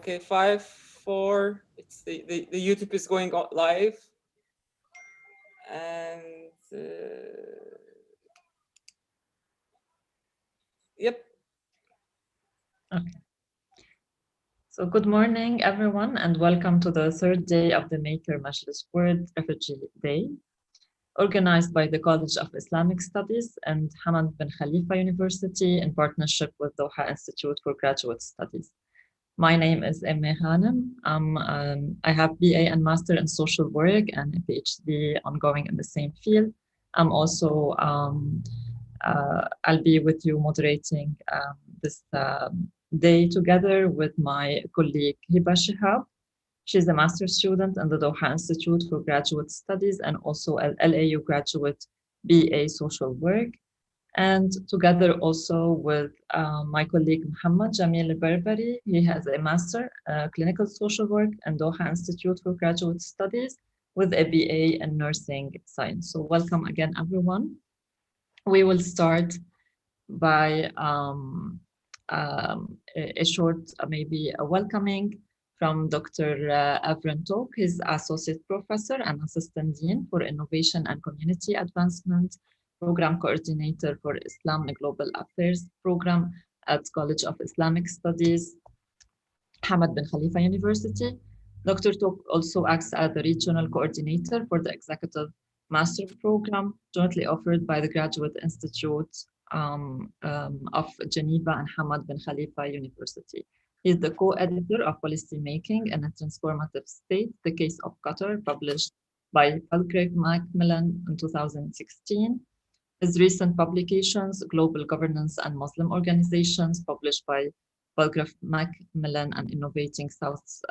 Okay, 5, 4. It's the YouTube is going live, and yep. Okay. So good morning, everyone, and welcome to the third day of the Maker Majlis World Refugee Day, organized by the College of Islamic Studies and Hamad bin Khalifa University in partnership with Doha Institute for Graduate Studies. My name is Emme Hanem. I have BA and Master in Social Work and a PhD ongoing in the same field. I'm also, I'll be with you moderating this day together with my colleague Hiba Shihab. She's a master's student in the Doha Institute for Graduate Studies and also an LAU graduate BA Social Work. And together also with my colleague Muhammad Jamil Berberi, he has a master clinical social work and Doha Institute for Graduate Studies with a BA in nursing science. So welcome again, everyone. We will start by a short, maybe a welcoming from Dr. Avren Tok. He's Associate Professor and Assistant Dean for Innovation and Community Advancement, Program Coordinator for Islam and Global Affairs Program at College of Islamic Studies, Hamad bin Khalifa University. Dr. Tok also acts as the Regional Coordinator for the Executive Master Program, jointly offered by the Graduate Institute of Geneva and Hamad bin Khalifa University. He is the co-editor of Policy Making in a Transformative State, The Case of Qatar, published by Falkirk Macmillan in 2016. His recent publications, Global Governance and Muslim Organizations, published by Falkirk Macmillan and Innovating South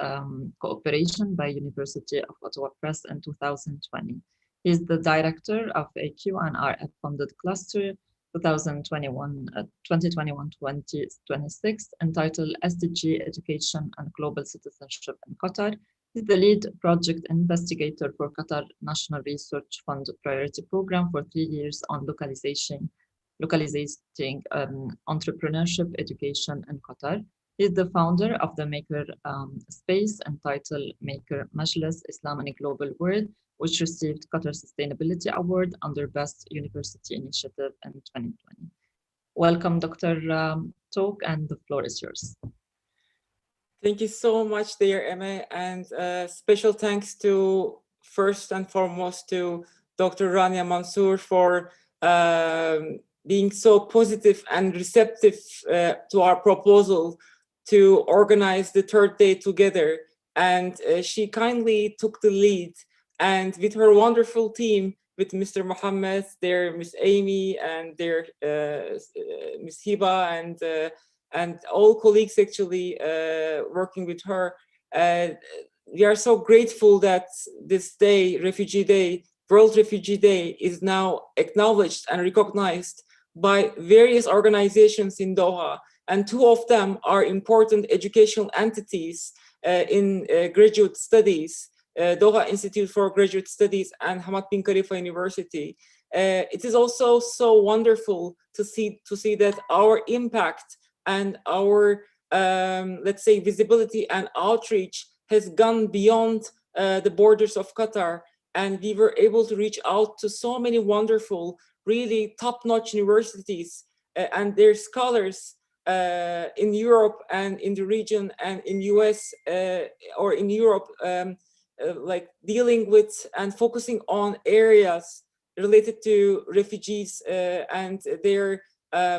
Cooperation by University of Ottawa Press in 2020. He is the director of a Q&RF-funded cluster 2021-2026 entitled SDG Education and Global Citizenship in Qatar. He's the lead project investigator for Qatar National Research Fund Priority Program for 3 years on localizing entrepreneurship education in Qatar. He's the founder of the Maker Space entitled Maker Majlis Islam and a Global World, which received Qatar Sustainability Award under Best University Initiative in 2020. Welcome, Dr. Tok, and the floor is yours. Thank you so much, dear Emma, and special thanks to, first and foremost, to Dr. Rania Mansour for being so positive and receptive to our proposal to organize the third day together. And she kindly took the lead, and with her wonderful team, with Mr. Mohammed, their Miss Amy, and their Miss Hiba, and all colleagues actually working with her. We are so grateful that this day, Refugee Day, World Refugee Day, is now acknowledged and recognized by various organizations in Doha. And two of them are important educational entities in graduate studies, Doha Institute for Graduate Studies and Hamad bin Khalifa University. It is also so wonderful to see that our impact and our, let's say, visibility and outreach has gone beyond the borders of Qatar. And we were able to reach out to so many wonderful, really top-notch universities and their scholars in Europe and in the region and in US or in Europe, like dealing with and focusing on areas related to refugees and their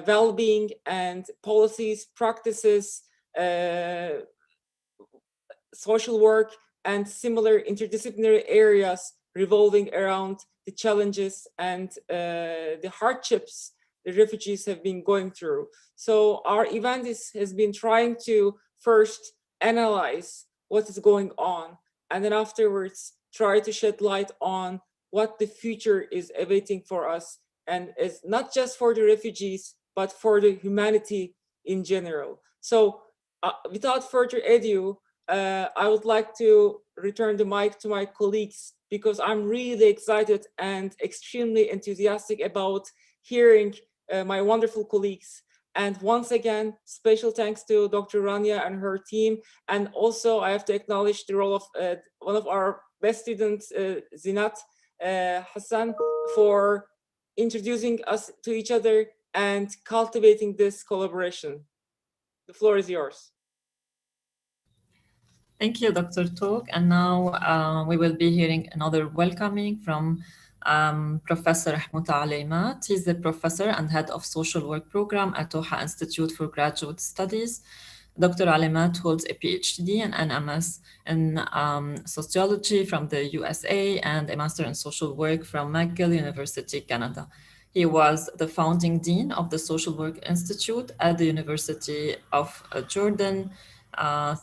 well-being and policies, practices, social work, and similar interdisciplinary areas revolving around the challenges and the hardships the refugees have been going through. So our event has been trying to first analyze what is going on, and then afterwards try to shed light on what the future is awaiting for us, and it's not just for the refugees, but for the humanity in general. So without further ado, I would like to return the mic to my colleagues, because I'm really excited and extremely enthusiastic about hearing my wonderful colleagues And once again, special thanks to Dr. Rania and her team. And also I have to acknowledge the role of one of our best students, Zinat Hassan, for introducing us to each other and cultivating this collaboration. The floor is yours. Thank you, Dr. Tok. And now we will be hearing another welcoming from Professor Ahmut Alaymat. He's the professor and head of social work program at Doha Institute for Graduate Studies. Dr. Alaymat holds a PhD and an MS in sociology from the USA and a master in social work from McGill University, Canada. He was the founding dean of the Social Work Institute at the University of Jordan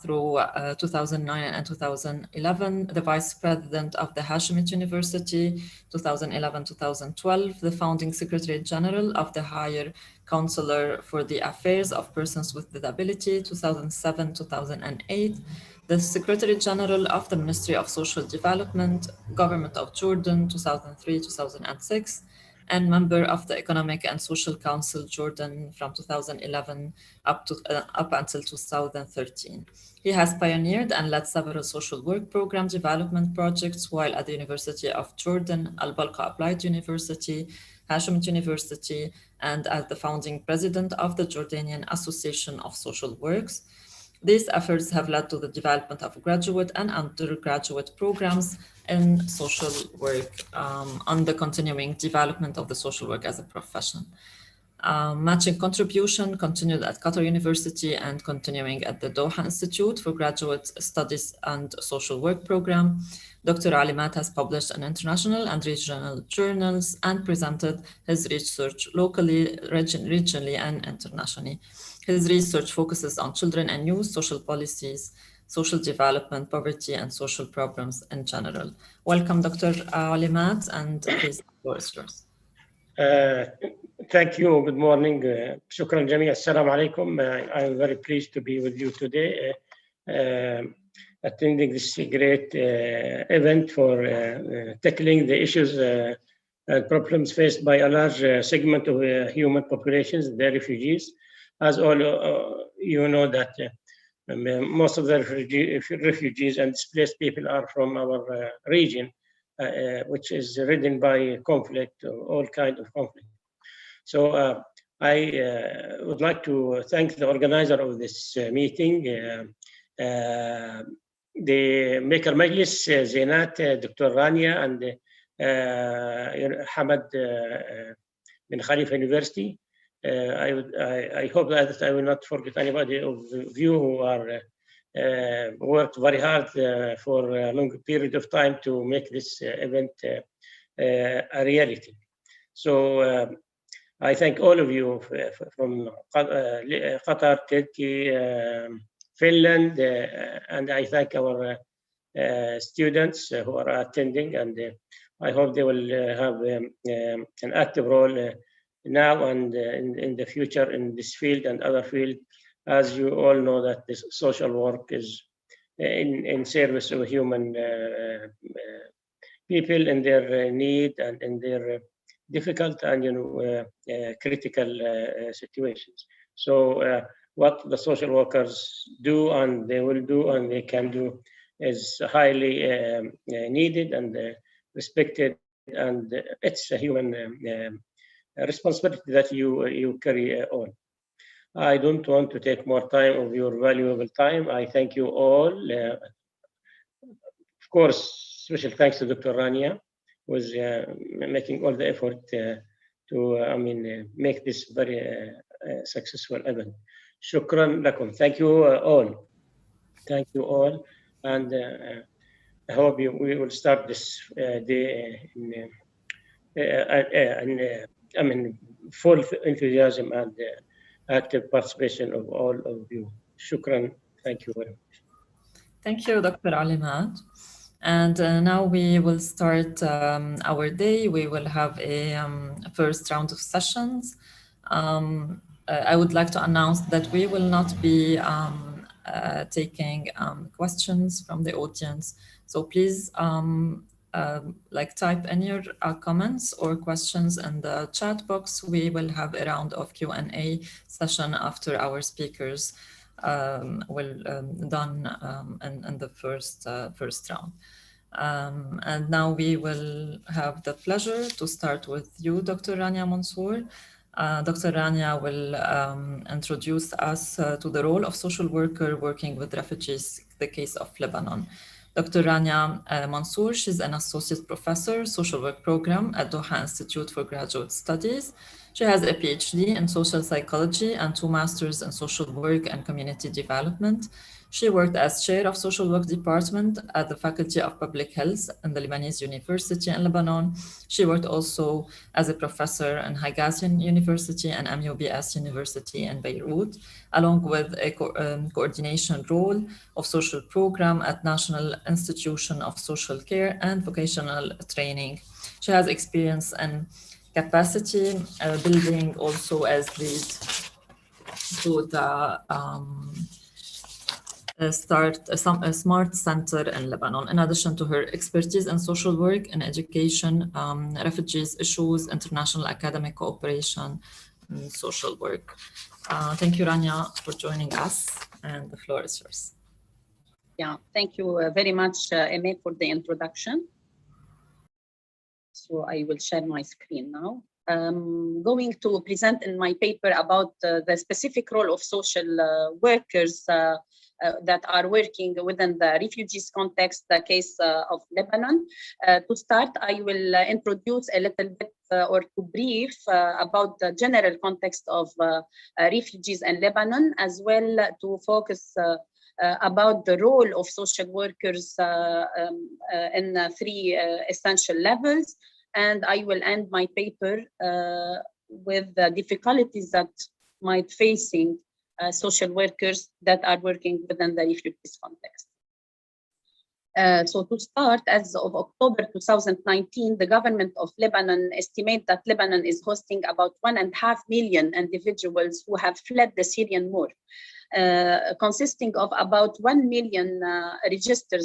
through 2009 and 2011, the vice president of the Hashemite University, 2011-2012, the founding secretary general of the Higher Counselor for the Affairs of Persons with Disability, 2007-2008, the secretary general of the Ministry of Social Development, Government of Jordan, 2003-2006, and member of the Economic and Social Council Jordan from 2011 up until 2013. He has pioneered and led several social work program development projects while at the University of Jordan, Al-Balqa Applied University, Hashemite University, and as the founding president of the Jordanian Association of Social Works. These efforts have led to the development of graduate and undergraduate programs in social work on the continuing development of the social work as a profession. Matching contribution continued at Qatar University and continuing at the Doha Institute for Graduate Studies and Social Work Program. Dr. Alaymat has published in international and regional journals and presented his research locally, regionally, and internationally. His research focuses on children and youth, social policies, social development, poverty, and social problems in general. Welcome, Dr. Alaymat, and please, the floor is yours. Thank you. Good morning. شكرا جميعا. السلام عليكم. I'm very pleased to be with you today, attending this great event for tackling the issues and problems faced by a large segment of human populations, the refugees. As all you know that most of the refugees and displaced people are from our region, which is ridden by conflict, all kinds of conflict. So I would like to thank the organizer of this meeting, the Maker Majlis, Zinat, Dr. Rania, and Hamad bin Khalifa University. I hope that I will not forget anybody of you who are worked very hard for a long period of time to make this event a reality. So I thank all of you from Qatar, Turkey, Finland, and I thank our students who are attending, and I hope they will have an active role now and in the future in this field and other field. As you all know that this social work is in service of human people in their need and in their difficult and critical situations. So what the social workers do and they will do and they can do is highly needed and respected, and it's a human responsibility that you carry on. I don't want to take more time of your valuable time. I thank you all. Of course, special thanks to Dr. Rania, who is making all the effort to make this very successful event. Shukran lakum. Thank you all. Thank you all. And I hope we will start this day in full enthusiasm and active participation of all of you. Shukran. Thank you very much. Thank you, Dr. Alaymat. And now we will start our day. We will have a first round of sessions. I would like to announce that we will not be taking questions from the audience. So please like type in your comments or questions in the chat box. We will have a round of Q&A session after our speakers will done in the first round. And now we will have the pleasure to start with you, Dr. Rania Mansour. Dr. Rania will introduce us to the role of social worker working with refugees, the case of Lebanon. Dr. Rania Mansour, she's an associate professor, social work program at Doha Institute for Graduate Studies. She has a PhD in social psychology and 2 masters in social work and community development. She worked as chair of social work department at the Faculty of Public Health in the Lebanese University in Lebanon. She worked also as a professor in Haigazian University and MUBS University in Beirut, along with a coordination role of social program at National Institution of Social Care and vocational training. She has experience in capacity building also as lead to the start a smart center in Lebanon, in addition to her expertise in social work and education, refugees issues, international academic cooperation, and social work. Thank you, Rania, for joining us, and the floor is yours. Yeah, thank you very much, Eme, for the introduction. So I will share my screen now. I'm going to present in my paper about the specific role of social workers that are working within the refugees context, the case of Lebanon. To start, I will introduce a little bit or to brief about the general context of refugees in Lebanon, as well to focus about the role of social workers in 3 essential levels. And I will end my paper with the difficulties that might facing social workers that are working within the refugees context. So to start, as of October 2019, the government of Lebanon estimates that Lebanon is hosting about 1.5 million individuals who have fled the Syrian war, consisting of about 1 million registered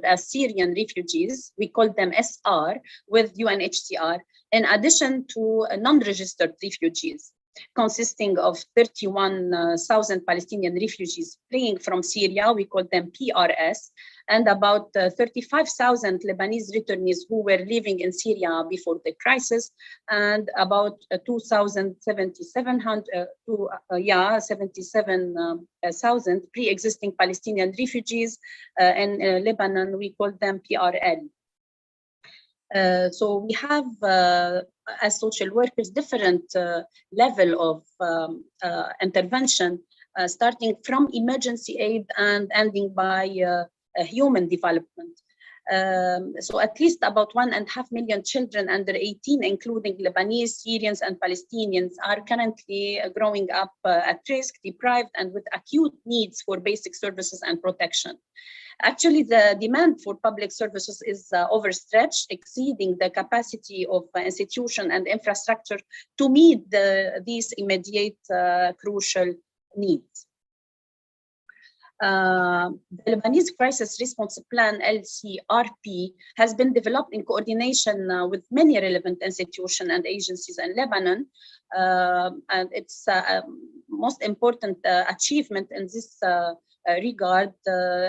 as Syrian refugees. We call them SR with UNHCR, in addition to non-registered refugees, consisting of 31,000 Palestinian refugees fleeing from Syria, we call them PRS, and about 35,000 Lebanese returnees who were living in Syria before the crisis, and about 77,000 pre-existing Palestinian refugees in Lebanon, we call them PRL. So we have, as social workers, different level of intervention, starting from emergency aid and ending by human development. So at least about 1.5 million children under 18, including Lebanese, Syrians, and Palestinians, are currently growing up at risk, deprived, and with acute needs for basic services and protection. Actually, the demand for public services is overstretched, exceeding the capacity of institution and infrastructure to meet these immediate crucial needs. The Lebanese Crisis Response Plan, LCRP, has been developed in coordination with many relevant institutions and agencies in Lebanon. And its most important achievement in this regard,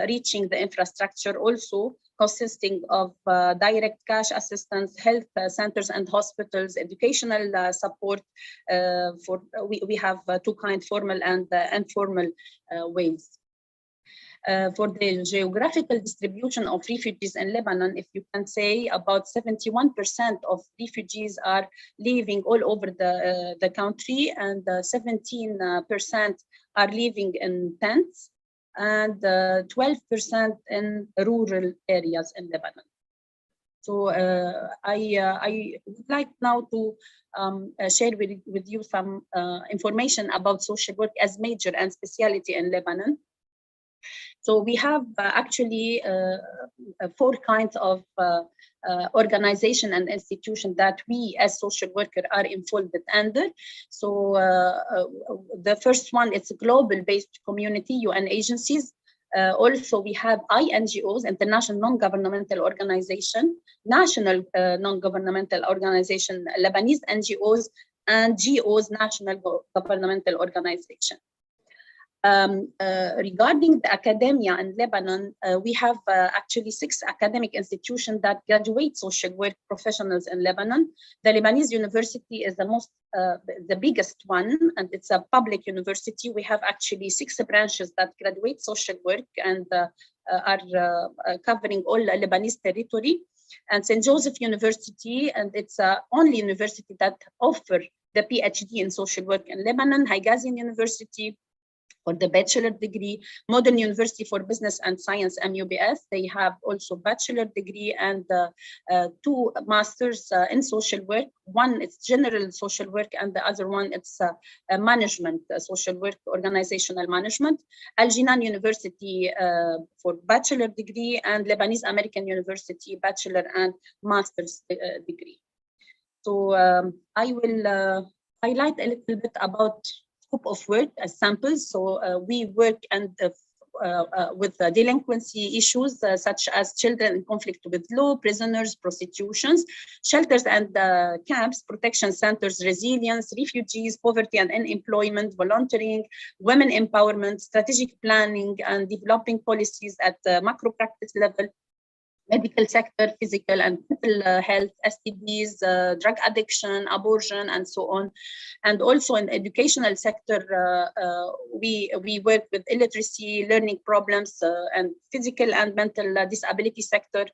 reaching the infrastructure also consisting of direct cash assistance, health centers and hospitals, educational support. We have 2 kinds, formal and informal ways. For the geographical distribution of refugees in Lebanon, if you can say, about 71% of refugees are living all over the country, and 17% are living in tents, and 12% in rural areas in Lebanon. So I would like now to share with you some information about social work as major and specialty in Lebanon. So we have actually 4 kinds of organization and institution that we as social workers are involved under. So the first one is global-based community, UN agencies, Also, we have INGOs, international non-governmental organization, national non-governmental organization, Lebanese NGOs, and GOs, national governmental organization. Regarding the academia in Lebanon, we have actually 6 academic institutions that graduate social work professionals in Lebanon. The Lebanese University is the biggest one, and it's a public university. We have actually 6 branches that graduate social work and are covering all Lebanese territory. And St. Joseph University, and it's the only university that offers the PhD in social work in Lebanon. Higazian University for the bachelor degree, Modern University for Business and Science, MUBS. They have also bachelor degree and 2 masters in social work. One is general social work, and the other one it's management, social work, organizational management. Al Jinan University for bachelor degree, and Lebanese American University bachelor and master's degree. So I will highlight a little bit about scope of work as samples. So we work and with delinquency issues such as children in conflict with law, prisoners, prostitutions, shelters and camps, protection centers, resilience, refugees, poverty and unemployment, volunteering, women empowerment, strategic planning and developing policies at the macro practice level, medical sector, physical and mental health, STDs, drug addiction, abortion, and so on. And also in educational sector, we work with illiteracy, learning problems, and physical and mental disability sector,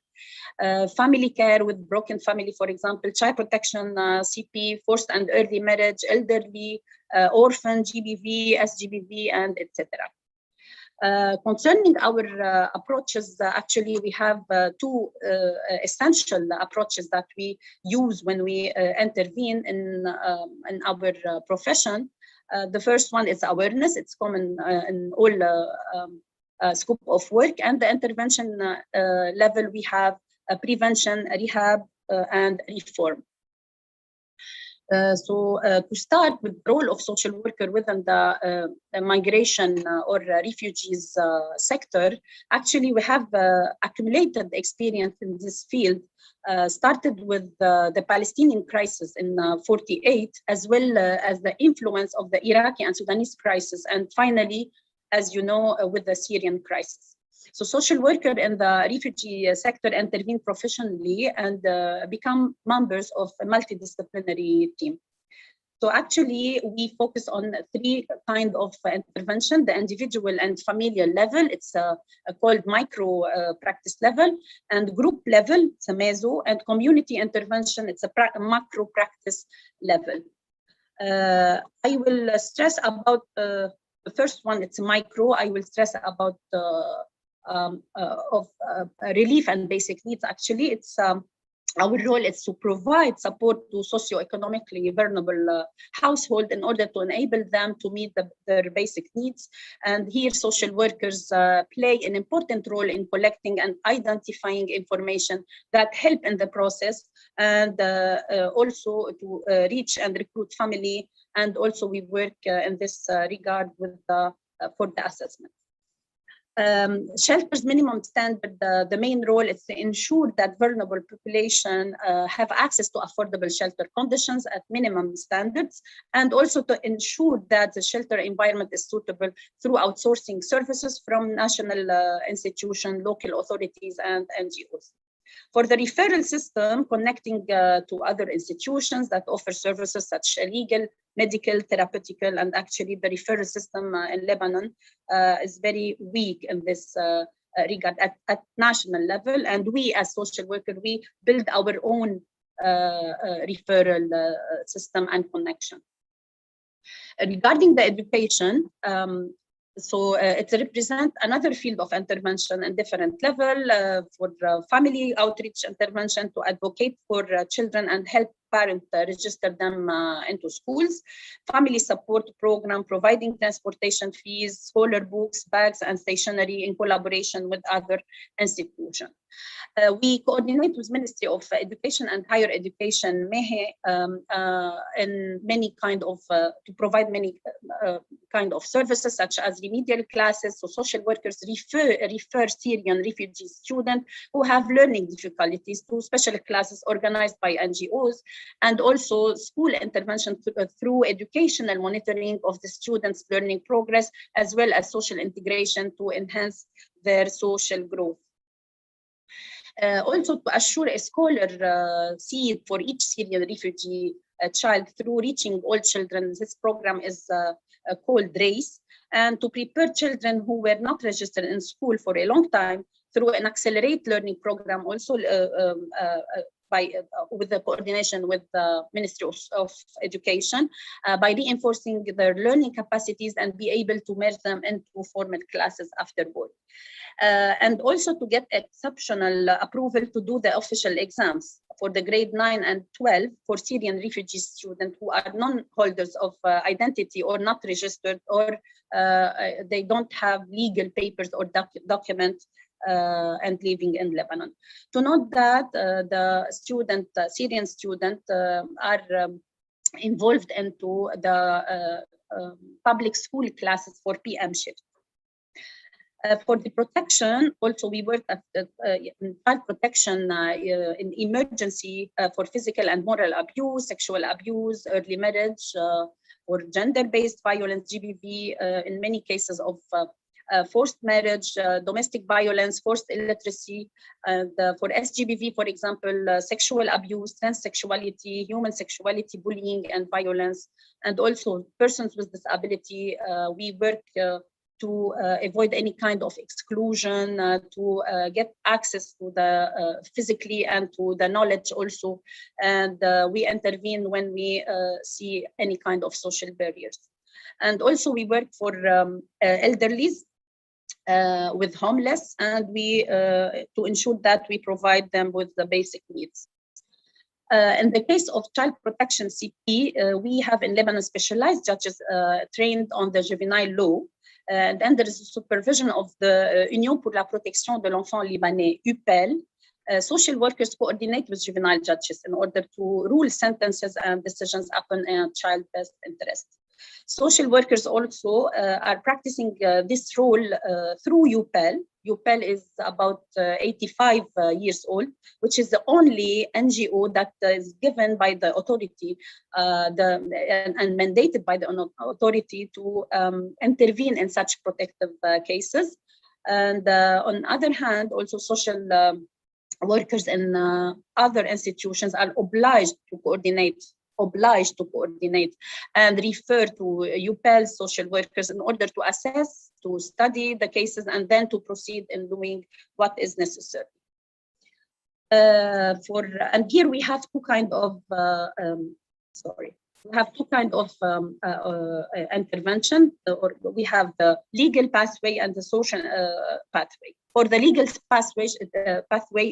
family care with broken family, for example, child protection, CP, forced and early marriage, elderly, orphan, GBV, SGBV, and etc. Concerning our approaches, actually, we have 2 essential approaches that we use when we intervene in our profession. The first one is awareness. It's common in all scope of work, and the intervention level we have prevention, rehab, and reform. To start with the role of social worker within the migration or refugees sector, actually we have accumulated experience in this field, started with the Palestinian crisis in 48, as well as the influence of the Iraqi and Sudanese crisis, and finally, as you know, with the Syrian crisis. So social worker in the refugee sector intervene professionally and become members of a multidisciplinary team. So actually, we focus on 3 kinds of intervention: the individual and familial level, it's called micro practice level, and group level, it's a meso, and community intervention, it's a macro practice level. I will stress about the first one, it's micro. I will stress about relief and basic needs. Actually, it's our role is to provide support to socioeconomically vulnerable households in order to enable them to meet their basic needs. And here, social workers play an important role in collecting and identifying information that help in the process, and also to reach and recruit family. And also, we work in this regard with for the assessment. Shelter's minimum standard, the main role is to ensure that vulnerable population have access to affordable shelter conditions at minimum standards, and also to ensure that the shelter environment is suitable through outsourcing services from national institutions, local authorities, and NGOs. For the referral system, connecting to other institutions that offer services such as legal, medical, therapeutical, and actually the referral system in Lebanon is very weak in this regard at national level. And we as social workers, we build our own referral system and connection. Regarding the education, it represents another field of intervention in different level for family outreach intervention to advocate for children and help parent register them into schools. Family support program, providing transportation fees, scholar books, bags, and stationery in collaboration with other institutions. We coordinate with Ministry of Education and Higher Education, MEHE, in many kind of, to provide many kind of services, such as remedial classes. So social workers refer Syrian refugee students who have learning difficulties to special classes organized by NGOs, and also school intervention through educational monitoring of the students' learning progress, as well as social integration to enhance their social growth. Also to assure a scholar seat for each Syrian refugee child through reaching all children. This program is called RACE, and to prepare children who were not registered in school for a long time through an accelerate learning program, also with the coordination with the Ministry of Education, by reinforcing their learning capacities and be able to merge them into formal classes afterward. And also to get exceptional approval to do the official exams for the grade 9 and 12 for Syrian refugee students who are non-holders of identity or not registered, or they don't have legal papers or documents and living in Lebanon. To note that the Syrian students are involved into the public school classes for PM shift. For the protection, also we work at child protection in emergency for physical and moral abuse, sexual abuse, early marriage, or gender-based violence, GBV, in many cases of forced marriage, domestic violence, forced illiteracy, and for SGBV, for example, sexual abuse, transsexuality, human sexuality, bullying, and violence, and also persons with disability. We work to avoid any kind of exclusion, to get access to the physically and to the knowledge also. And we intervene when we see any kind of social barriers. And also we work for elderlies with homeless, and we to ensure that we provide them with the basic needs. In the case of child protection CP, we have in Lebanon specialized judges trained on the juvenile law. And then there is a supervision of the Union pour la protection de l'enfant libanais, UPEL. Social workers coordinate with juvenile judges in order to rule sentences and decisions upon a child's best interest. Social workers also are practicing this role through UPEL. UPEL is about 85 years old, which is the only NGO that is given by the authority and mandated by the authority to intervene in such protective cases. And on the other hand, also social workers in other institutions are obliged to coordinate and refer to UPEL social workers in order to assess, to study the cases, and then to proceed in doing what is necessary. And here we have two kind of intervention, or we have the legal pathway and the social pathway. For the legal pathway,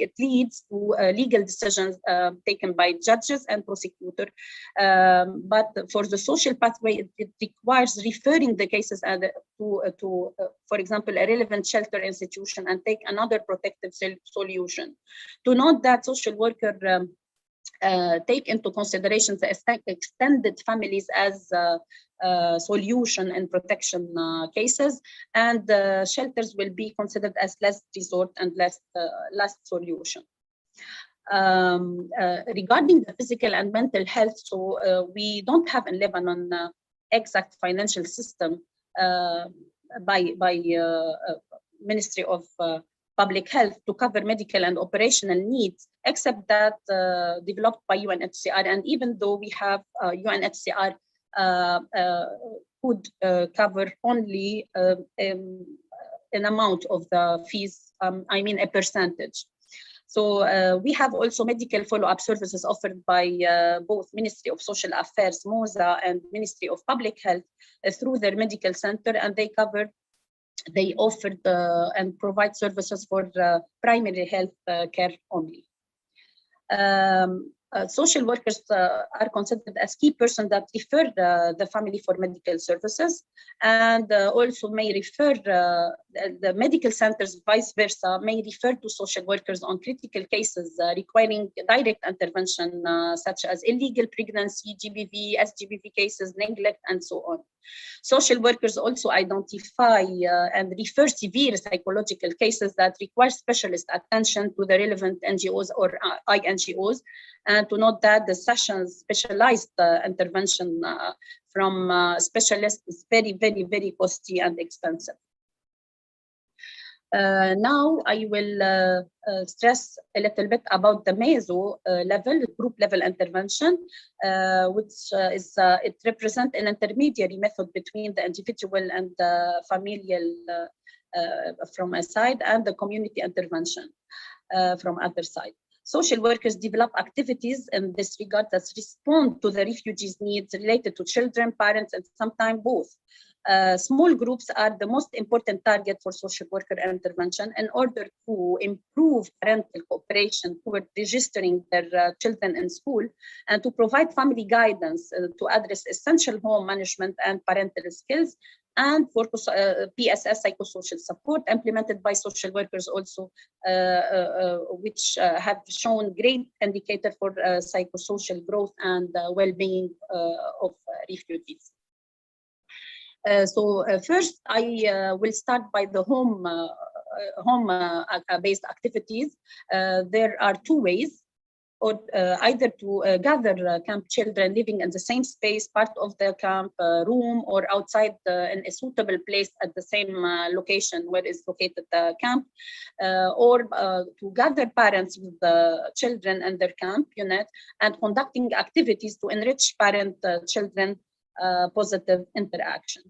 it leads to legal decisions taken by judges and prosecutor. But for the social pathway, it requires referring the cases to for example, a relevant shelter institution and take another protective solution. To note that social worker take into consideration the extended families as solution in protection cases, and shelters will be considered as last resort and last solution. Regarding the physical and mental health, so we don't have in Lebanon exact financial system by Ministry of Public Health to cover medical and operational needs, except that developed by UNHCR. And even though we have UNHCR could cover only an amount of the fees, I mean a percentage. So we have also medical follow-up services offered by both Ministry of Social Affairs, MOSA, and Ministry of Public Health through their medical center, and they offered and provide services for primary health care only. social workers are considered as key persons that refer the family for medical services, and also may refer the medical centers, vice versa, may refer to social workers on critical cases requiring direct intervention, such as illegal pregnancy, GBV, SGBV cases, neglect, and so on. Social workers also identify and refer severe psychological cases that require specialist attention to the relevant NGOs or INGOs, and to note that the sessions specialized intervention from specialists is very, very, very costly and expensive. Now I will stress a little bit about the meso level, group level intervention, which it represents an intermediary method between the individual and the familial from a side, and the community intervention from other side. Social workers develop activities in this regard that respond to the refugees' needs related to children, parents, and sometimes both. Small groups are the most important target for social worker intervention in order to improve parental cooperation toward registering their children in school, and to provide family guidance to address essential home management and parental skills, and for PSS psychosocial support implemented by social workers also, which have shown great indicator for psychosocial growth and well-being of refugees. First, I will start by the home-based activities. There are two ways, or either to gather camp children living in the same space, part of the camp room, or outside in a suitable place at the same location where is located the camp, or to gather parents with the children in their camp unit and conducting activities to enrich parent-children positive interaction.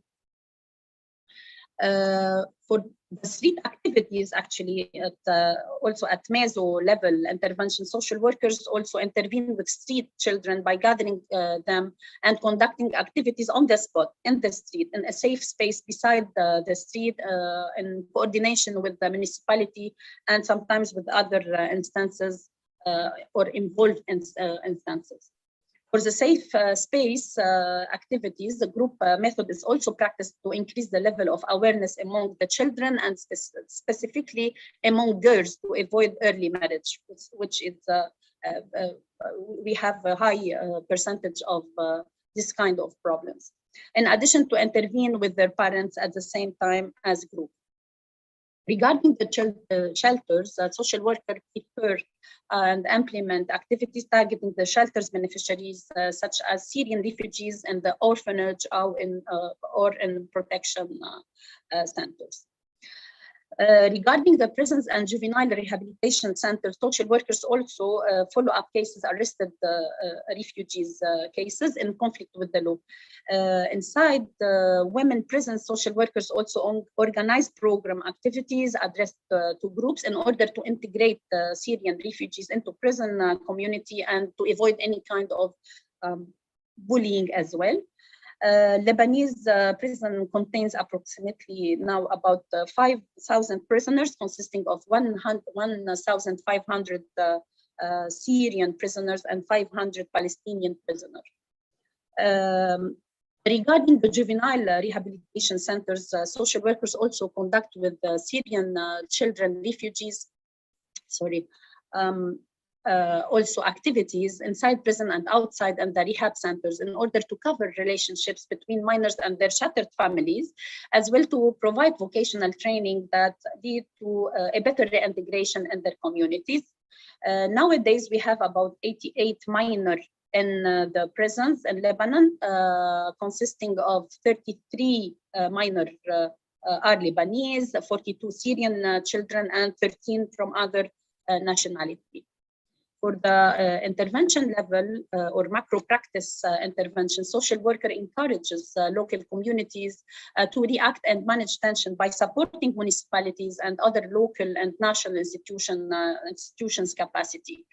For the street activities, actually, also at meso level intervention, social workers also intervene with street children by gathering them and conducting activities on the spot, in the street, in a safe space beside the street, in coordination with the municipality and sometimes with other instances or involved instances. For the safe space activities, the group method is also practiced to increase the level of awareness among the children, and specifically among girls, to avoid early marriage, which is we have a high percentage of this kind of problems. In addition to intervene with their parents at the same time as group. Regarding the shelters, social workers prepare and implement activities targeting the shelters beneficiaries, such as Syrian refugees in the orphanage or in protection centers. Regarding the prisons and juvenile rehabilitation centers, social workers also follow up cases, arrested refugees cases in conflict with the law. Inside the women prisons, social workers also organize program activities addressed to groups in order to integrate Syrian refugees into prison community and to avoid any kind of bullying as well. Lebanese prison contains approximately now about 5,000 prisoners, consisting of 1,500 Syrian prisoners and 500 Palestinian prisoners. Regarding the juvenile rehabilitation centers, social workers also conduct with Syrian children refugees, also activities inside prison and outside and the rehab centers in order to cover relationships between minors and their shattered families, as well to provide vocational training that lead to a better reintegration in their communities. Nowadays, we have about 88 minors in the prisons in Lebanon, consisting of 33 minors are Lebanese, 42 Syrian children, and 13 from other nationalities. For the intervention level or macro practice intervention, social worker encourages local communities to react and manage tension by supporting municipalities and other local and national institutions' capacity.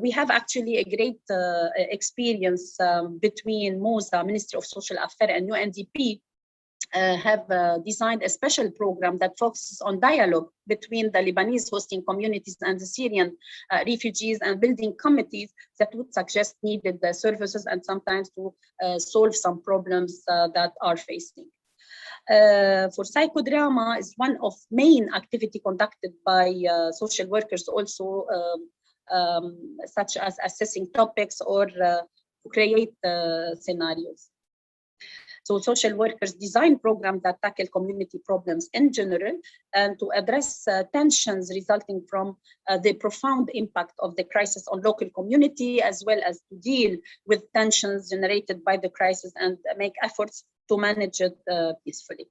We have actually a great experience between MOSA, Ministry of Social Affairs, and UNDP have designed a special program that focuses on dialogue between the Lebanese hosting communities and the Syrian refugees, and building committees that would suggest needed services and sometimes to solve some problems that are facing. For psychodrama is one of main activity conducted by social workers also, such as assessing topics or create scenarios. So social workers design programs that tackle community problems in general and to address tensions resulting from the profound impact of the crisis on local community, as well as to deal with tensions generated by the crisis and make efforts to manage it peacefully.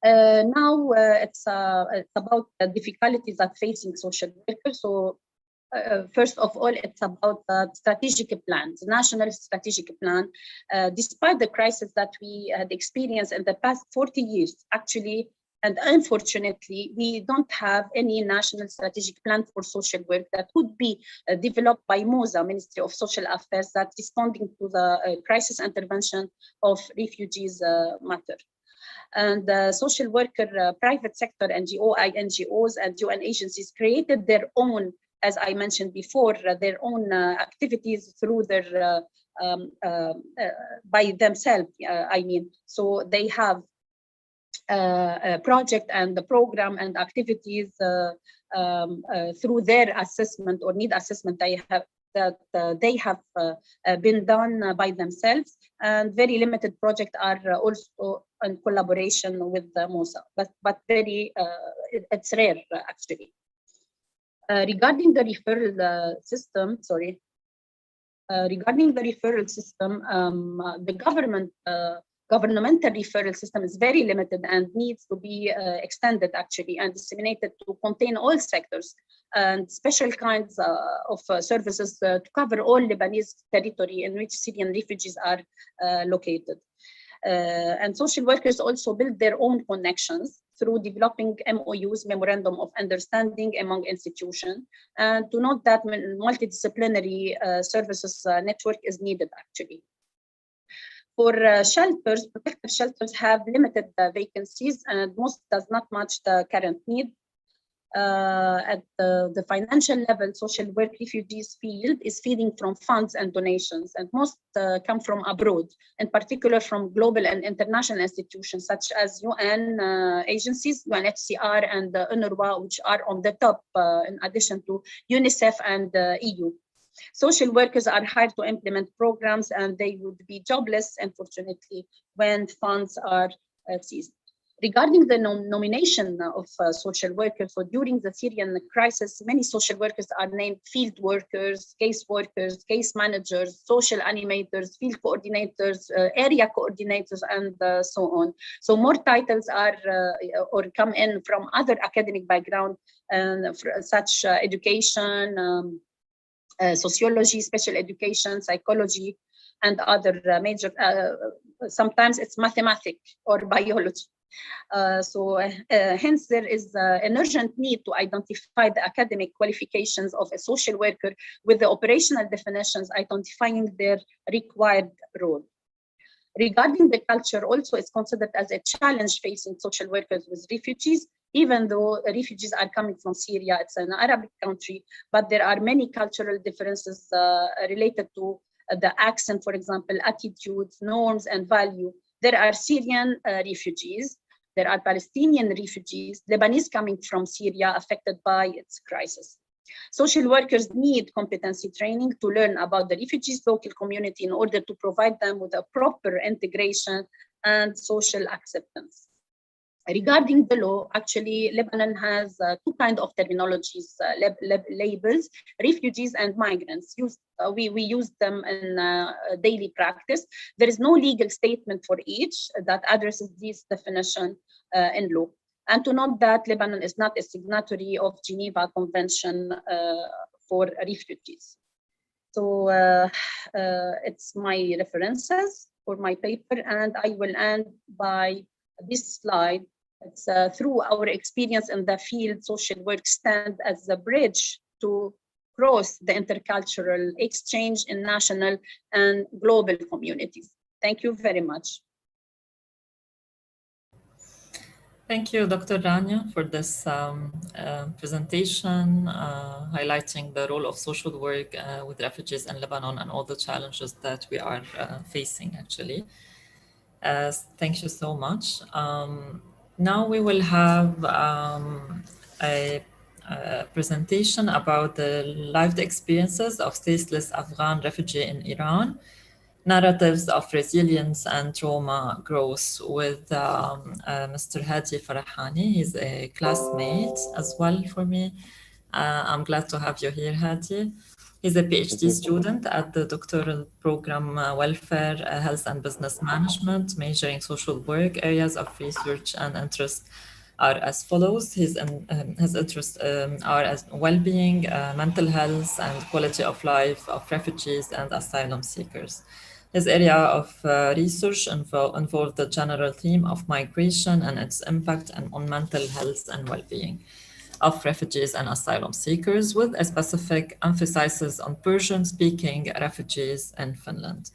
Now it's about the difficulties that facing social workers. So first of all, it's about strategic plans, national strategic plan. Despite the crisis that we had experienced in the past 40 years, actually, and unfortunately, we don't have any national strategic plan for social work that would be developed by MOSA, Ministry of Social Affairs, that responding to the crisis intervention of refugees matter. And social worker, private sector, NGOs and UN agencies created their own, as I mentioned before, their own activities through their, by themselves, I mean. So they have a project and the program and activities through their assessment or need assessment they have been done by themselves, and very limited projects are also in collaboration with MOSA, but very, it's rare actually. Regarding the referral system, regarding the referral system, the governmental referral system is very limited and needs to be extended actually and disseminated to contain all sectors and special kinds of services to cover all Lebanese territory in which Syrian refugees are located. And social workers also build their own connections through developing MOUs, Memorandum of Understanding among institutions, and to note that multidisciplinary services network is needed actually. For shelters, protective shelters have limited vacancies and most does not match the current need. At the financial level, social work refugees field is feeding from funds and donations, and most come from abroad, in particular from global and international institutions such as UN agencies, UNHCR and UNRWA, which are on the top in addition to UNICEF and EU. Social workers are hired to implement programs and they would be jobless, unfortunately, when funds are seized. Regarding the nomination of social workers, so during the Syrian crisis, many social workers are named field workers, case managers, social animators, field coordinators, area coordinators, and so on. So more titles are or come in from other academic background, such education, sociology, special education, psychology, and other major, sometimes it's mathematics or biology. Hence there is an urgent need to identify the academic qualifications of a social worker with the operational definitions identifying their required role. Regarding the culture, also is considered as a challenge facing social workers with refugees, even though refugees are coming from Syria, it's an Arabic country, but there are many cultural differences related to the accent, for example, attitudes, norms, and value. There are Syrian refugees, there are Palestinian refugees, Lebanese coming from Syria affected by its crisis. Social workers need competency training to learn about the refugees' local community in order to provide them with a proper integration and social acceptance. Regarding the law, actually, Lebanon has two kinds of terminologies, labels, refugees and migrants. We use them in daily practice. There is no legal statement for each that addresses this definition in law. And to note that Lebanon is not a signatory of Geneva Convention for refugees. So it's my references for my paper, and I will end by this slide. It's through our experience in the field, social work stands as a bridge to cross the intercultural exchange in national and global communities. Thank you very much. Thank you, Dr. Rania, for this presentation, highlighting the role of social work with refugees in Lebanon and all the challenges that we are facing, actually. Thank you so much. Now we will have a presentation about the lived experiences of stateless Afghan refugee in Iran, narratives of resilience and trauma growth with Mr. Hadi Farahani. He's a classmate as well for me. I'm glad to have you here, Hadi. He's a PhD student at the doctoral program Welfare, Health and Business Management, majoring social work. Areas of research and interest are as follows. His interests are as well-being, mental health, and quality of life of refugees and asylum seekers. His area of research involved the general theme of migration and its impact on mental health and well-being of refugees and asylum seekers, with a specific emphasis on Persian-speaking refugees in Finland.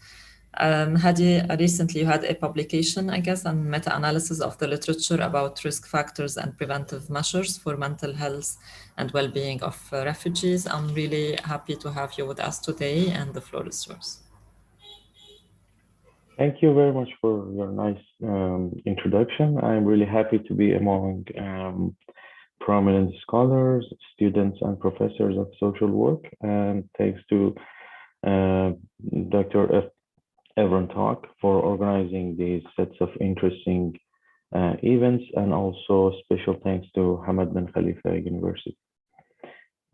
Hadi, recently you had a publication, I guess, on meta-analysis of the literature about risk factors and preventive measures for mental health and well-being of refugees. I'm really happy to have you with us today, and the floor is yours. Thank you very much for your nice introduction. I'm really happy to be among prominent scholars, students, and professors of social work. And thanks to Dr. Evren Talk for organizing these sets of interesting events, and also special thanks to Hamad bin Khalifa University.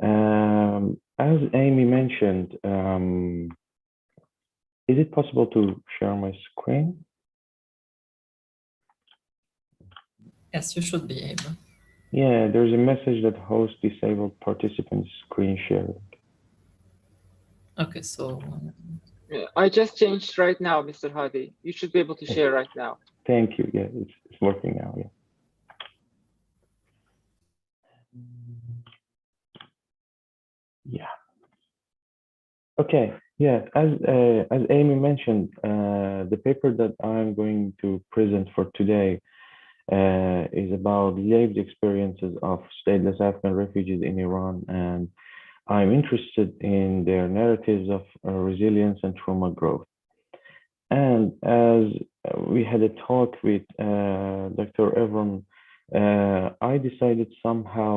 As Amy mentioned, is it possible to share my screen? Yes, you should be able. Yeah, there's a message that host disabled participants screen sharing. Okay, so Yeah, I just changed right now, Mr. Hadi. You should be able to share right now. Thank you. Yeah, it's working now. Yeah. Yeah. Okay. Yeah. As Amy mentioned, the paper that I'm going to present for today is about lived experiences of stateless Afghan refugees in Iran, and I'm interested in their narratives of resilience and trauma growth. And as we had a talk with Dr. Evren, I decided somehow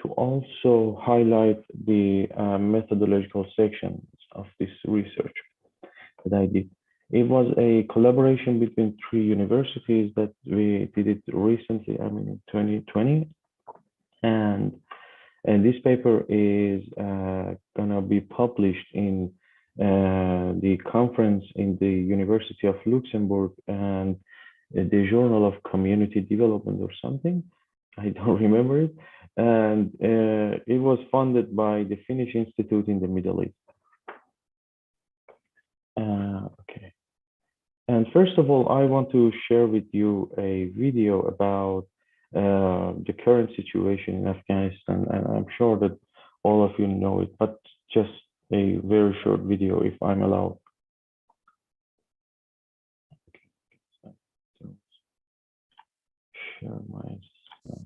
to also highlight the methodological sections of this research that I did. It was a collaboration between 3 universities that we did it recently, I mean in 2020. And this paper is gonna be published in the conference in the University of Luxembourg and the Journal of Community Development or something. I don't remember it. And it was funded by the Finnish Institute in the Middle East. Okay. And first of all, I want to share with you a video about the current situation in Afghanistan. And I'm sure that all of you know it, but just a very short video if I'm allowed. Okay. So share my screen.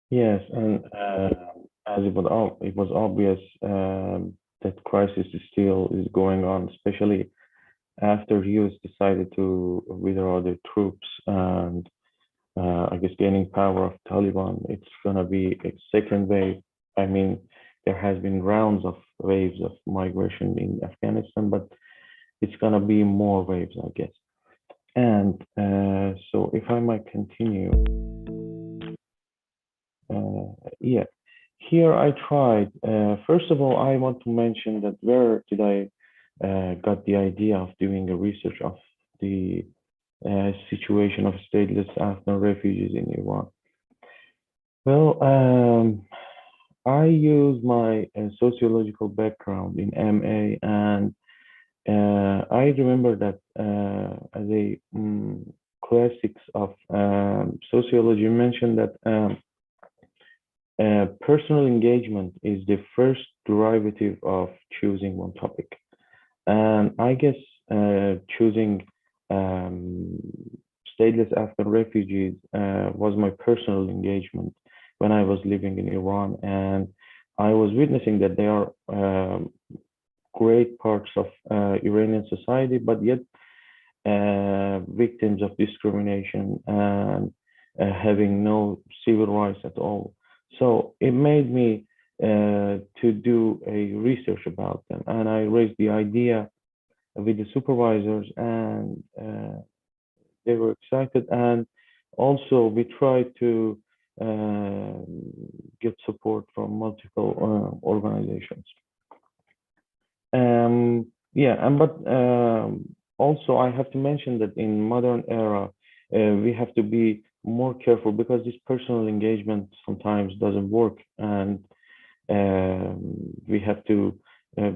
Yes, and as it was obvious that crisis is still is going on, especially after US decided to withdraw their troops and I guess gaining power of Taliban. It's gonna be a second wave. I mean, there has been rounds of waves of migration in Afghanistan, but it's gonna be more waves, I guess. And so, if I might continue, yeah, here I tried. First of all, I want to mention that where did I got the idea of doing a research of the situation of stateless Afghan refugees in Iran? Well, I use my sociological background in MA, and I remember that as a classics of sociology mentioned that personal engagement is the first derivative of choosing one topic. And I guess choosing um, stateless Afghan refugees was my personal engagement when I was living in Iran. And I was witnessing that they are great parts of Iranian society, but yet victims of discrimination and having no civil rights at all. So it made me to do a research about them, and I raised the idea with the supervisors, and they were excited. And also, we tried to uh, get support from multiple organizations. Yeah, and but also I have to mention that in modern era, we have to be more careful because this personal engagement sometimes doesn't work, and we have to, uh,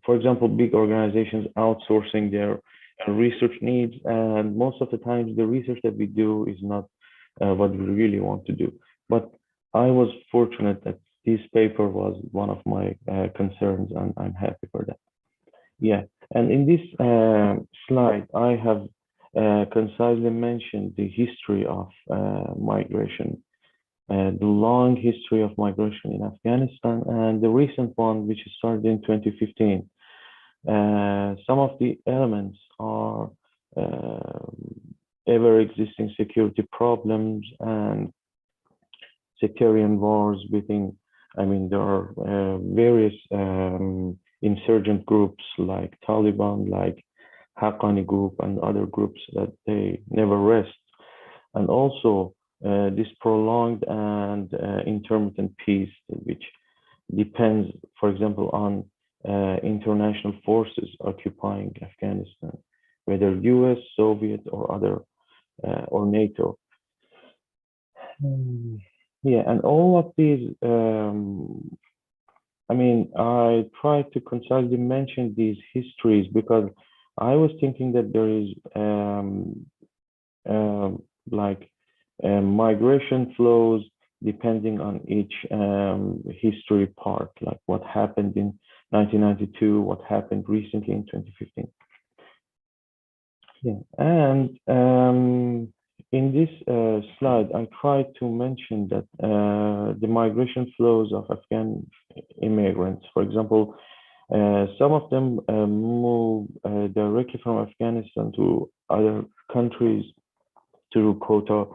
for example, big organizations outsourcing their research needs, and most of the times the research that we do is not what we really want to do. But I was fortunate that this paper was one of my concerns, and I'm happy for that. Yeah, and in this slide, I have concisely mentioned the history of migration, the long history of migration in Afghanistan, and the recent one, which started in 2015. Some of the elements are uh, ever-existing security problems and sectarian wars within. I mean, there are various insurgent groups like Taliban, like Haqqani group, and other groups that they never rest. And also this prolonged and intermittent peace, which depends, for example, on international forces occupying Afghanistan, whether US, Soviet, or other, or NATO. Yeah, and all of these, I mean, I try to concisely mention these histories because I was thinking that there is like migration flows depending on each history part, like what happened in 1992, what happened recently in 2015. Yeah, and in this slide, I tried to mention that the migration flows of Afghan immigrants, for example, some of them move directly from Afghanistan to other countries through quota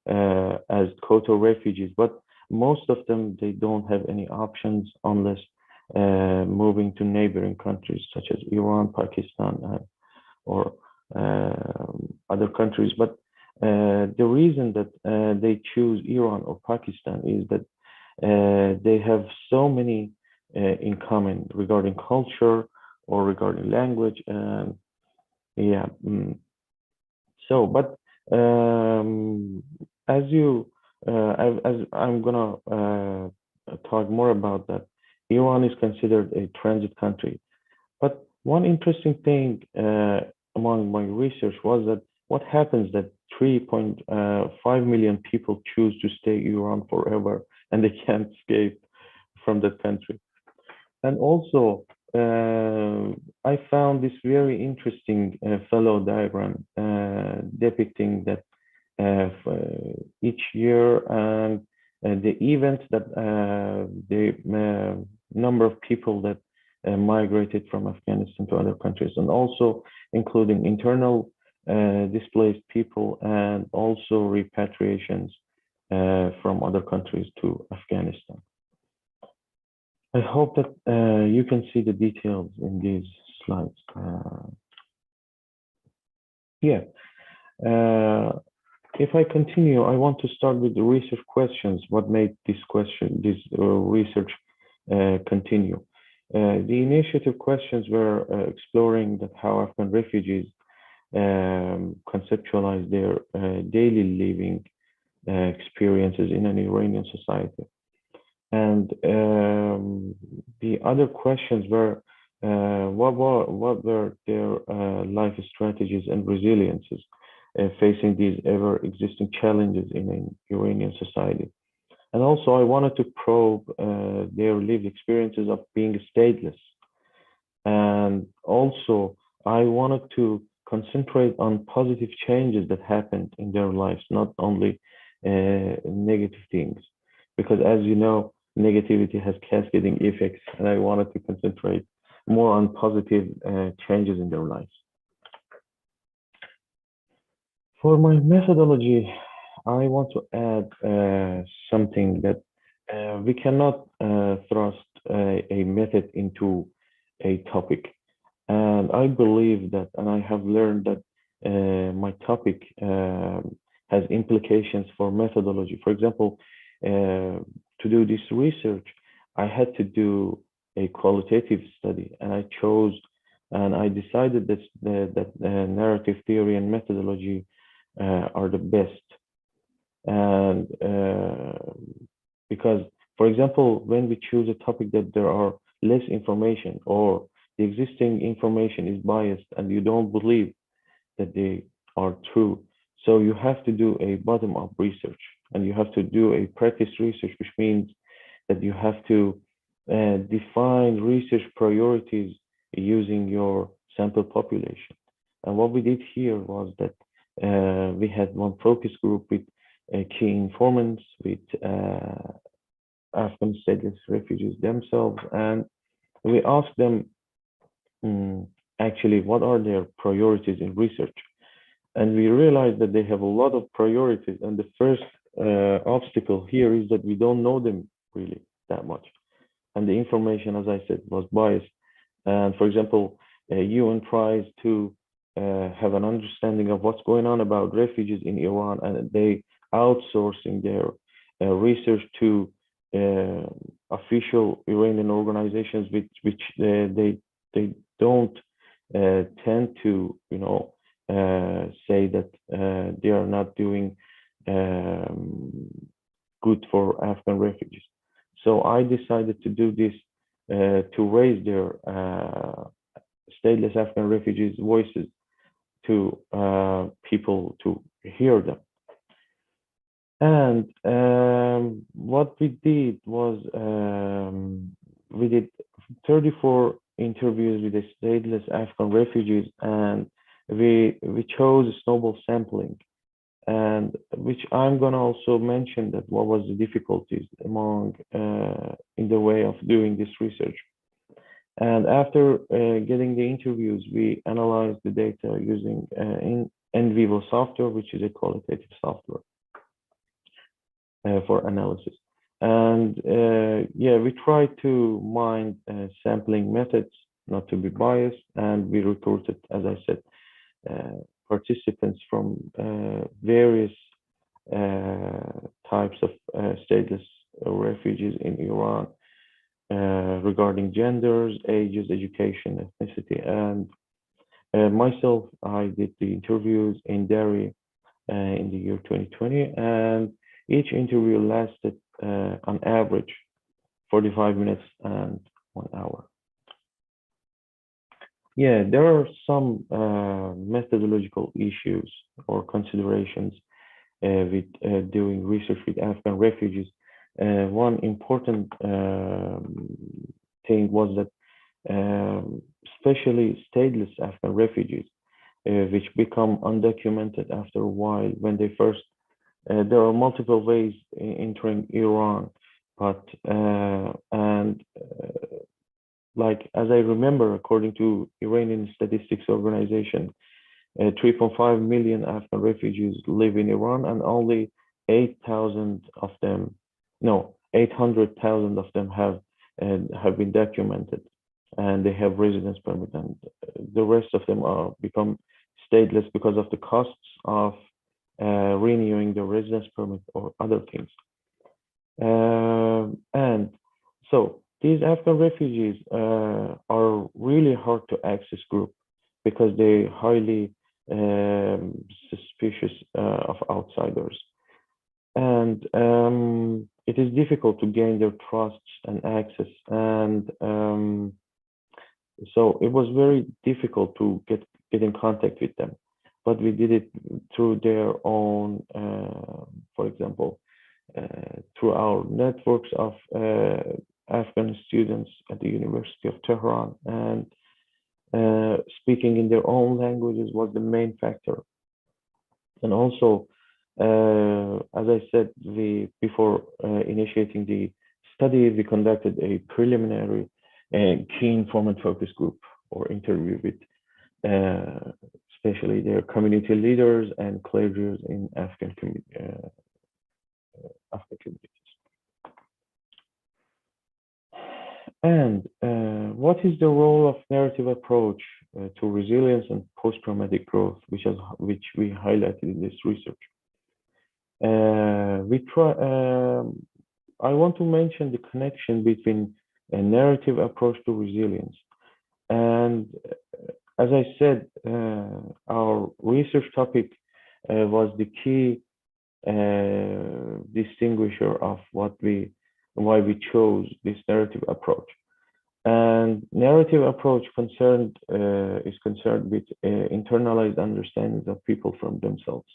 as quota refugees, but most of them they don't have any options unless moving to neighboring countries such as Iran, Pakistan, or other countries. But the reason that they choose Iran or Pakistan is that they have so many in common regarding culture or regarding language, and yeah. So, but as you, as I'm gonna talk more about that, Iran is considered a transit country. But one interesting thing among my research was that what happens that 3.5 million people choose to stay in Iran forever and they can't escape from that country. And also, I found this very interesting fellow diagram depicting that each year and the events that the number of people that migrated from Afghanistan to other countries, and also including internal displaced people and also repatriations from other countries to Afghanistan. I hope that you can see the details in these slides. If I continue, I want to start with the research questions. What made this research continue? The initiative questions were exploring that how Afghan refugees conceptualize their daily living experiences in an Iranian society. And the other questions were what were their life strategies and resiliences facing these ever-existing challenges in an Iranian society. And also, I wanted to probe their lived experiences of being stateless. And also, I wanted to concentrate on positive changes that happened in their lives, not only negative things. Because as you know, negativity has cascading effects, and I wanted to concentrate more on positive changes in their lives. For my methodology, I want to add something that we cannot thrust a method into a topic. And I believe that, and I have learned that my topic has implications for methodology. For example, to do this research, I had to do a qualitative study, and I chose and I decided that narrative theory and methodology are the best. And because, for example, when we choose a topic that there are less information or the existing information is biased and you don't believe that they are true, so you have to do a bottom-up research and you have to do a practice research, which means that you have to define research priorities using your sample population. And what we did here was that we had one focus group with key informants, with Afghan stateless refugees themselves, and we asked them actually what are their priorities in research. And we realized that they have a lot of priorities, and the first obstacle here is that we don't know them really that much. And the information, as I said, was biased. And for example, UN tries to have an understanding of what's going on about refugees in Iran, and they outsourcing their research to official Iranian organizations, which they don't tend to, you know, say that they are not doing good for Afghan refugees. So I decided to do this to raise their stateless Afghan refugees' voices to people to hear them. And what we did was we did 34 interviews with the stateless Afghan refugees, and we chose snowball sampling, and which I'm going to also mention that what was the difficulties among in the way of doing this research. And after getting the interviews, we analyzed the data using in vivo software, which is a qualitative software for analysis. And yeah, we tried to mine sampling methods, not to be biased, and we recruited, as I said, participants from various types of stateless refugees in Iran, regarding genders, ages, education, ethnicity. And myself, I did the interviews in Derry in the year 2020, and each interview lasted on average 45 minutes and 1 hour. Yeah, there are some methodological issues or considerations with doing research with Afghan refugees. One important thing was that especially stateless Afghan refugees, which become undocumented after a while when they first there are multiple ways entering Iran, but like as I remember, according to Iranian Statistics Organization, 3.5 million Afghan refugees live in Iran, and only 8,000 of them, no, 800,000 of them have been documented, and they have residence permit, and the rest of them are become stateless because of the costs of renewing the residence permit or other things. And so these Afghan refugees are really hard to access group because they highly suspicious of outsiders, and it is difficult to gain their trust and access, and so it was very difficult to get in contact with them, but we did it through their own, for example, through our networks of Afghan students at the University of Tehran, and speaking in their own languages was the main factor. And also, as I said, before initiating the study, we conducted a preliminary key informant focus group or interview with especially their community leaders and clergy in Afghan communities. And what is the role of narrative approach to resilience and post-traumatic growth, which we highlighted in this research? I want to mention the connection between a narrative approach to resilience. And as I said, our research topic was the key distinguisher of why we chose this narrative approach. And narrative approach is concerned with internalized understandings of people from themselves,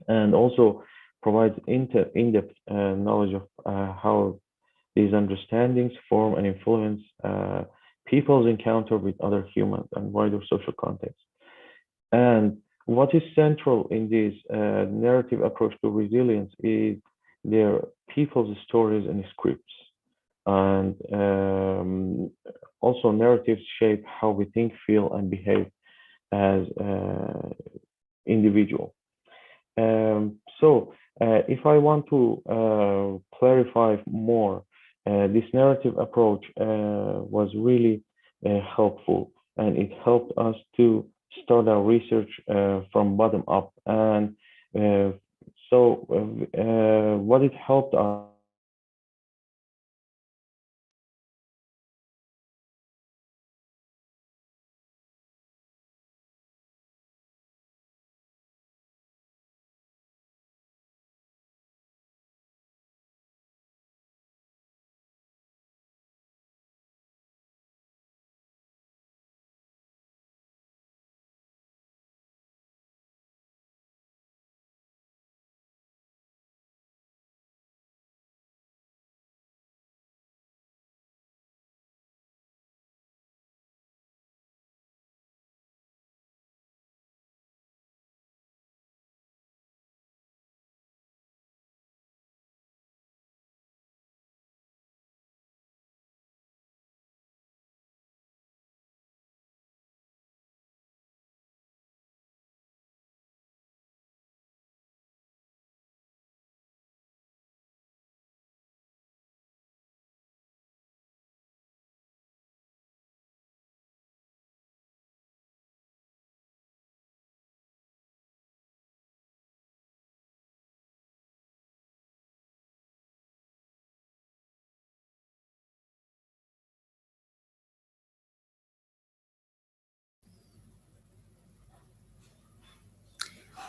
and also provides in-depth knowledge of how these understandings form and influence people's encounter with other humans and wider social context. And what is central in this narrative approach to resilience is their people's stories and scripts. And also narratives shape how we think, feel, and behave as individual. So if I want to clarify more, this narrative approach was really helpful, and it helped us to start our research from bottom up. And so what it helped us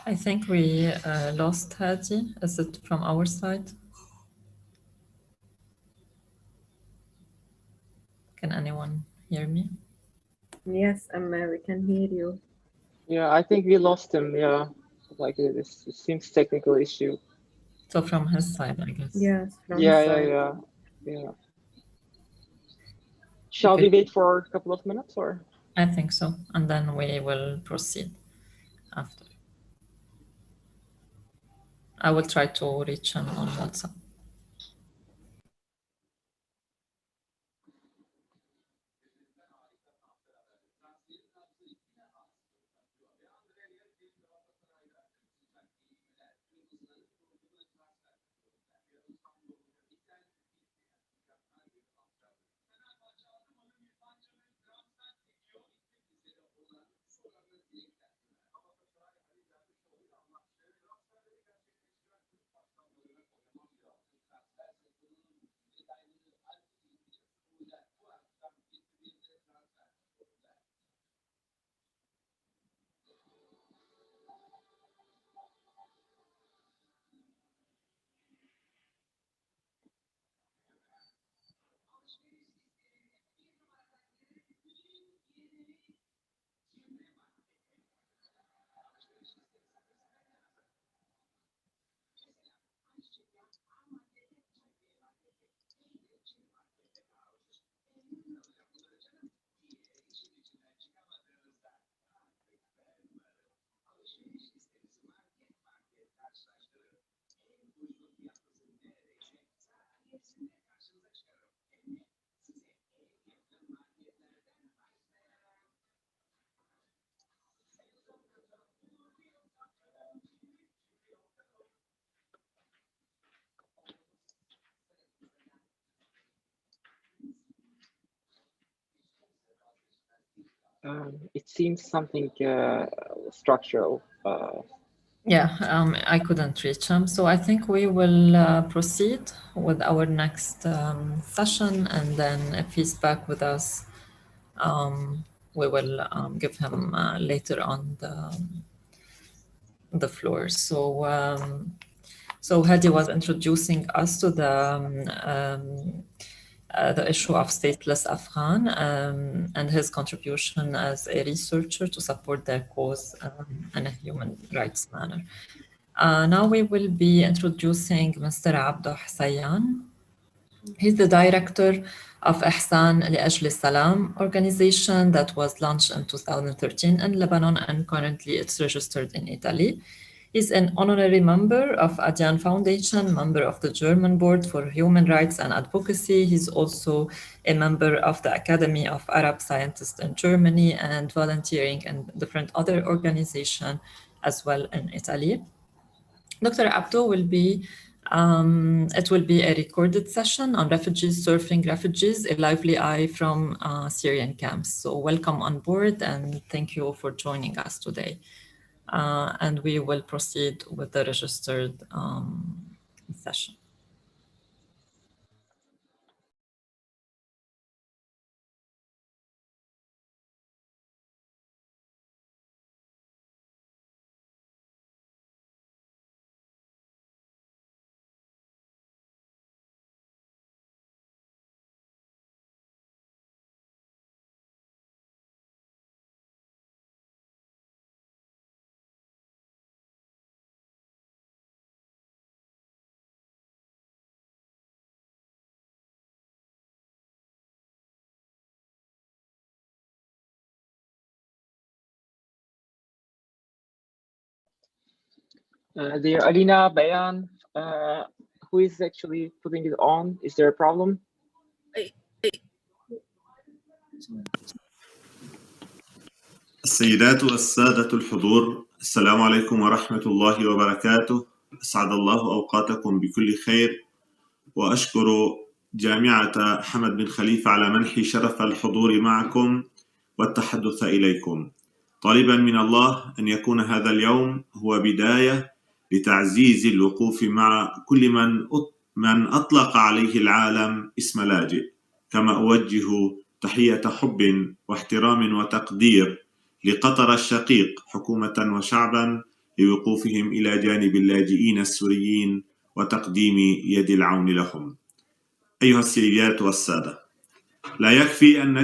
I think we lost Hadi. Is it from our side? Can anyone hear me? Yes, Amma, we can hear you. Yeah, I think we lost him. Yeah, like it seems technical issue. So from his side, I guess. Yes, from his Yeah, side. yeah. Shall we wait for a couple of minutes, or? I think so, and then we will proceed after. I will try to reach him on WhatsApp. It seems something structural. Yeah, I couldn't reach him. So I think we will proceed with our next session, and then if he's back with us, we will give him later on the floor. So Hadi was introducing us to the issue of stateless Afghan and his contribution as a researcher to support their cause in a human rights manner. Now we will be introducing Mr. Abdo Hussayan. He's the director of Ihsan لأجل السلام organization that was launched in 2013 in Lebanon, and currently it's registered in Italy. He's an honorary member of Adyan Foundation, member of the German Board for Human Rights and Advocacy. He's also a member of the Academy of Arab Scientists in Germany and volunteering in different other organizations as well in Italy. Dr. Abdo will be, it will be a recorded session on refugees surfing refugees, a lively eye from Syrian camps. So welcome on board and thank you for joining us today. And we will proceed with the registered session. Dear Alina, Bayan, who is actually putting it on? Is there a problem? السيدات والسادة الحضور، السلام عليكم ورحمة الله وبركاته. أسعد الله أوقاتكم بكل خير، وأشكر جامعة حمد بن خليفة على منحي شرف الحضور معكم والتحدث إليكم، طالبا من الله أن يكون هذا اليوم هو بداية لتعزيز الوقوف مع كل من أطلق عليه العالم اسم لاجئ، كما أوجه تحية حب واحترام وتقدير لقطر الشقيق حكومة وشعبا لوقوفهم إلى جانب اللاجئين السوريين وتقديم يد العون لهم. أيها السيدات والسادة، لا يكفي أن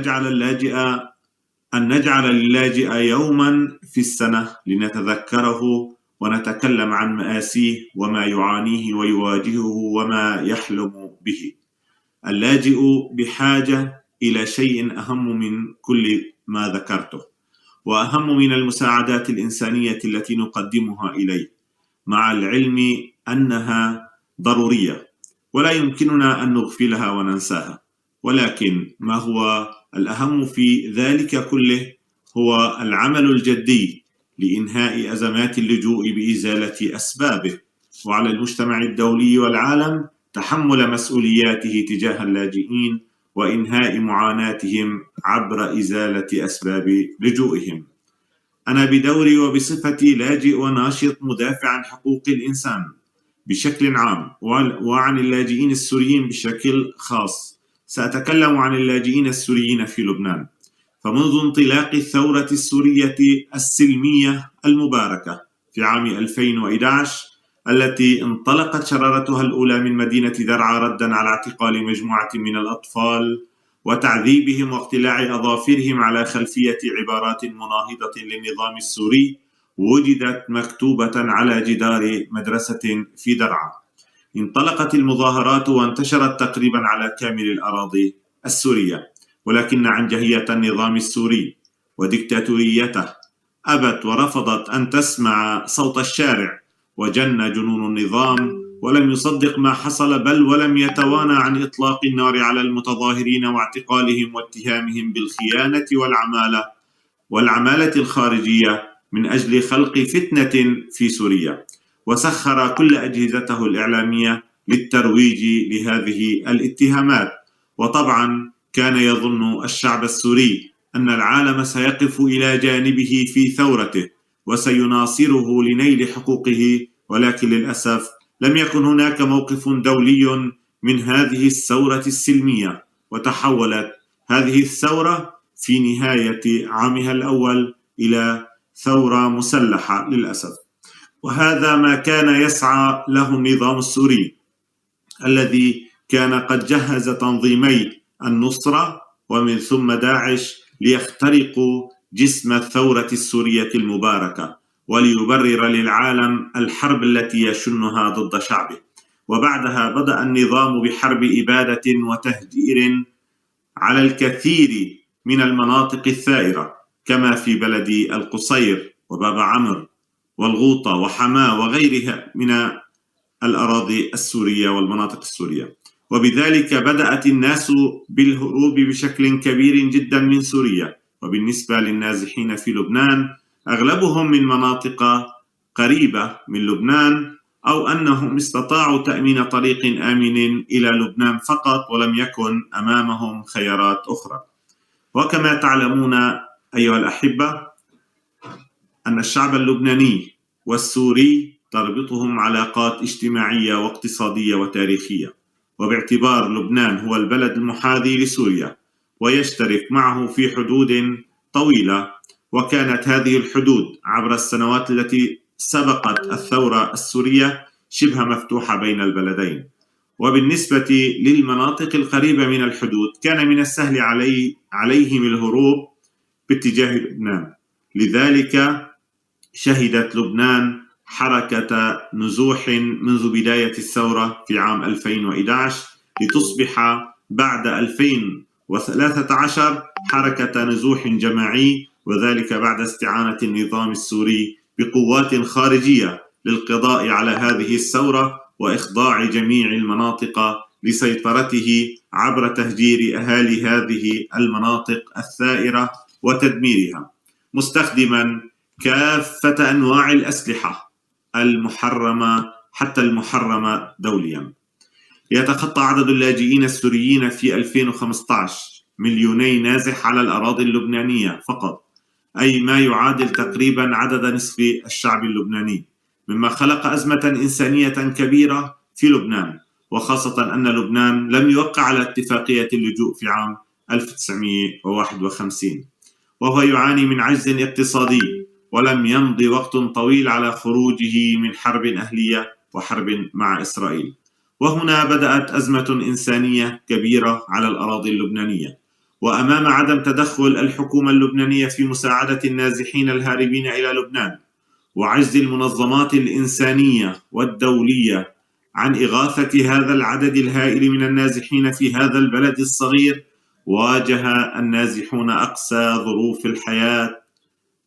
نجعل للاجئ يوما في السنة لنتذكره ونتكلم عن مآسيه وما يعانيه ويواجهه وما يحلم به. اللاجئ بحاجة إلى شيء أهم من كل ما ذكرته، وأهم من المساعدات الإنسانية التي نقدمها إليه، مع العلم أنها ضرورية ولا يمكننا أن نغفلها وننساها، ولكن ما هو الأهم في ذلك كله هو العمل الجدي لإنهاء أزمات اللجوء بإزالة أسبابه، وعلى المجتمع الدولي والعالم تحمل مسؤولياته تجاه اللاجئين وإنهاء معاناتهم عبر إزالة أسباب لجوئهم. أنا بدوري وبصفتي لاجئ وناشط مدافع عن حقوق الإنسان بشكل عام وعن اللاجئين السوريين بشكل خاص سأتكلم عن اللاجئين السوريين في لبنان. فمنذ انطلاق الثورة السورية السلمية المباركة في عام 2011 التي انطلقت شرارتها الأولى من مدينة درعا ردا على اعتقال مجموعة من الأطفال وتعذيبهم واقتلاع أظافرهم على خلفية عبارات مناهضة للنظام السوري وجدت مكتوبة على جدار مدرسة في درعا. انطلقت المظاهرات وانتشرت تقريبا على كامل الأراضي السورية، ولكن عنجهية النظام السوري وديكتاتوريته أبت ورفضت أن تسمع صوت الشارع، وجن جنون النظام ولم يصدق ما حصل، بل ولم يتوانى عن إطلاق النار على المتظاهرين واعتقالهم واتهامهم بالخيانة والعمالة الخارجية من أجل خلق فتنة في سوريا، وسخر كل أجهزته الإعلامية للترويج لهذه الاتهامات. وطبعا كان يظن الشعب السوري أن العالم سيقف إلى جانبه في ثورته وسيناصره لنيل حقوقه، ولكن للأسف لم يكن هناك موقف دولي من هذه الثورة السلمية، وتحولت هذه الثورة في نهاية عامها الأول إلى ثورة مسلحة للأسف. وهذا ما كان يسعى له النظام السوري الذي كان قد جهز تنظيمي النصرة ومن ثم داعش ليخترقوا جسم الثورة السورية المباركة وليبرر للعالم الحرب التي يشنها ضد شعبه. وبعدها بدأ النظام بحرب إبادة وتهجير على الكثير من المناطق الثائرة كما في بلد القصير وباب عمرو والغوطة وحماة وغيرها من الأراضي السورية والمناطق السورية. وبذلك بدأت الناس بالهروب بشكل كبير جدا من سوريا. وبالنسبة للنازحين في لبنان أغلبهم من مناطق قريبة من لبنان، أو أنهم استطاعوا تأمين طريق آمن إلى لبنان فقط ولم يكن أمامهم خيارات أخرى. وكما تعلمون أيها الأحبة أن الشعب اللبناني والسوري تربطهم علاقات اجتماعية واقتصادية وتاريخية، وباعتبار لبنان هو البلد المحاذي لسوريا ويشترك معه في حدود طويلة، وكانت هذه الحدود عبر السنوات التي سبقت الثورة السورية شبه مفتوحة بين البلدين. وبالنسبة للمناطق القريبة من الحدود كان من السهل عليهم الهروب باتجاه لبنان. لذلك شهدت لبنان حركة نزوح منذ بداية الثورة في عام 2011 لتصبح بعد 2013 حركة نزوح جماعي، وذلك بعد استعانة النظام السوري بقوات خارجية للقضاء على هذه الثورة وإخضاع جميع المناطق لسيطرته عبر تهجير أهالي هذه المناطق الثائرة وتدميرها، مستخدما كافة أنواع الأسلحة المحرمة حتى المحرمة دوليا. يتخطى عدد اللاجئين السوريين في 2015 مليوني نازح على الأراضي اللبنانية فقط، أي ما يعادل تقريبا عدد نصف الشعب اللبناني، مما خلق أزمة إنسانية كبيرة في لبنان، وخاصة أن لبنان لم يوقع على اتفاقية اللجوء في عام 1951، وهو يعاني من عجز اقتصادي ولم يمض وقت طويل على خروجه من حرب أهلية وحرب مع إسرائيل. وهنا بدأت أزمة إنسانية كبيرة على الأراضي اللبنانية، وأمام عدم تدخل الحكومة اللبنانية في مساعدة النازحين الهاربين إلى لبنان وعجز المنظمات الإنسانية والدولية عن إغاثة هذا العدد الهائل من النازحين في هذا البلد الصغير، واجه النازحون أقسى ظروف الحياة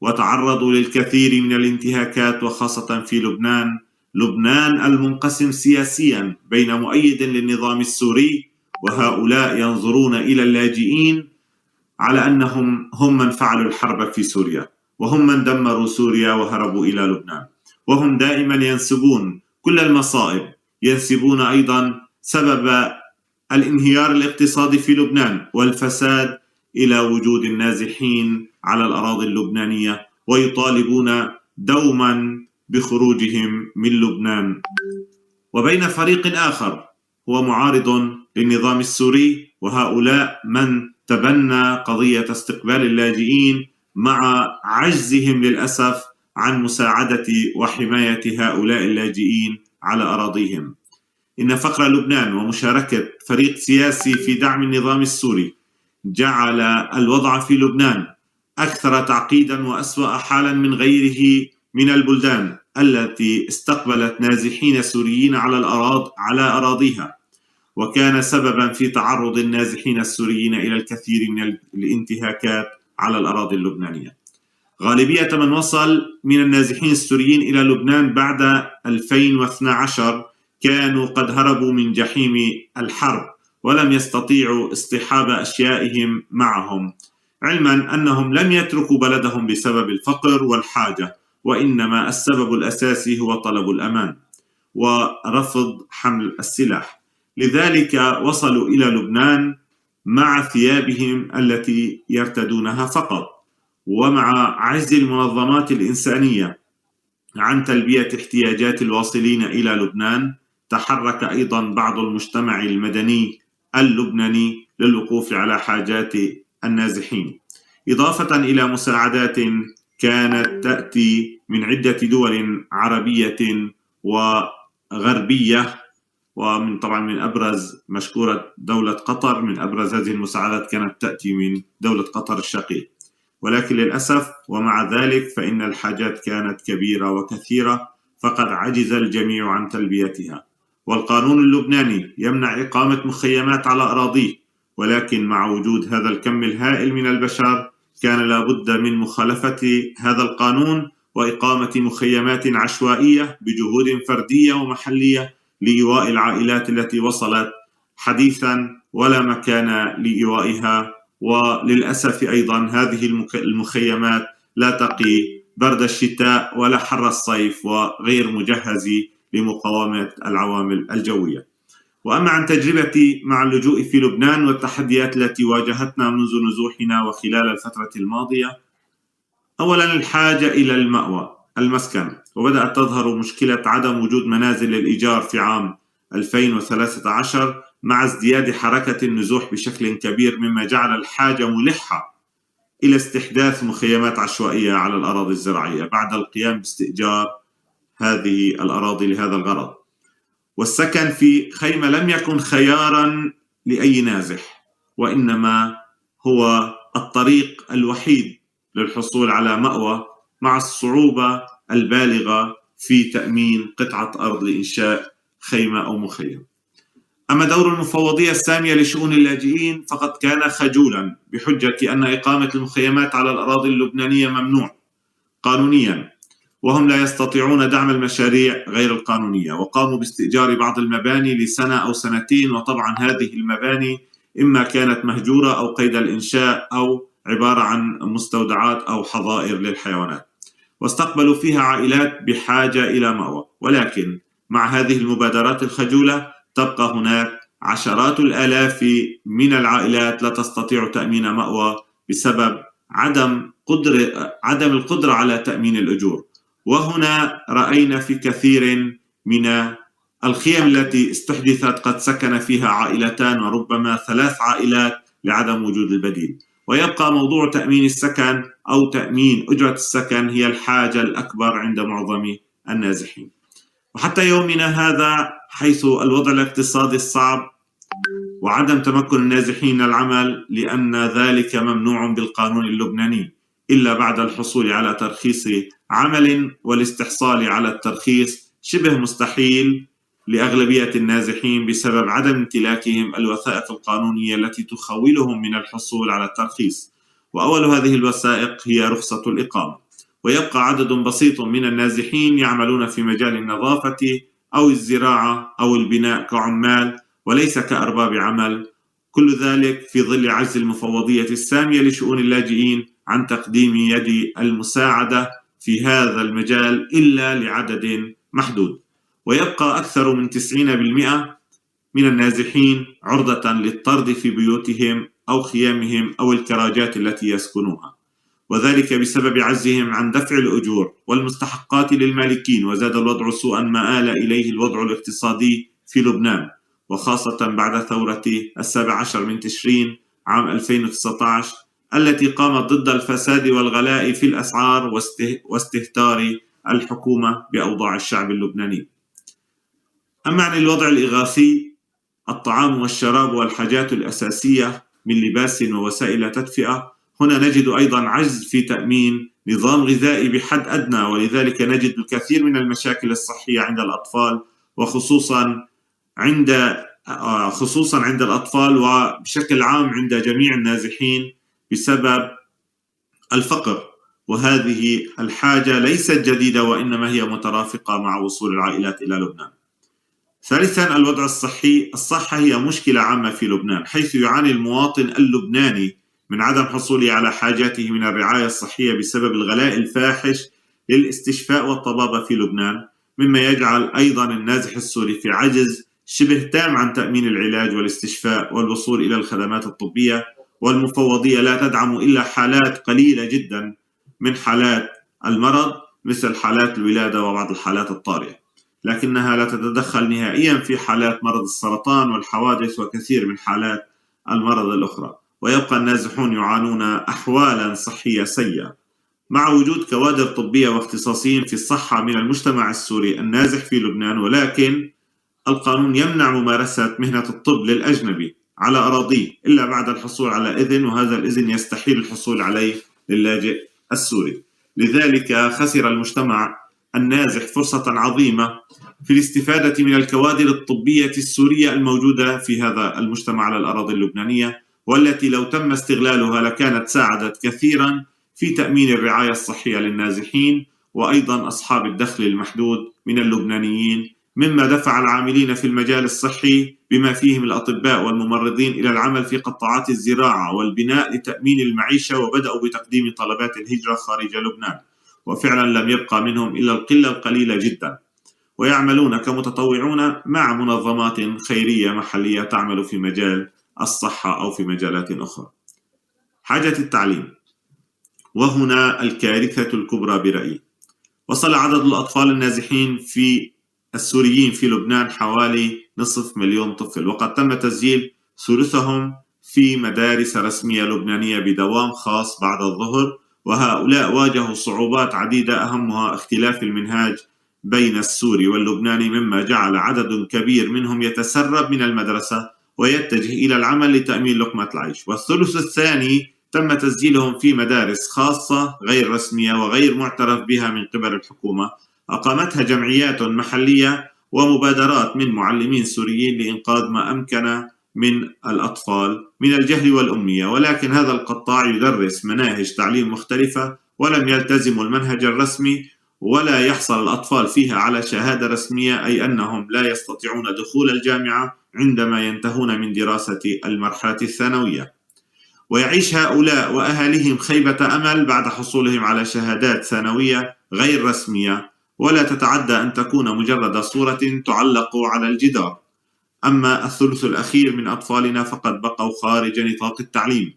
وتعرضوا للكثير من الانتهاكات، وخاصة في لبنان لبنان المنقسم سياسيا بين مؤيد للنظام السوري، وهؤلاء ينظرون إلى اللاجئين على أنهم هم من فعلوا الحرب في سوريا، وهم من دمروا سوريا وهربوا إلى لبنان، وهم دائما ينسبون كل المصائب، ينسبون أيضا سبب الانهيار الاقتصادي في لبنان والفساد إلى وجود النازحين على الأراضي اللبنانية، ويطالبون دوما بخروجهم من لبنان. وبين فريق آخر هو معارض للنظام السوري، وهؤلاء من تبنى قضية استقبال اللاجئين مع عجزهم للأسف عن مساعدة وحماية هؤلاء اللاجئين على أراضيهم. إن فقر لبنان ومشاركة فريق سياسي في دعم النظام السوري جعل الوضع في لبنان أكثر تعقيدا وأسوأ حالا من غيره من البلدان التي استقبلت نازحين سوريين على أراضيها، وكان سببا في تعرض النازحين السوريين إلى الكثير من الانتهاكات على الأراضي اللبنانية. غالبية من وصل من النازحين السوريين إلى لبنان بعد 2012 كانوا قد هربوا من جحيم الحرب ولم يستطيعوا اصطحاب أشيائهم معهم، علما أنهم لم يتركوا بلدهم بسبب الفقر والحاجة، وإنما السبب الأساسي هو طلب الأمان ورفض حمل السلاح. لذلك وصلوا إلى لبنان مع ثيابهم التي يرتدونها فقط، ومع عجز المنظمات الإنسانية عن تلبية احتياجات الواصلين إلى لبنان، تحرك أيضا بعض المجتمع المدني اللبناني للوقوف على حاجات النازحين، إضافة إلى مساعدات كانت تأتي من عدة دول عربية وغربية، ومن طبعا من أبرز مشكورة دولة قطر. من أبرز هذه المساعدات كانت تأتي من دولة قطر الشقيق، ولكن للأسف ومع ذلك فإن الحاجات كانت كبيرة وكثيرة، فقد عجز الجميع عن تلبيتها. والقانون اللبناني يمنع إقامة مخيمات على أراضيه، ولكن مع وجود هذا الكم الهائل من البشر كان لابد من مخالفة هذا القانون وإقامة مخيمات عشوائية بجهود فردية ومحلية لإيواء العائلات التي وصلت حديثا ولا مكان لإيوائها. وللأسف أيضا هذه المخيمات لا تقي برد الشتاء ولا حر الصيف، وغير مجهزة لمقاومة العوامل الجوية. وأما عن تجربتي مع اللجوء في لبنان والتحديات التي واجهتنا منذ نزوحنا وخلال الفترة الماضية، أولا الحاجة إلى المأوى المسكن، وبدأت تظهر مشكلة عدم وجود منازل للإيجار في عام 2013 مع ازدياد حركة النزوح بشكل كبير، مما جعل الحاجة ملحة إلى استحداث مخيمات عشوائية على الأراضي الزراعية بعد القيام باستئجار هذه الأراضي لهذا الغرض. والسكن في خيمة لم يكن خيارا لأي نازح، وإنما هو الطريق الوحيد للحصول على مأوى، مع الصعوبة البالغة في تأمين قطعة أرض لإنشاء خيمة أو مخيم. أما دور المفوضية السامية لشؤون اللاجئين فقد كان خجولا بحجة أن إقامة المخيمات على الأراضي اللبنانية ممنوع قانونيا، وهم لا يستطيعون دعم المشاريع غير القانونية، وقاموا باستئجار بعض المباني لسنة أو سنتين. وطبعا هذه المباني إما كانت مهجورة أو قيد الإنشاء أو عبارة عن مستودعات أو حظائر للحيوانات، واستقبلوا فيها عائلات بحاجة إلى مأوى. ولكن مع هذه المبادرات الخجولة تبقى هناك عشرات الآلاف من العائلات لا تستطيع تأمين مأوى بسبب عدم القدرة على تأمين الأجور. وهنا رأينا في كثير من الخيم التي استحدثت قد سكن فيها عائلتان وربما 3 عائلات لعدم وجود البديل. ويبقى موضوع تأمين السكن أو تأمين أجرة السكن هي الحاجة الأكبر عند معظم النازحين. وحتى يومنا هذا حيث الوضع الاقتصادي الصعب وعدم تمكن النازحين من العمل، لأن ذلك ممنوع بالقانون اللبناني إلا بعد الحصول على ترخيص عمل، والاستحصال على الترخيص شبه مستحيل لأغلبية النازحين بسبب عدم امتلاكهم الوثائق القانونية التي تخولهم من الحصول على الترخيص. وأول هذه الوثائق هي رخصة الإقامة، ويبقى عدد بسيط من النازحين يعملون في مجال النظافة أو الزراعة أو البناء كعمال وليس كأرباب عمل، كل ذلك في ظل عجز المفوضية السامية لشؤون اللاجئين عن تقديم يد المساعدة في هذا المجال إلا لعدد محدود. ويبقى أكثر من 90% من النازحين عرضة للطرد في بيوتهم أو خيامهم أو الكراجات التي يسكنوها، وذلك بسبب عجزهم عن دفع الأجور والمستحقات للمالكين. وزاد الوضع سوءا ما آل إليه الوضع الاقتصادي في لبنان، وخاصة بعد ثورة 17 من تشرين عام 2019 التي قامت ضد الفساد والغلاء في الأسعار واستهتار الحكومة بأوضاع الشعب اللبناني. أما عن الوضع الإغاثي، الطعام والشراب والحاجات الأساسية من لباس ووسائل تدفئة، هنا نجد أيضا عجز في تأمين نظام غذائي بحد أدنى، ولذلك نجد الكثير من المشاكل الصحية عند الأطفال، وخصوصا عند الأطفال وبشكل عام عند جميع النازحين بسبب الفقر. وهذه الحاجة ليست جديدة وإنما هي مترافقة مع وصول العائلات إلى لبنان. ثالثا، الوضع الصحي. الصحة هي مشكلة عامة في لبنان، حيث يعاني المواطن اللبناني من عدم حصوله على حاجاته من الرعاية الصحية بسبب الغلاء الفاحش للاستشفاء والطبابة في لبنان، مما يجعل أيضا النازح السوري في عجز شبه تام عن تأمين العلاج والاستشفاء والوصول إلى الخدمات الطبية، والمفوضية لا تدعم إلا حالات قليلة جدا من حالات المرض مثل حالات الولادة وبعض الحالات الطارئة، لكنها لا تتدخل نهائيا في حالات مرض السرطان والحوادث وكثير من حالات المرض الأخرى. ويبقى النازحون يعانون أحوالا صحية سيئة مع وجود كوادر طبية واختصاصيين في الصحة من المجتمع السوري النازح في لبنان، ولكن القانون يمنع ممارسة مهنة الطب للأجنبي على أراضيه إلا بعد الحصول على إذن، وهذا الإذن يستحيل الحصول عليه للاجئ السوري. لذلك خسر المجتمع النازح فرصة عظيمة في الاستفادة من الكوادر الطبية السورية الموجودة في هذا المجتمع على الأراضي اللبنانية، والتي لو تم استغلالها لكانت ساعدت كثيرا في تأمين الرعاية الصحية للنازحين وأيضا أصحاب الدخل المحدود من اللبنانيين، مما دفع العاملين في المجال الصحي بما فيهم الأطباء والممرضين إلى العمل في قطاعات الزراعة والبناء لتأمين المعيشة، وبدأوا بتقديم طلبات الهجرة خارج لبنان، وفعلا لم يبقى منهم إلا القلة القليلة جدا، ويعملون كمتطوعون مع منظمات خيرية محلية تعمل في مجال الصحة أو في مجالات أخرى. حاجة التعليم، وهنا الكارثة الكبرى برأيي. وصل عدد الأطفال النازحين السوريين في لبنان حوالي 500,000 طفل، وقد تم تسجيل ثلثهم في مدارس رسمية لبنانية بدوام خاص بعد الظهر، وهؤلاء واجهوا صعوبات عديدة أهمها اختلاف المنهاج بين السوري واللبناني، مما جعل عدد كبير منهم يتسرب من المدرسة ويتجه إلى العمل لتأمين لقمة العيش. والثلث الثاني تم تسجيلهم في مدارس خاصة غير رسمية وغير معترف بها من قبل الحكومة، أقامتها جمعيات محلية ومبادرات من معلمين سوريين لإنقاذ ما أمكن من الأطفال من الجهل والأمية، ولكن هذا القطاع يدرس مناهج تعليم مختلفة ولم يلتزموا المنهج الرسمي، ولا يحصل الأطفال فيها على شهادة رسمية، أي أنهم لا يستطيعون دخول الجامعة عندما ينتهون من دراسة المرحلة الثانوية. ويعيش هؤلاء وأهاليهم خيبة أمل بعد حصولهم على شهادات ثانوية غير رسمية، ولا تتعدى أن تكون مجرد صورة تعلق على الجدار. أما الثلث الأخير من أطفالنا فقد بقوا خارج نطاق التعليم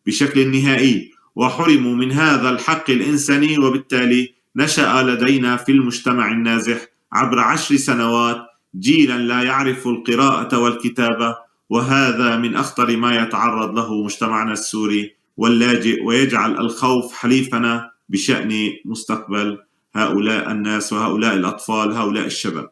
بشكل نهائي وحرموا من هذا الحق الإنساني، وبالتالي نشأ لدينا في المجتمع النازح عبر 10 سنوات جيلا لا يعرف القراءة والكتابة، وهذا من أخطر ما يتعرض له مجتمعنا السوري واللاجئ، ويجعل الخوف حليفنا بشأن مستقبل هؤلاء الناس وهؤلاء الأطفال هؤلاء الشباب.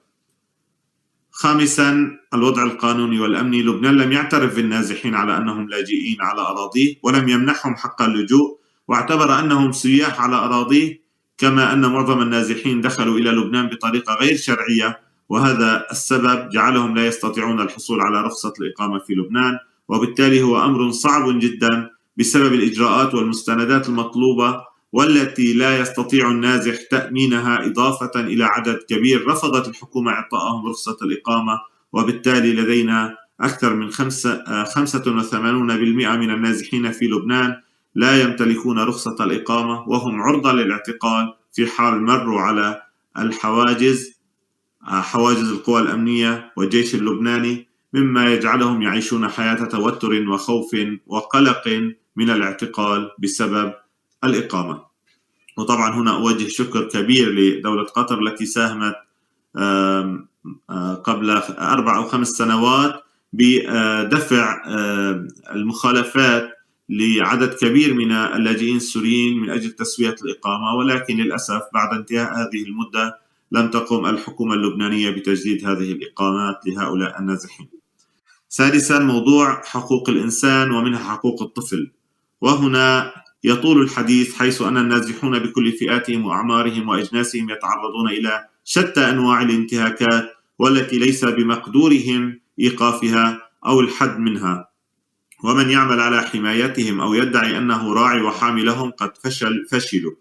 خامسا، الوضع القانوني والأمني. لبنان لم يعترف بالنازحين على أنهم لاجئين على أراضيه، ولم يمنحهم حق اللجوء، واعتبر أنهم سياح على أراضيه، كما أن معظم النازحين دخلوا إلى لبنان بطريقة غير شرعية، وهذا السبب جعلهم لا يستطيعون الحصول على رخصة الإقامة في لبنان، وبالتالي هو أمر صعب جدا بسبب الإجراءات والمستندات المطلوبة والتي لا يستطيع النازح تأمينها، إضافة إلى عدد كبير رفضت الحكومة إعطائهم رخصة الإقامة. وبالتالي لدينا أكثر من 85% من النازحين في لبنان لا يمتلكون رخصة الإقامة، وهم عرضة للاعتقال في حال مروا على حواجز القوى الأمنية والجيش اللبناني، مما يجعلهم يعيشون حياة توتر وخوف وقلق من الاعتقال بسبب الإقامة. وطبعا هنا أوجه شكر كبير لدولة قطر التي ساهمت قبل 4 أو 5 سنوات بدفع المخالفات لعدد كبير من اللاجئين السوريين من أجل تسوية الإقامة، ولكن للأسف بعد انتهاء هذه المدة لم تقم الحكومة اللبنانية بتجديد هذه الإقامات لهؤلاء النازحين. سادسا، موضوع حقوق الإنسان ومنها حقوق الطفل، وهنا يطول الحديث، حيث أن النازحون بكل فئاتهم وأعمارهم وأجناسهم يتعرضون إلى شتى أنواع الانتهاكات، والتي ليس بمقدورهم إيقافها أو الحد منها. ومن يعمل على حمايتهم أو يدعي أنه راعي وحامي لهم قد فشلوا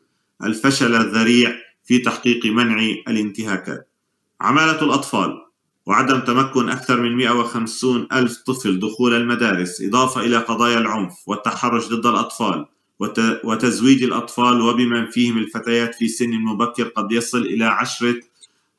الفشل الذريع في تحقيق منع الانتهاكات. عمالة الأطفال وعدم تمكن أكثر من 150 ألف طفل دخول المدارس، إضافة إلى قضايا العنف والتحرش ضد الأطفال وتزويج الأطفال وبمن فيهم الفتيات في سن مبكر قد يصل إلى 10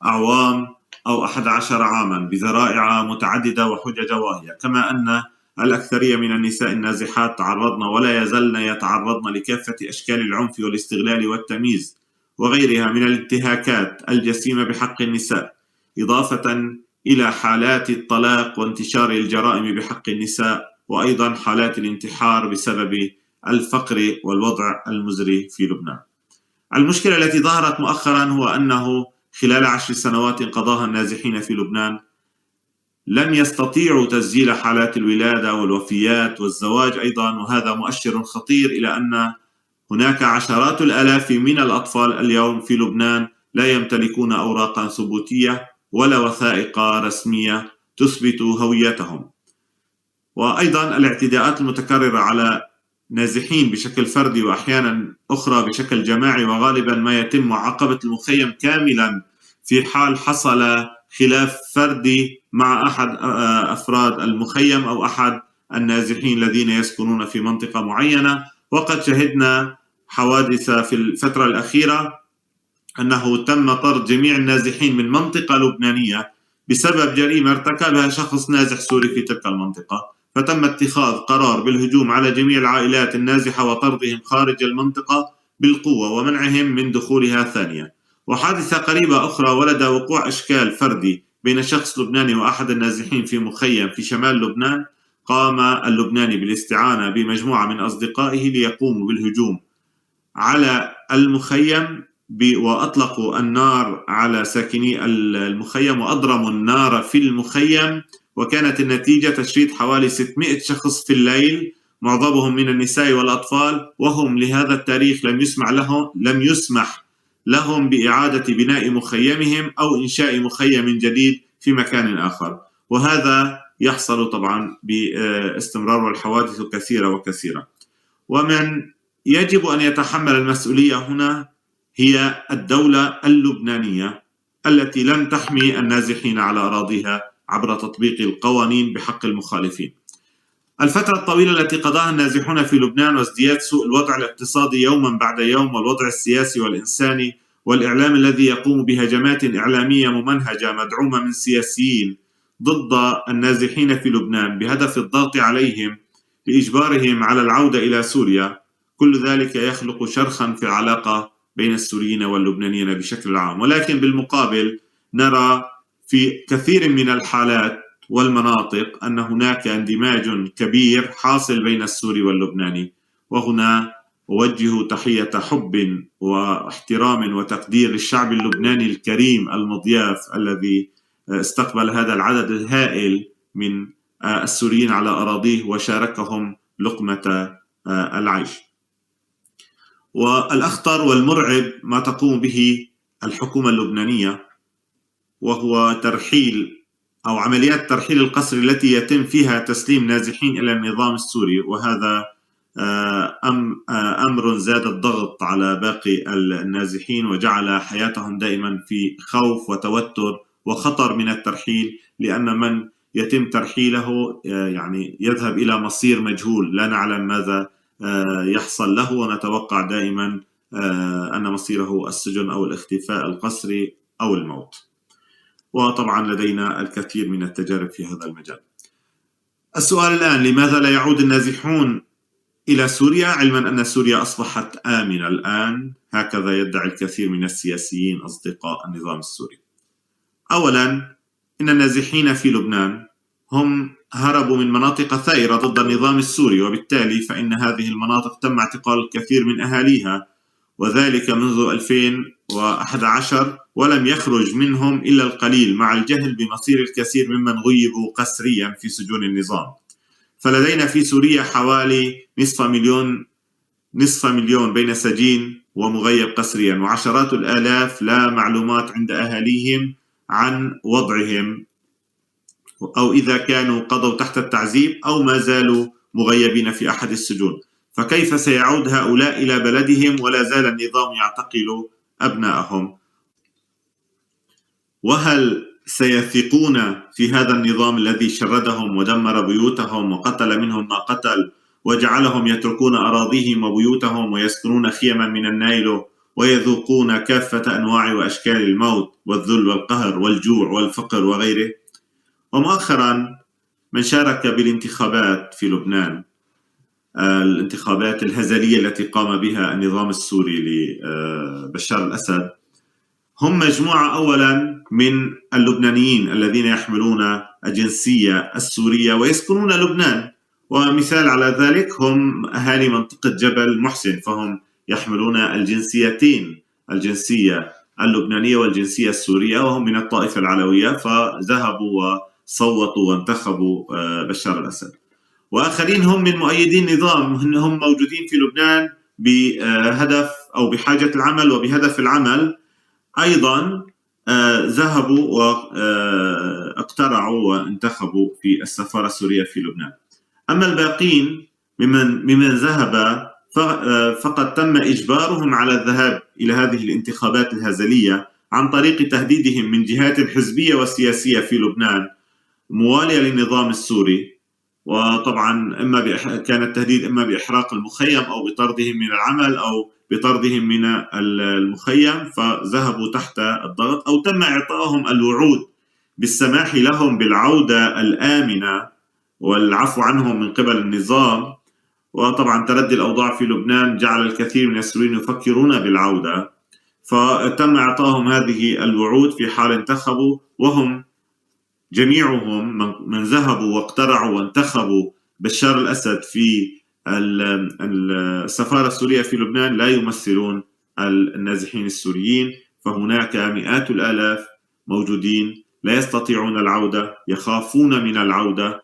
أعوام أو 11 عاما بذرائع متعددة وحجج واهية. كما أن الأكثرية من النساء النازحات تعرضن ولا يزلن يتعرضن لكافة أشكال العنف والاستغلال والتمييز وغيرها من الانتهاكات الجسيمة بحق النساء، إضافة إلى حالات الطلاق وانتشار الجرائم بحق النساء، وأيضا حالات الانتحار بسبب الفقر والوضع المزري في لبنان. المشكلة التي ظهرت مؤخرا هو أنه خلال 10 سنوات قضاها النازحين في لبنان لم يستطيعوا تسجيل حالات الولادة والوفيات والزواج أيضا، وهذا مؤشر خطير إلى أن هناك عشرات الآلاف من الأطفال اليوم في لبنان لا يمتلكون أوراقا ثبوتية ولا وثائق رسمية تثبت هويتهم. وأيضا الاعتداءات المتكررة على نازحين بشكل فردي وأحيانا أخرى بشكل جماعي، وغالبا ما يتم معاقبة المخيم كاملا في حال حصل خلاف فردي مع أحد أفراد المخيم أو أحد النازحين الذين يسكنون في منطقة معينة. وقد شهدنا حوادث في الفترة الأخيرة أنه تم طرد جميع النازحين من منطقة لبنانية بسبب جريمة ارتكبها شخص نازح سوري في تلك المنطقة، فتم اتخاذ قرار بالهجوم على جميع العائلات النازحة وطردهم خارج المنطقة بالقوة ومنعهم من دخولها ثانية. وحادثة قريبة أخرى ولد وقوع إشكال فردي بين شخص لبناني وأحد النازحين في مخيم في شمال لبنان. قام اللبناني بالاستعانة بمجموعة من أصدقائه ليقوموا بالهجوم على المخيم وأطلقوا النار على ساكني المخيم وأضرموا النار في المخيم، وكانت النتيجة تشريد حوالي 600 شخص في الليل، معظمهم من النساء والأطفال، وهم لهذا التاريخ لم يسمح لهم بإعادة بناء مخيمهم أو إنشاء مخيم جديد في مكان آخر. وهذا يحصل طبعا باستمرار، والحوادث كثيرة وكثيرة. ومن يجب أن يتحمل المسؤولية هنا هي الدولة اللبنانية التي لم تحمي النازحين على أراضيها عبر تطبيق القوانين بحق المخالفين. الفترة الطويلة التي قضاها النازحون في لبنان وازدياد سوء الوضع الاقتصادي يوما بعد يوم، والوضع السياسي والإنساني، والإعلام الذي يقوم بهجمات إعلامية ممنهجة مدعومة من سياسيين ضد النازحين في لبنان بهدف الضغط عليهم لإجبارهم على العودة إلى سوريا، كل ذلك يخلق شرخا في العلاقة بين السوريين واللبنانيين بشكل عام. ولكن بالمقابل نرى في كثير من الحالات والمناطق أن هناك اندماج كبير حاصل بين السوري واللبناني. وهنا أوجه تحية حب واحترام وتقدير للشعب اللبناني الكريم المضياف الذي استقبل هذا العدد الهائل من السوريين على أراضيه وشاركهم لقمة العيش. والأخطر والمرعب ما تقوم به الحكومة اللبنانية، وهو ترحيل أو عمليات ترحيل القسري التي يتم فيها تسليم نازحين إلى النظام السوري، وهذا أمر زاد الضغط على باقي النازحين وجعل حياتهم دائما في خوف وتوتر وخطر من الترحيل، لأن من يتم ترحيله يعني يذهب إلى مصير مجهول، لا نعلم ماذا يحصل له، ونتوقع دائما أن مصيره السجن أو الاختفاء القسري أو الموت. وطبعا لدينا الكثير من التجارب في هذا المجال. السؤال الآن: لماذا لا يعود النازحون إلى سوريا، علما أن سوريا أصبحت آمنة الآن؟ هكذا يدعي الكثير من السياسيين أصدقاء النظام السوري. أولا، إن النازحين في لبنان هم هربوا من مناطق ثائرة ضد النظام السوري، وبالتالي فإن هذه المناطق تم اعتقال الكثير من أهاليها، وذلك منذ 2011، ولم يخرج منهم إلا القليل، مع الجهل بمصير الكثير ممن غيبوا قسريا في سجون النظام. فلدينا في سوريا حوالي نصف مليون بين سجين ومغيب قسريا، وعشرات الآلاف لا معلومات عند أهاليهم عن وضعهم، أو إذا كانوا قضوا تحت التعذيب أو ما زالوا مغيبين في أحد السجون. فكيف سيعود هؤلاء إلى بلدهم ولا زال النظام يعتقل أبنائهم؟ وهل سيثقون في هذا النظام الذي شردهم ودمر بيوتهم وقتل منهم ما قتل، وجعلهم يتركون أراضيهم وبيوتهم ويسكنون خيما من النايلو، ويذوقون كافة أنواع وأشكال الموت والذل والقهر والجوع والفقر وغيره؟ ومؤخرا من شارك بالانتخابات في لبنان، الانتخابات الهزلية التي قام بها النظام السوري لبشار الأسد، هم مجموعة أولا من اللبنانيين الذين يحملون الجنسية السورية ويسكنون لبنان، ومثال على ذلك هم أهالي منطقة جبل محسن، فهم يحملون الجنسيتين، الجنسية اللبنانية والجنسية السورية، وهم من الطائفة العلوية، فذهبوا وصوتوا وانتخبوا بشار الأسد. وآخرين هم من مؤيدي النظام، هم موجودين في لبنان بهدف أو بحاجة العمل وبهدف العمل أيضا، ذهبوا واقترعوا وانتخبوا في السفارة السورية في لبنان. أما الباقين ممن ذهب فقد تم إجبارهم على الذهاب إلى هذه الانتخابات الهزلية عن طريق تهديدهم من جهات حزبية وسياسية في لبنان موالية للنظام السوري. وطبعا كان التهديد إما بإحراق المخيم أو بطردهم من العمل أو بطردهم من المخيم، فذهبوا تحت الضغط، أو تم إعطائهم الوعود بالسماح لهم بالعودة الآمنة والعفو عنهم من قبل النظام. وطبعا تردي الأوضاع في لبنان جعل الكثير من السوريين يفكرون بالعودة، فتم إعطائهم هذه الوعود في حال انتخبوا، وهم جميعهم من ذهبوا واقترعوا وانتخبوا بشار الأسد في السفارة السورية في لبنان لا يمثلون النازحين السوريين، فهناك مئات الآلاف موجودين لا يستطيعون العودة، يخافون من العودة،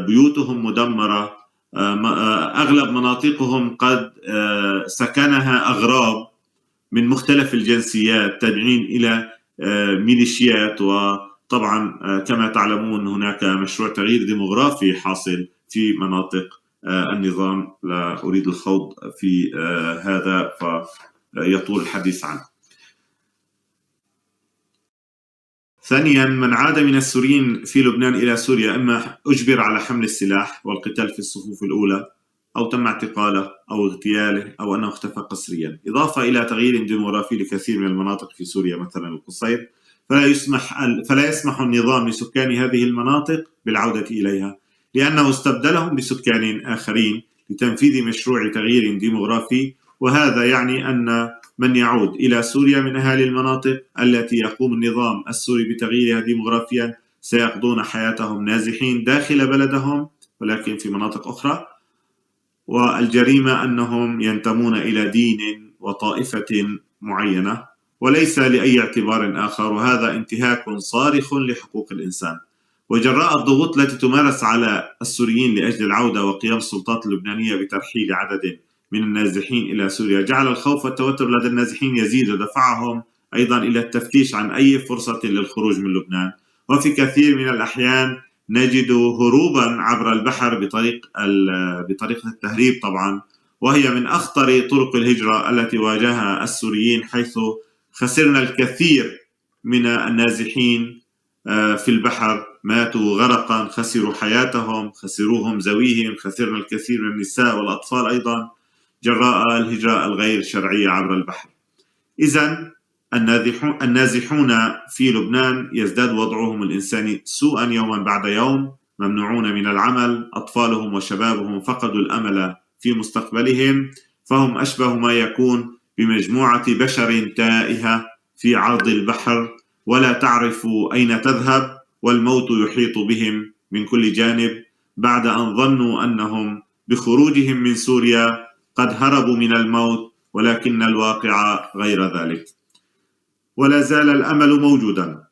بيوتهم مدمرة، أغلب مناطقهم قد سكنها أغراب من مختلف الجنسيات تابعين إلى ميليشيات. وطبعا كما تعلمون هناك مشروع تغيير ديموغرافي حاصل في مناطق النظام، لا أريد الخوض في هذا فيطول الحديث عنه. ثانيا، من عاد من السوريين في لبنان إلى سوريا إما أجبر على حمل السلاح والقتال في الصفوف الأولى، أو تم اعتقاله أو اغتياله، أو أنه اختفى قسريا، إضافة إلى تغيير ديموغرافي لكثير من المناطق في سوريا مثلا القصير، فلا يسمح النظام لسكان هذه المناطق بالعودة إليها، لأنه استبدلهم بسكان آخرين لتنفيذ مشروع تغيير ديموغرافي. وهذا يعني أن من يعود إلى سوريا من أهالي المناطق التي يقوم النظام السوري بتغييرها ديموغرافيا سيقضون حياتهم نازحين داخل بلدهم ولكن في مناطق أخرى، والجريمة أنهم ينتمون إلى دين وطائفة معينة وليس لأي اعتبار آخر، وهذا انتهاك صارخ لحقوق الإنسان. وجراء الضغوط التي تمارس على السوريين لأجل العودة وقيام السلطات اللبنانية بترحيل عدد من النازحين إلى سوريا، جعل الخوف والتوتر لدى النازحين يزيد، ودفعهم أيضا إلى التفتيش عن أي فرصة للخروج من لبنان. وفي كثير من الأحيان نجد هروبا عبر البحر بطريقة التهريب طبعا، وهي من أخطر طرق الهجرة التي واجهها السوريين، حيث خسرنا الكثير من النازحين في البحر، ماتوا غرقا، خسروا حياتهم، خسروهم زويهم، خسرنا الكثير من النساء والأطفال أيضا جراء الهجرة الغير شرعية عبر البحر. إذن النازحون في لبنان يزداد وضعهم الإنساني سوءا يوما بعد يوم، ممنوعون من العمل، أطفالهم وشبابهم فقدوا الأمل في مستقبلهم، فهم أشبه ما يكون بمجموعة بشر تائهة في عرض البحر، ولا تعرف أين تذهب، والموت يحيط بهم من كل جانب، بعد أن ظنوا أنهم بخروجهم من سوريا قد هربوا من الموت، ولكن الواقع غير ذلك. ولا زال الأمل موجودا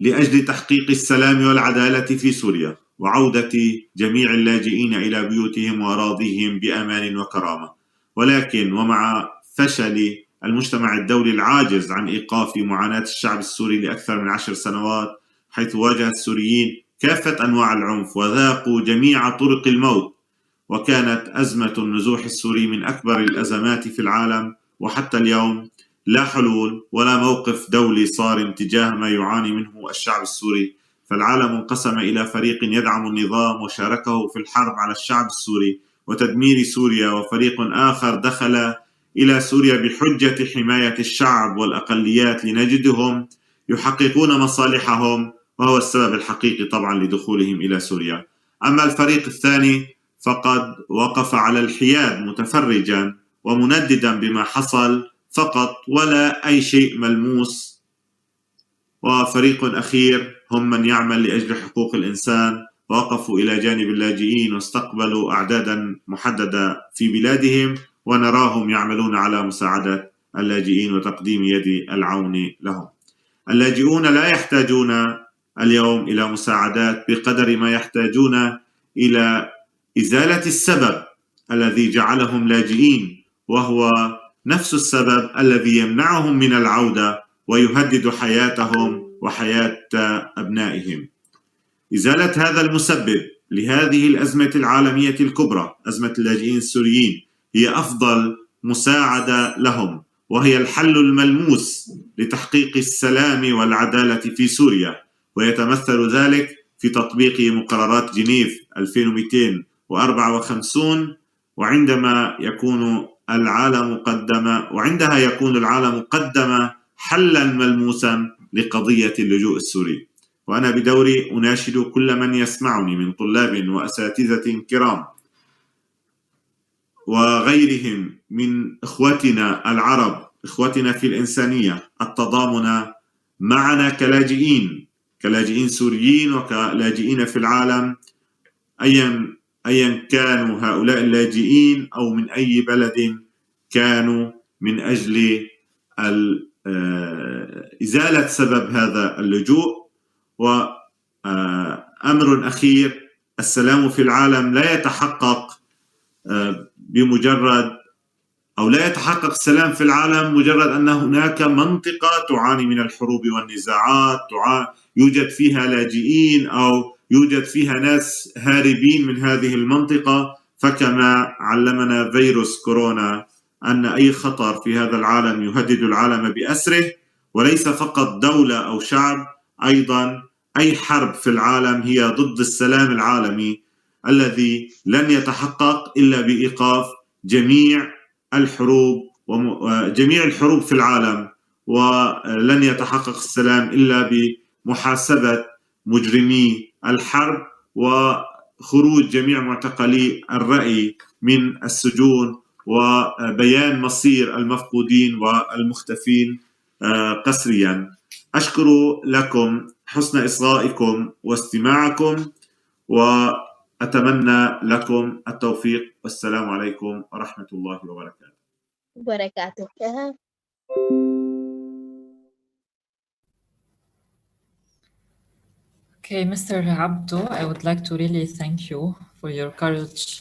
لأجل تحقيق السلام والعدالة في سوريا، وعودة جميع اللاجئين إلى بيوتهم وأراضيهم بأمان وكرامة. ولكن ومع فشل المجتمع الدولي العاجز عن إيقاف معاناة الشعب السوري لأكثر من 10 سنوات، حيث واجه السوريين كافة أنواع العنف وذاقوا جميع طرق الموت، وكانت أزمة النزوح السوري من أكبر الأزمات في العالم، وحتى اليوم لا حلول ولا موقف دولي صارم تجاه ما يعاني منه الشعب السوري. فالعالم انقسم إلى فريق يدعم النظام وشاركه في الحرب على الشعب السوري وتدمير سوريا، وفريق آخر دخل إلى سوريا بحجة حماية الشعب والأقليات، لنجدهم يحققون مصالحهم، وهو السبب الحقيقي طبعا لدخولهم إلى سوريا. أما الفريق الثاني فقد وقف على الحياد متفرجا ومنددا بما حصل فقط، ولا أي شيء ملموس. وفريق أخير هم من يعمل لأجل حقوق الإنسان، ووقفوا إلى جانب اللاجئين واستقبلوا أعدادا محددة في بلادهم، ونراهم يعملون على مساعدة اللاجئين وتقديم يد العون لهم. اللاجئون لا يحتاجون اليوم إلى مساعدات بقدر ما يحتاجون إلى إزالة السبب الذي جعلهم لاجئين، وهو نفس السبب الذي يمنعهم من العودة ويهدد حياتهم وحياة أبنائهم. إزالة هذا المسبب لهذه الأزمة العالمية الكبرى، أزمة اللاجئين السوريين، هي أفضل مساعدة لهم، وهي الحل الملموس لتحقيق السلام والعدالة في سوريا، ويتمثل ذلك في تطبيق مقررات جنيف 2254. وعندها يكون العالم قدم حلا ملموسا لقضية اللجوء السوري. وأنا بدوري أناشد كل من يسمعني من طلاب وأساتذة كرام وغيرهم من إخوتنا العرب، إخوتنا في الإنسانية، التضامن معنا كلاجئين سوريين وكلاجئين في العالم، أيا كانوا هؤلاء اللاجئين أو من أي بلد كانوا، من أجل إزالة سبب هذا اللجوء. وأمر أخير، السلام في العالم لا يتحقق لا يتحقق السلام في العالم مجرد أن هناك منطقة تعاني من الحروب والنزاعات، يوجد فيها لاجئين أو يوجد فيها ناس هاربين من هذه المنطقة. فكما علمنا فيروس كورونا أن أي خطر في هذا العالم يهدد العالم بأسره، وليس فقط دولة أو شعب، أيضا أي حرب في العالم هي ضد السلام العالمي الذي لن يتحقق إلا بإيقاف جميع الحروب في العالم، ولن يتحقق السلام إلا بمحاسبة مجرمي الحرب وخروج جميع معتقلي الرأي من السجون وبيان مصير المفقودين والمختفين قسريا. أشكر لكم حسن إصغائكم واستماعكم، وأتمنى لكم التوفيق، والسلام عليكم ورحمة الله وبركاته. Okay, Mr. Abdo, I would like to really thank you for your courage,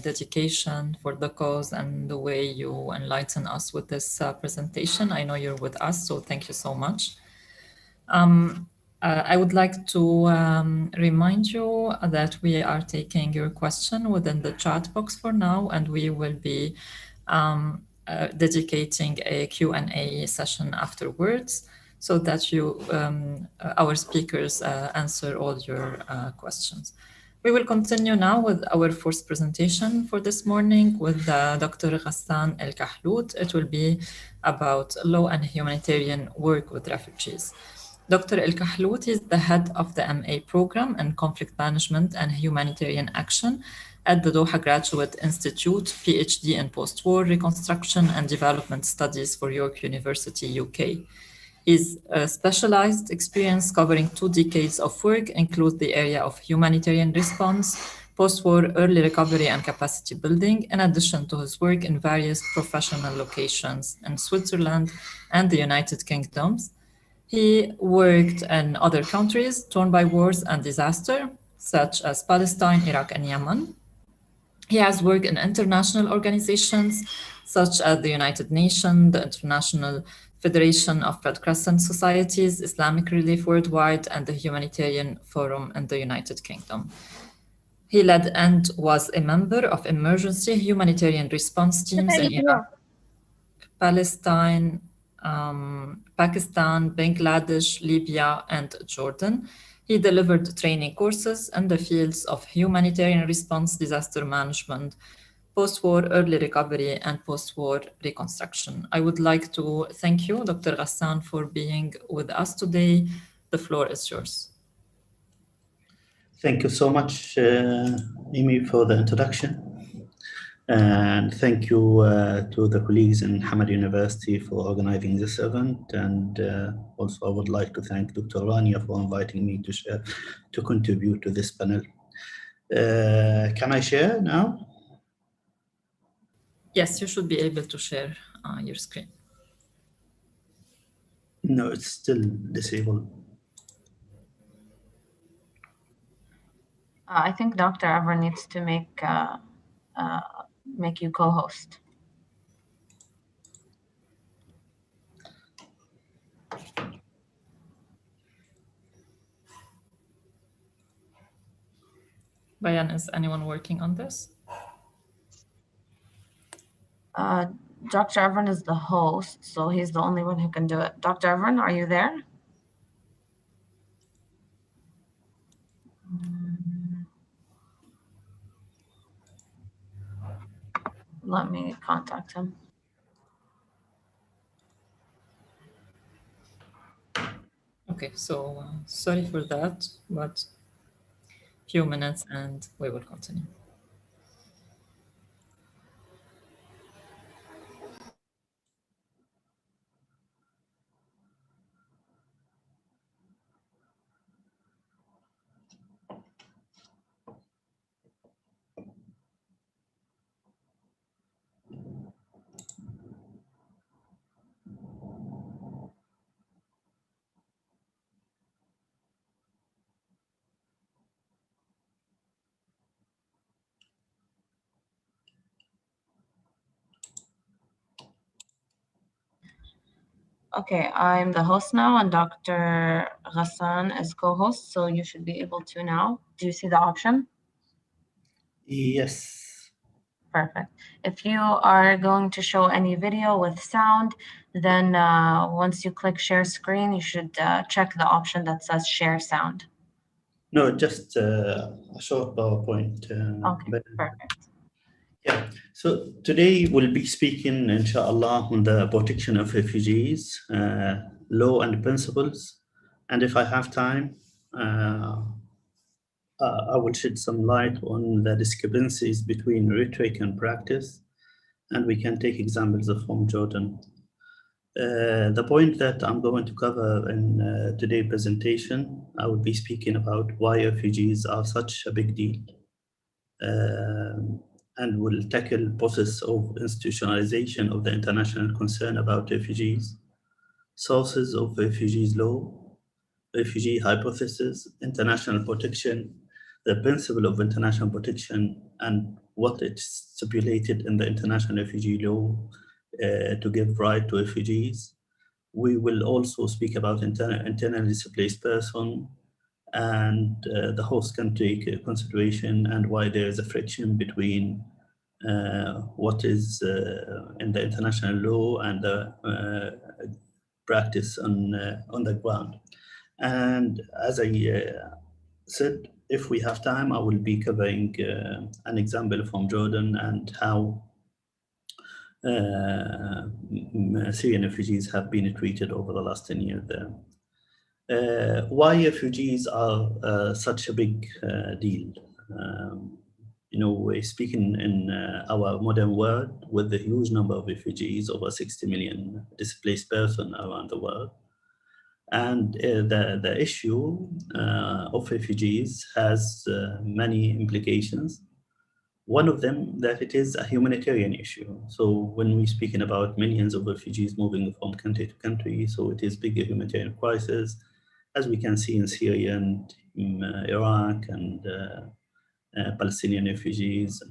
dedication for the cause, and the way you enlighten us with this presentation. I know you're with us, so thank you so much. I would like to remind you that we are taking your question within the chat box for now, and we will be dedicating a Q&A session afterwards so that you, our speakers, answer all your questions. We will continue now with our first presentation for this morning with Dr. Ghassan El Kahlout. It will be about law and humanitarian work with refugees. Dr. El Kahlout is the head of the MA program in conflict management and humanitarian action at the Doha Graduate Institute, PhD in post-war reconstruction and development studies for York University, UK. His specialized experience covering 2 decades of work includes the area of humanitarian response, post-war early recovery and capacity building, in addition to his work in various professional locations in Switzerland and the United Kingdom. He worked in other countries torn by wars and disaster, such as Palestine, Iraq, and Yemen. He has worked in international organizations such as the United Nations, the International Federation of Red Crescent Societies, Islamic Relief Worldwide, and the Humanitarian Forum in the United Kingdom. He led and was a member of emergency humanitarian response teams in Iraq, Palestine, Pakistan, Bangladesh, Libya, and Jordan. He delivered training courses in the fields of humanitarian response, disaster management, post-war early recovery, and post-war reconstruction. I would like to thank you, Dr. Ghassan, for being with us today. The floor is yours. Thank you so much, Amy, for the introduction. And thank you to the colleagues in Hamad University for organizing this event. And also I would like to thank Dr. Rania for inviting me to contribute to this panel. Can I share now? Yes, you should be able to share your screen. No, it's still disabled. I think Dr. Ever needs to make you co-host. Bayan, is anyone working on this? Dr. Evern is the host, so he's the only one who can do it. Dr. Evern, are you there? Let me contact him. Okay, so sorry for that, but few minutes and we will continue. Okay, I'm the host now and Dr. Ghassan is co-host, so you should be able to now. Do you see the option? Yes. Perfect. If you are going to show any video with sound, then once you click share screen, you should check the option that says share sound. No, just a short PowerPoint. Okay, perfect. Yeah, so today we'll be speaking, inshallah, on the protection of refugees, law and principles. And if I have time, I will shed some light on the discrepancies between rhetoric and practice. And we can take examples from Jordan. The point that I'm going to cover in today's presentation, I will be speaking about why refugees are such a big deal. And will tackle process of institutionalization of the international concern about refugees, sources of refugees law, refugee hypothesis, international protection, the principle of international protection, and what it's stipulated in the international refugee law to give right to refugees, We will also speak about internally displaced person and the host country consideration and why there is a friction between what is in the international law and the practice on the ground. And as I said, if we have time, I will be covering an example from Jordan and how Syrian refugees have been treated over the last 10 years there. Why refugees are such a big deal? You know, we're speaking in our modern world with the huge number of refugees, over 60 million displaced persons around the world. And the issue of refugees has many implications. One of them, that it is a humanitarian issue. So when we're speaking about millions of refugees moving from country to country, so it is bigger humanitarian crisis, as we can see in Syria and Iraq and Palestinian refugees.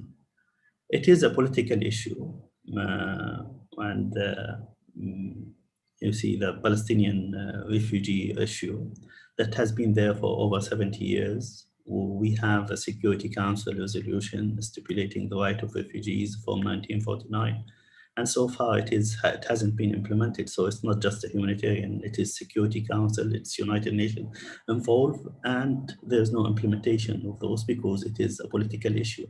It is a political issue. And you see the Palestinian refugee issue that has been there for over 70 years. We have a Security Council resolution stipulating the right of refugees from 1949. And so far it hasn't been implemented. So it's not just a humanitarian, it is Security Council, it's United Nations involved, and there's no implementation of those because it is a political issue.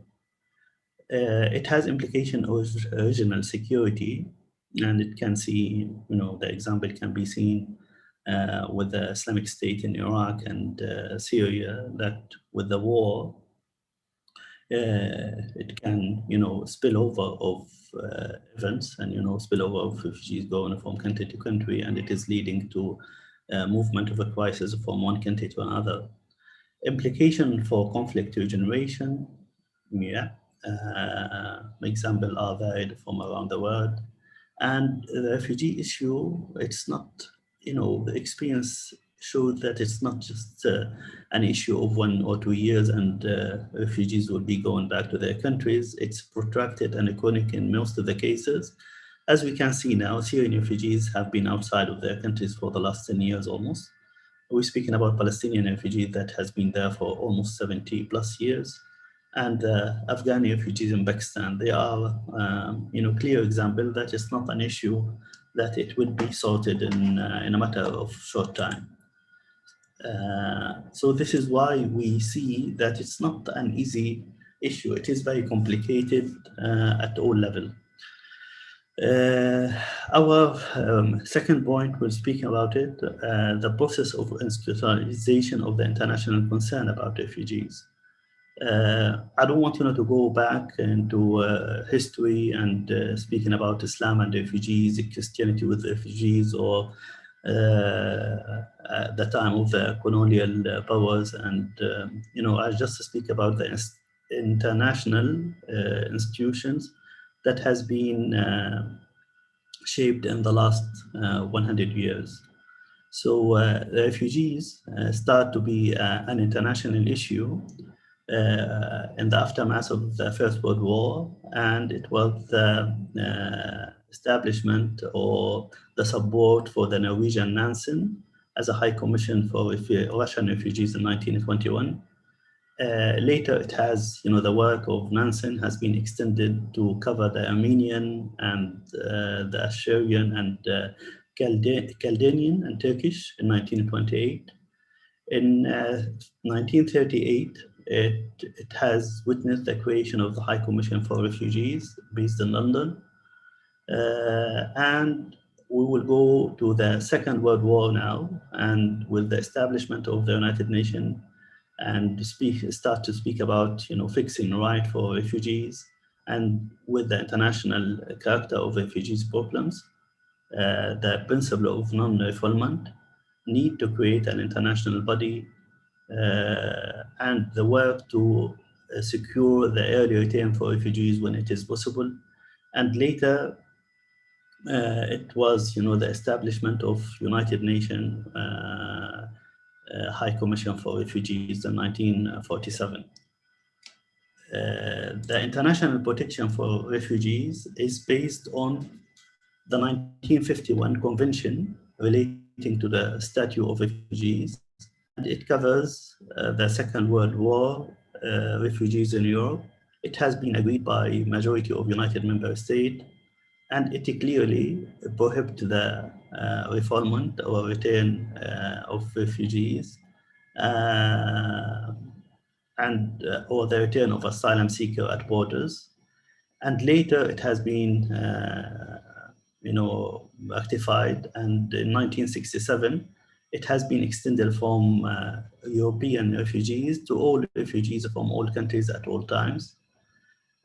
It has implication of regional security, and it can see, you know, the example can be seen with the Islamic State in Iraq and Syria, that with the war, it can, you know, spill over of events and, you know, spill over of refugees going from country to country, and it is leading to movement of a crisis from one country to another. Implication for conflict regeneration, yeah. Examples are varied from around the world. And the refugee issue, it's not, you know, the experience showed that it's not just an issue of 1 or 2 years and refugees will be going back to their countries. It's protracted and chronic in most of the cases. As we can see now, Syrian refugees have been outside of their countries for the last 10 years almost. We're speaking about Palestinian refugees that has been there for almost 70 plus years. And Afghani refugees in Pakistan, they are, you know, clear example that it's not an issue that it would be sorted in a matter of short time. So this is why we see that it's not an easy issue. It is very complicated at all levels. Our second point, we'll speak about it, the process of institutionalization of the international concern about refugees. I don't want to go back into history and speaking about Islam and refugees, Christianity with refugees, or the time of the colonial powers. And, you know, I just speak about the international institutions that has been shaped in the last 100 years. So the refugees start to be an international issue in the aftermath of the First World War, and it was the establishment or the support for the Norwegian Nansen as a High Commission for Russian refugees in 1921. Later, it has, you know, the work of Nansen has been extended to cover the Armenian and the Assyrian and Chaldean and Turkish in 1928. In 1938, it has witnessed the creation of the High Commission for Refugees based in London. And we will go to the Second World War now, and with the establishment of the United Nations, and start to speak about, you know, fixing right for refugees, and with the international character of refugees problems, the principle of non-refoulement, need to create an international body and the work to secure the early return for refugees when it is possible. And later, it was, you know, the establishment of United Nations High Commission for Refugees in 1947. The international protection for refugees is based on the 1951 Convention relating to the statute of refugees. And it covers the Second World War refugees in Europe. It has been agreed by majority of United Member States, and it clearly prohibits the refoulement or return of refugees or the return of asylum seeker at borders. And later it has been ratified, and in 1967 it has been extended from European refugees to all refugees from all countries at all times.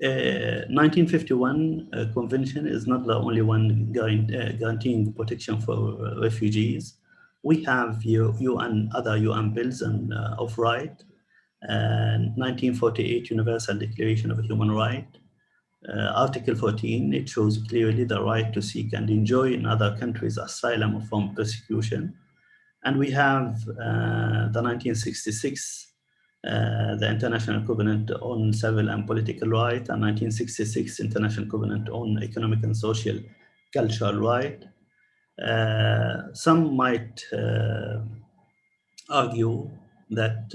1951 convention is not the only one guaranteeing protection for refugees. We have other UN bills and of right, 1948 Universal Declaration of Human Rights. Article 14, it shows clearly the right to seek and enjoy in other countries asylum from persecution. And we have the 1966, the International Covenant on Civil and Political Rights, and 1966 International Covenant on Economic and Social Cultural Rights. Some might argue that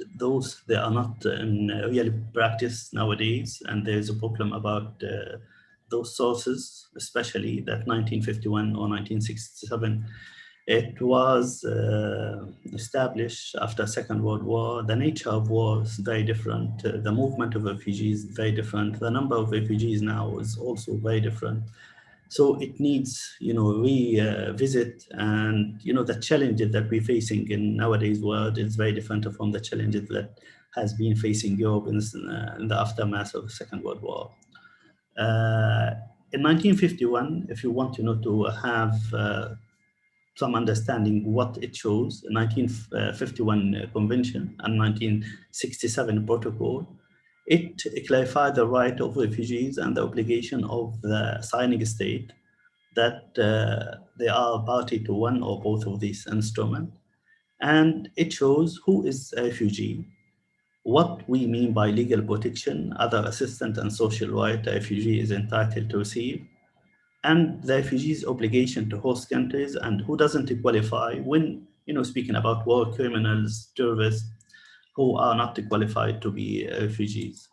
they are not in real practice nowadays, and there is a problem about those sources, especially that 1951 or 1967. It was established after Second World War. The nature of war is very different. The movement of refugees is very different. The number of refugees now is also very different. So it needs, revisit, and the challenges that we're facing in nowadays world is very different from the challenges that has been facing Europe in the aftermath of the Second World War. In 1951, if you want to have some understanding what it shows, the 1951 Convention and 1967 Protocol, it clarified the right of refugees and the obligation of the signing state that they are party to one or both of these instruments. And it shows who is a refugee, what we mean by legal protection, other assistance and social right a refugee is entitled to receive, and the refugees' obligation to host countries, and who doesn't qualify when, speaking about war criminals, terrorists, who are not qualified to be refugees.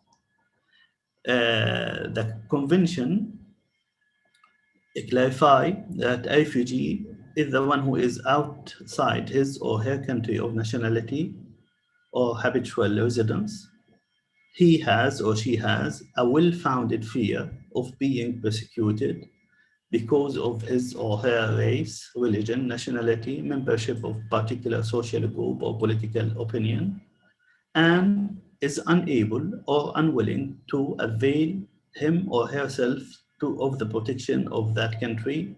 The convention clarify that a refugee is the one who is outside his or her country of nationality or habitual residence. He has or she has a well-founded fear of being persecuted because of his or her race, religion, nationality, membership of particular social group or political opinion, and is unable or unwilling to avail him or herself of the protection of that country,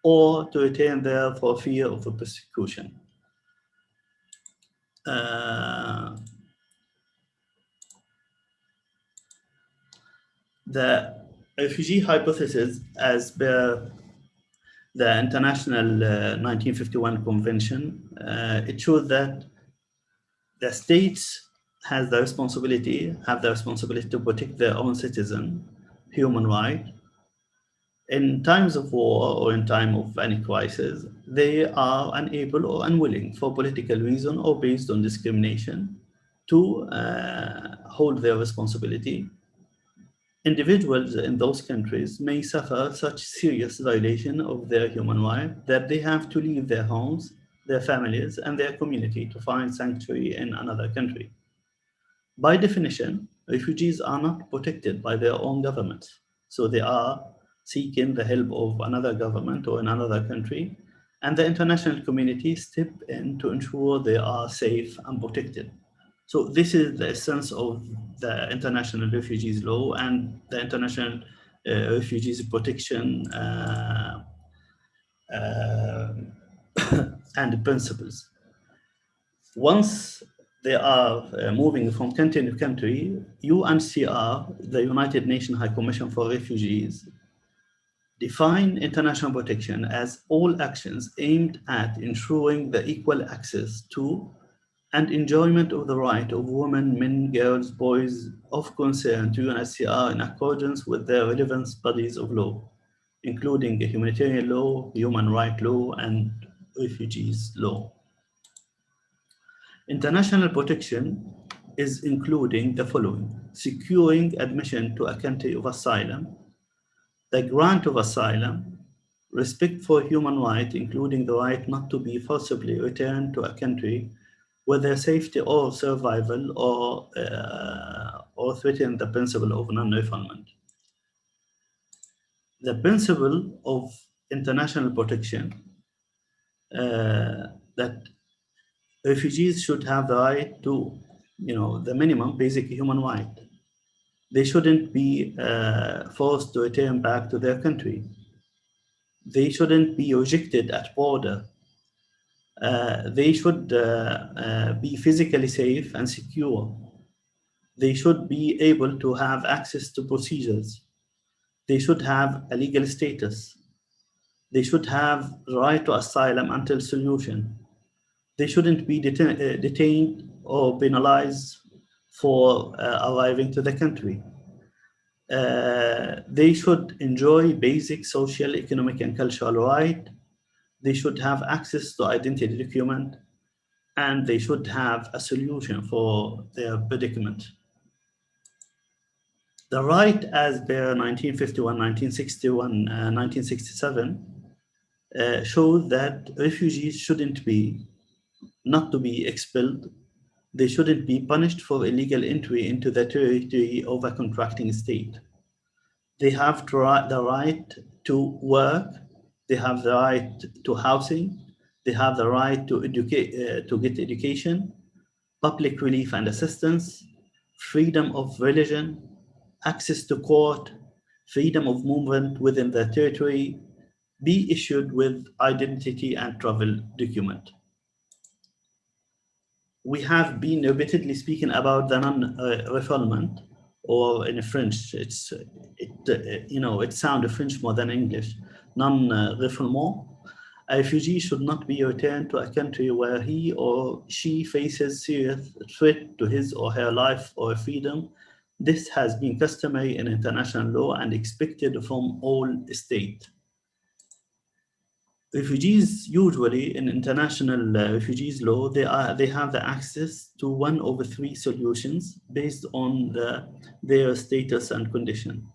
or to return there for fear of a persecution. The refugee hypothesis, as per the International 1951 Convention, it shows that the states have the responsibility to protect their own citizen, human right. In times of war or in time of any crisis, they are unable or unwilling for political reason or based on discrimination to hold their responsibility. Individuals in those countries may suffer such serious violation of their human rights that they have to leave their homes, their families, and their community to find sanctuary in another country. By definition, refugees are not protected by their own governments, so they are seeking the help of another government or in another country, and the international community step in to ensure they are safe and protected. So this is the essence of the International Refugees Law and the International Refugees Protection and principles. Once they are moving from country to country, UNHCR, the United Nations High Commission for Refugees, define international protection as all actions aimed at ensuring the equal access to and enjoyment of the right of women, men, girls, boys of concern to UNHCR in accordance with their relevant bodies of law, including humanitarian law, human rights law, and refugees law. International protection is including the following: securing admission to a country of asylum, the grant of asylum, respect for human rights, including the right not to be forcibly returned to a country where their safety or survival or threaten the principle of non-refoulement. The principle of international protection that refugees should have the right to, the minimum basic human right. They shouldn't be forced to return back to their country. They shouldn't be rejected at border. They should be physically safe and secure. They should be able to have access to procedures. They should have a legal status. They should have the right to asylum until solution. They shouldn't be detained or penalized for arriving to the country. They should enjoy basic social, economic, and cultural rights. They should have access to identity document, and they should have a solution for their predicament. The right as per 1951, 1961, 1967 shows that refugees shouldn't be, not to be expelled. They shouldn't be punished for illegal entry into the territory of a contracting state. They have the right to work. They have the right to housing. They have the right to get education, public relief and assistance, freedom of religion, access to court, freedom of movement within the territory, be issued with identity and travel document. We have been repeatedly speaking about the non-refoulement, or in French, it sounds French more than English, non-refoulement. A refugee should not be returned to a country where he or she faces serious threat to his or her life or freedom. This has been customary in international law and expected from all states. Refugees, usually in international refugees law, they have the access to one of the three solutions based on their status and condition.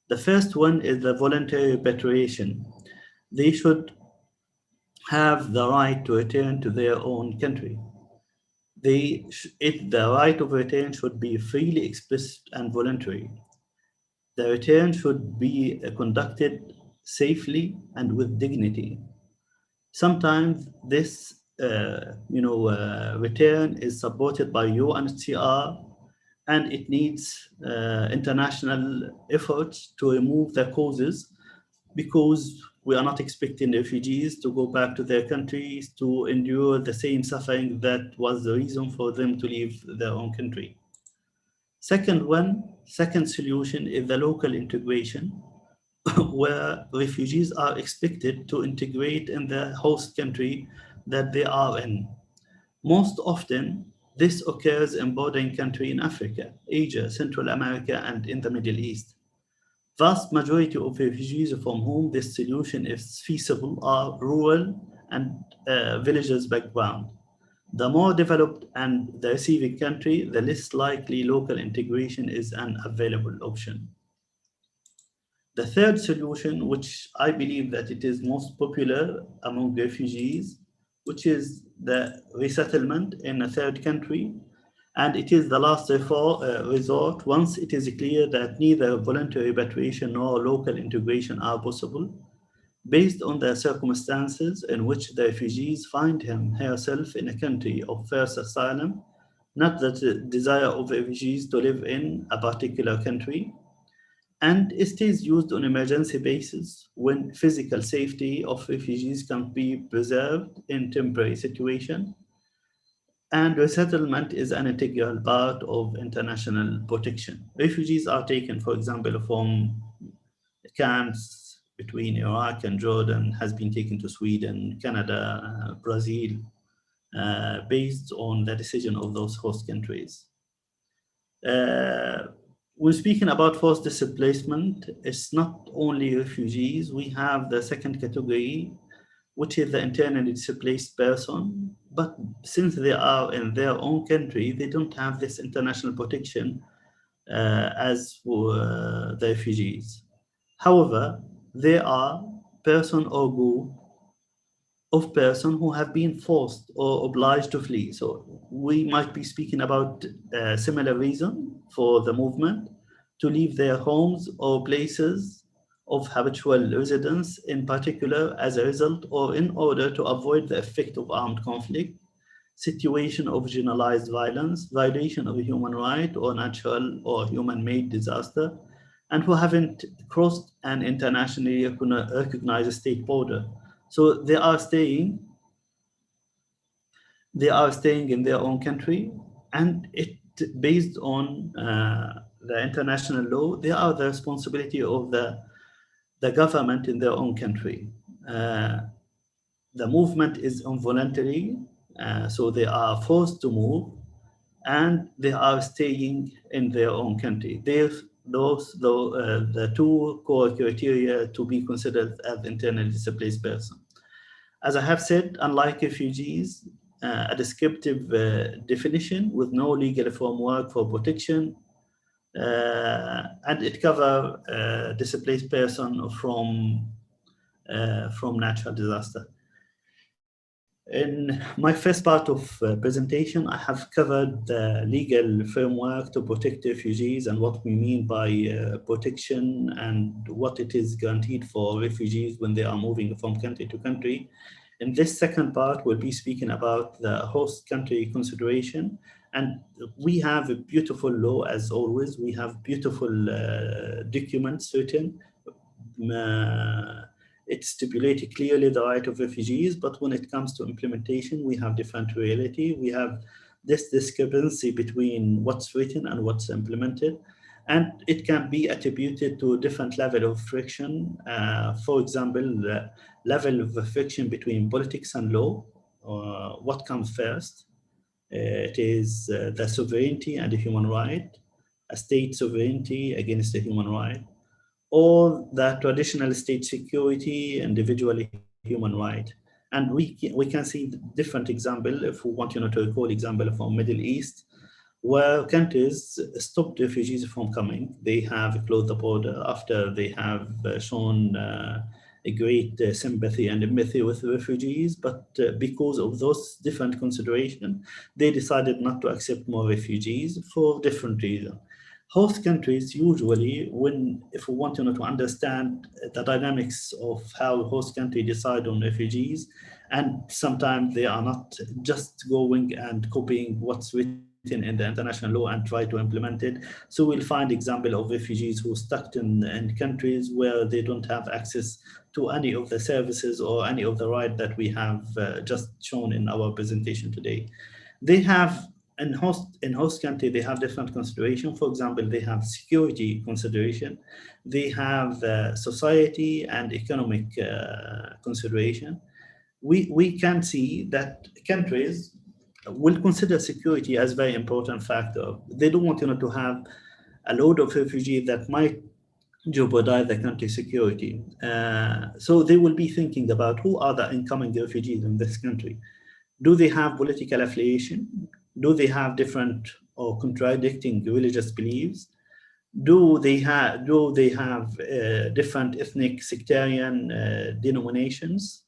The first one is the voluntary repatriation. They should have the right to return to their own country. The right of return should be freely expressed and voluntary. The return should be conducted safely and with dignity. Sometimes this return is supported by UNHCR, and it needs international efforts to remove the causes, because we are not expecting refugees to go back to their countries to endure the same suffering that was the reason for them to leave their own country. Second solution is the local integration, where refugees are expected to integrate in the host country that they are in. Most often, this occurs in bordering countries in Africa, Asia, Central America, and in the Middle East. Vast majority of refugees from whom this solution is feasible are rural and villages background. The more developed and the receiving country, the less likely local integration is an available option. The third solution, which I believe that it is most popular among refugees, which is the resettlement in a third country, and it is the last resort once it is clear that neither voluntary repatriation nor local integration are possible, based on the circumstances in which the refugees find herself in a country of first asylum, not the desire of refugees to live in a particular country. And it is used on emergency basis when physical safety of refugees can be preserved in temporary situation. And resettlement is an integral part of international protection. Refugees are taken, for example, from camps between Iraq and Jordan, has been taken to Sweden, Canada, Brazil, based on the decision of those host countries. When speaking about forced displacement, it's not only refugees. We have the second category, which is the internally displaced person. But since they are in their own country, they don't have this international protection as the refugees. However, there are person or group of person who have been forced or obliged to flee. So we might be speaking about a similar reason for the movement to leave their homes or places of habitual residence, in particular as a result or in order to avoid the effect of armed conflict, situation of generalized violence, violation of a human right or natural or human-made disaster, and who haven't crossed an internationally recognized state border. So they are staying in their own country, and it based on the international law, they are the responsibility of the government in their own country. The movement is involuntary, so they are forced to move, and they are staying in their own country. The two core criteria to be considered as internally displaced person. As I have said, unlike refugees, a descriptive definition with no legal framework for protection, and it covers displaced person from natural disaster. In my first part of presentation, I have covered the legal framework to protect refugees and what we mean by protection and what it is guaranteed for refugees when they are moving from country to country. In this second part, we'll be speaking about the host country consideration. And we have a beautiful law, as always. We have beautiful documents written. It stipulated clearly the right of refugees, but when it comes to implementation, we have different reality. We have this discrepancy between what's written and what's implemented, and it can be attributed to a different level of friction. For example, the level of friction between politics and law. What comes first? It is the sovereignty and the human right, a state sovereignty against the human right, or the traditional state security, individual human right. And we can see different example, if we want to recall example from Middle East, where countries stopped refugees from coming. They have closed the border after they have shown a great sympathy and empathy with refugees, but because of those different considerations, they decided not to accept more refugees for different reasons. Host countries usually, if we want to understand the dynamics of how host country decide on refugees, and sometimes they are not just going and copying what's written in the international law and try to implement it. So we'll find example of refugees who are stuck in countries where they don't have access to any of the services or any of the right that we have just shown in our presentation today. They have in host country, they have different consideration. For example, they have security consideration. They have society and economic consideration. We can see that countries will consider security as a very important factor. They don't want to have a load of refugees that might jeopardize the country's security. So they will be thinking about who are the incoming refugees in this country. Do they have political affiliation? Do they have different or contradicting religious beliefs? Do they have different ethnic sectarian denominations?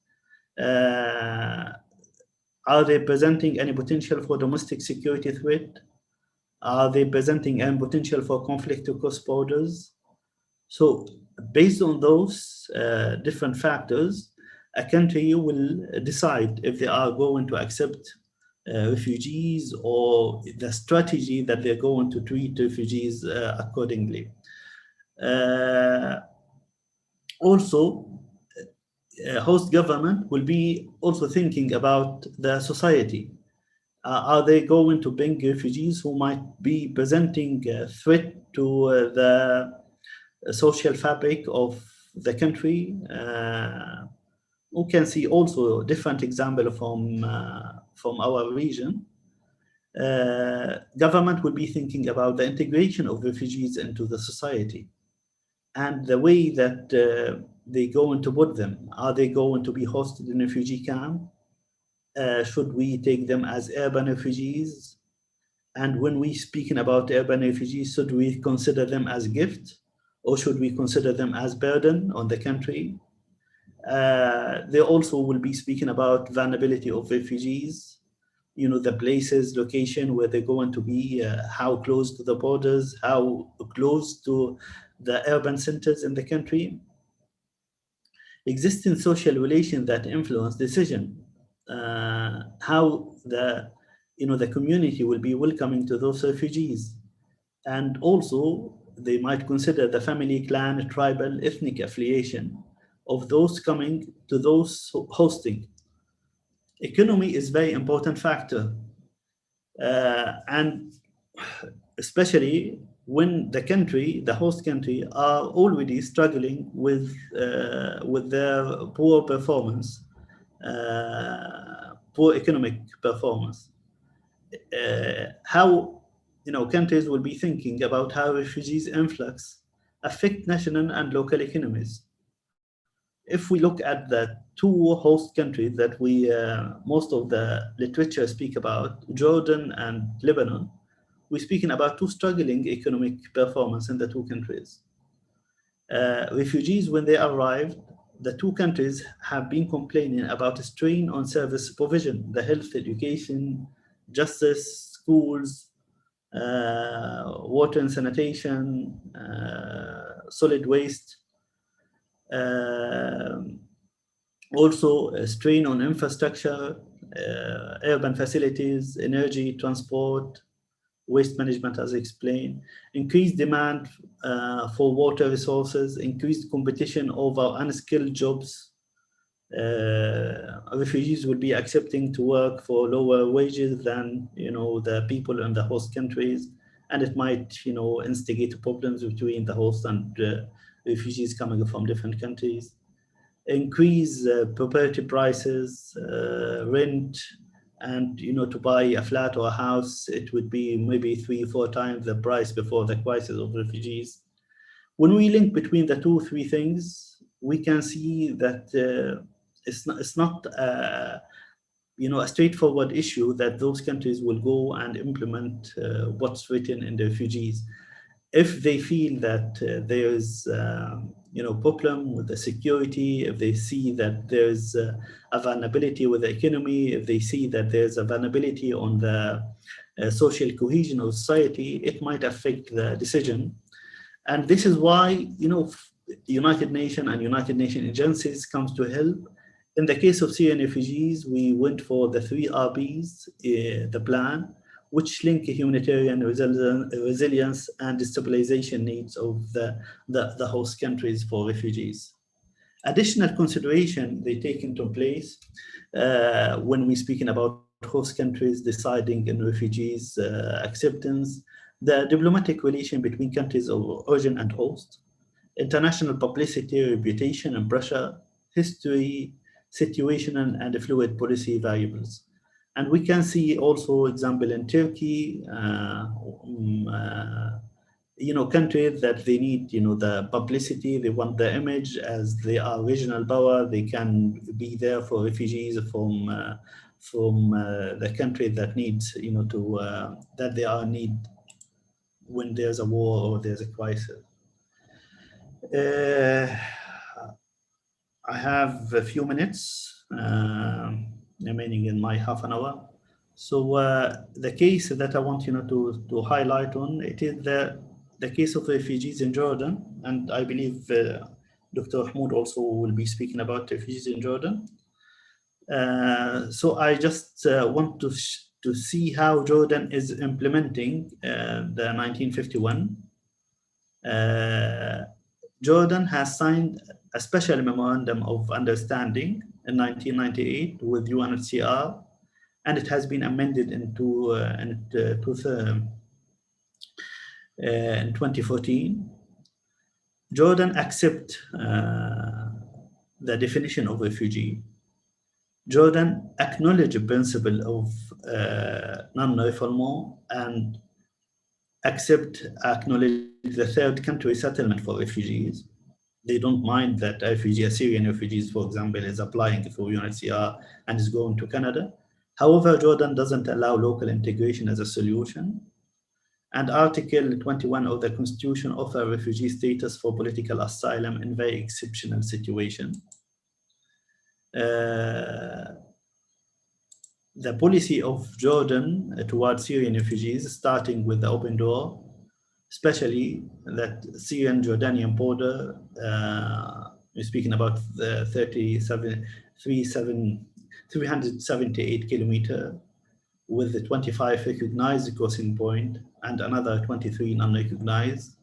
Are they presenting any potential for domestic security threat? Are they presenting any potential for conflict across borders? So based on those different factors, a country will decide if they are going to accept refugees or the strategy that they're going to treat refugees accordingly. Also, host government will be also thinking about the society. Are they going to bring refugees who might be presenting a threat to the social fabric of the country? We can see also different example from our region. Government will be thinking about the integration of refugees into the society and the way that they going to put them? Are they going to be hosted in a refugee camp? Should we take them as urban refugees? And when we speaking about urban refugees, should we consider them as gift, or should we consider them as burden on the country? They also will be speaking about vulnerability of refugees, the places, location where they're going to be, how close to the borders, how close to the urban centers in the country. Existing social relations that influence decision, how the community will be welcoming to those refugees. And also, they might consider the family, clan, tribal, ethnic affiliation of those coming to those hosting. Economy is very important factor. And especially when the host country, are already struggling with their poor performance, poor economic performance. How countries will be thinking about how refugees influx affect national and local economies. If we look at the two host countries that most of the literature speak about, Jordan and Lebanon, we're speaking about two struggling economic performance in the two countries. Refugees, when they arrived, the two countries have been complaining about a strain on service provision, the health, education, justice, schools, water and sanitation, solid waste. Also a strain on infrastructure, urban facilities, energy, transport, waste management, as explained, increased demand for water resources, increased competition over unskilled jobs. Refugees will be accepting to work for lower wages than the people in the host countries, and it might instigate problems between the host and refugees coming from different countries. Increase property prices, rent, and to buy a flat or a house, it would be maybe 3-4 times the price before the crisis of refugees. When we link between the 2-3 things, we can see that it's not a straightforward issue that those countries will go and implement what's written in the refugees. If they feel that there is problem with the security, if they see that there's a vulnerability with the economy, if they see that there's a vulnerability on the social cohesion of society, it might affect the decision. And this is why United Nations and United Nations agencies comes to help. In the case of Syrian refugees, we went for the 3 RBs, the plan, which link humanitarian resilience and stabilization needs of the host countries for refugees. Additional consideration they take into place when we're speaking about host countries deciding in refugees acceptance, the diplomatic relation between countries of origin and host, international publicity, reputation and pressure, history, situational and fluid policy variables. And we can see also example in Turkey, countries that they need, the publicity, they want the image as they are regional power, they can be there for refugees from the country that needs, that they are in need when there's a war or there's a crisis. I have a few minutes remaining in my half an hour. So the case that I want to highlight on, it is the case of refugees in Jordan, and I believe Dr. Mahmoud also will be speaking about refugees in Jordan. So I just want to see how Jordan is implementing the 1951. Jordan has signed a special memorandum of understanding in 1998 with UNHCR, and it has been amended in 2014. Jordan accepts the definition of refugee. Jordan acknowledges the principle of non-refoulement and acknowledge the third country settlement for refugees. They don't mind that Syrian refugees, for example, is applying for UNHCR and is going to Canada. However, Jordan doesn't allow local integration as a solution. And Article 21 of the Constitution offers refugee status for political asylum in very exceptional situations. The policy of Jordan towards Syrian refugees, starting with the open door, especially that Syrian-Jordanian border, we're speaking about the 378 kilometer with the 25 recognized crossing point and another 23 non-recognized.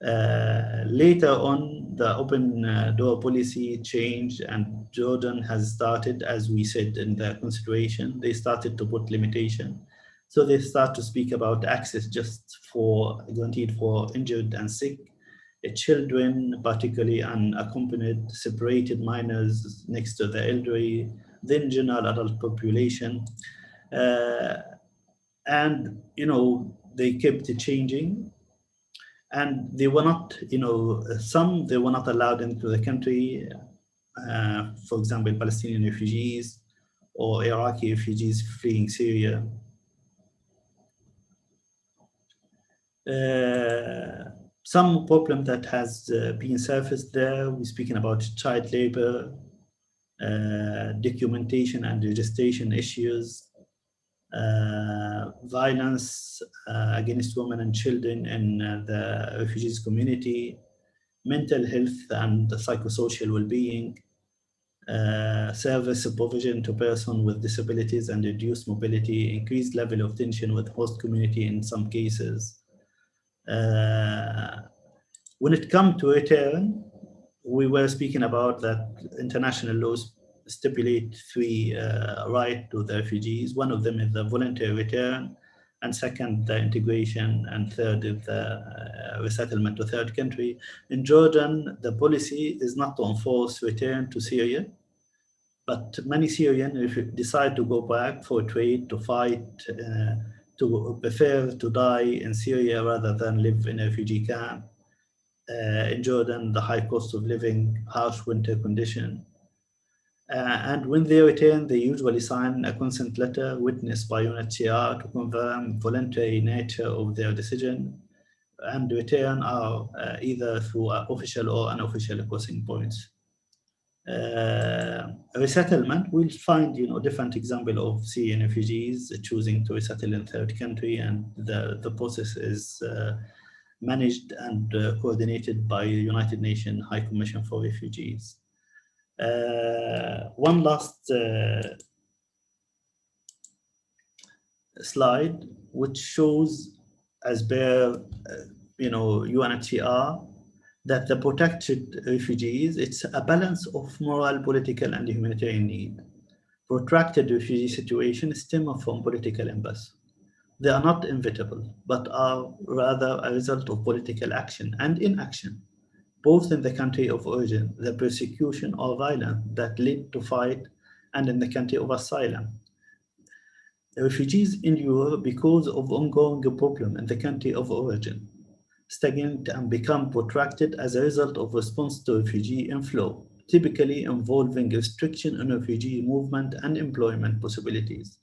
Later on, the open door policy changed, and Jordan has started, as we said in the consideration, they started to put limitation. So they start to speak about access just for guaranteed for injured and sick, children, particularly unaccompanied, separated minors next to the elderly, then general adult population. And, you know, they kept changing. And they were not, you know, some they were not allowed into the country. For example, Palestinian refugees or Iraqi refugees fleeing Syria. Some problem that has been surfaced there, we're speaking about child labor, documentation and registration issues, violence against women and children in the refugees community, mental health and psychosocial well-being, service provision to persons with disabilities and reduced mobility, increased level of tension with host community in some cases. When it comes to return, we were speaking about that international laws stipulate three rights to the refugees. One of them is the voluntary return, and second, the integration, and third is the resettlement to third country. In Jordan, the policy is not to enforce return to Syria, but many Syrians, if you decide to go back for trade, to fight, to prefer to die in Syria rather than live in a refugee camp. In Jordan, the high cost of living, harsh winter condition. And when they return, they usually sign a consent letter witnessed by UNHCR to confirm voluntary nature of their decision, and return are either through official or unofficial crossing points. Resettlement, we'll find different example of Syrian refugees choosing to resettle in third country, and the process is managed and coordinated by United Nations High Commission for Refugees. One last slide, which shows, as per UNHCR, that the protected refugees, it's a balance of moral, political, and humanitarian need. Protracted refugee situations stem from political impasse. They are not inevitable, but are rather a result of political action and inaction, both in the country of origin, the persecution or violence that led to fight, and in the country of asylum. The refugees endure because of ongoing problem in the country of origin, stagnant and become protracted as a result of response to refugee inflow, typically involving restriction on refugee movement and employment possibilities,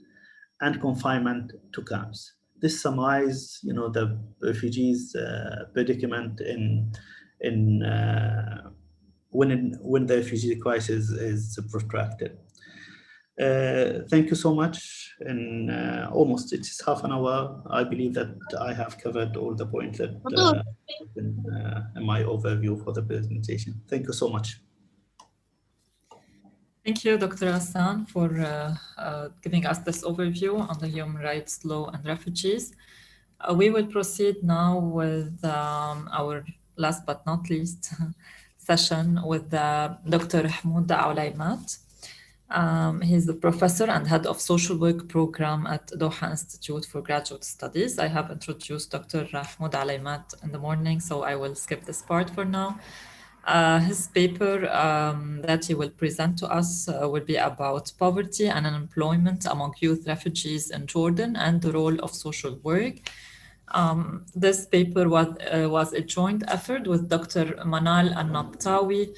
and confinement to camps. This summarizes, the refugees' predicament when the refugee crisis is protracted. Thank you so much. And almost it's half an hour. I believe that I have covered all the points that in my overview for the presentation. Thank you so much. Thank you, Dr. Hassan, for giving us this overview on the human rights law and refugees. We will proceed now with our last but not least session with Dr. Hamoud Aulaimat. He's the professor and head of social work program at Doha Institute for Graduate Studies. I have introduced Dr. Hamoud Aulaimat in the morning, so I will skip this part for now. His paper that he will present to us will be about poverty and unemployment among youth refugees in Jordan and the role of social work. This paper was a joint effort with Dr. Manal Al-Nabtawi.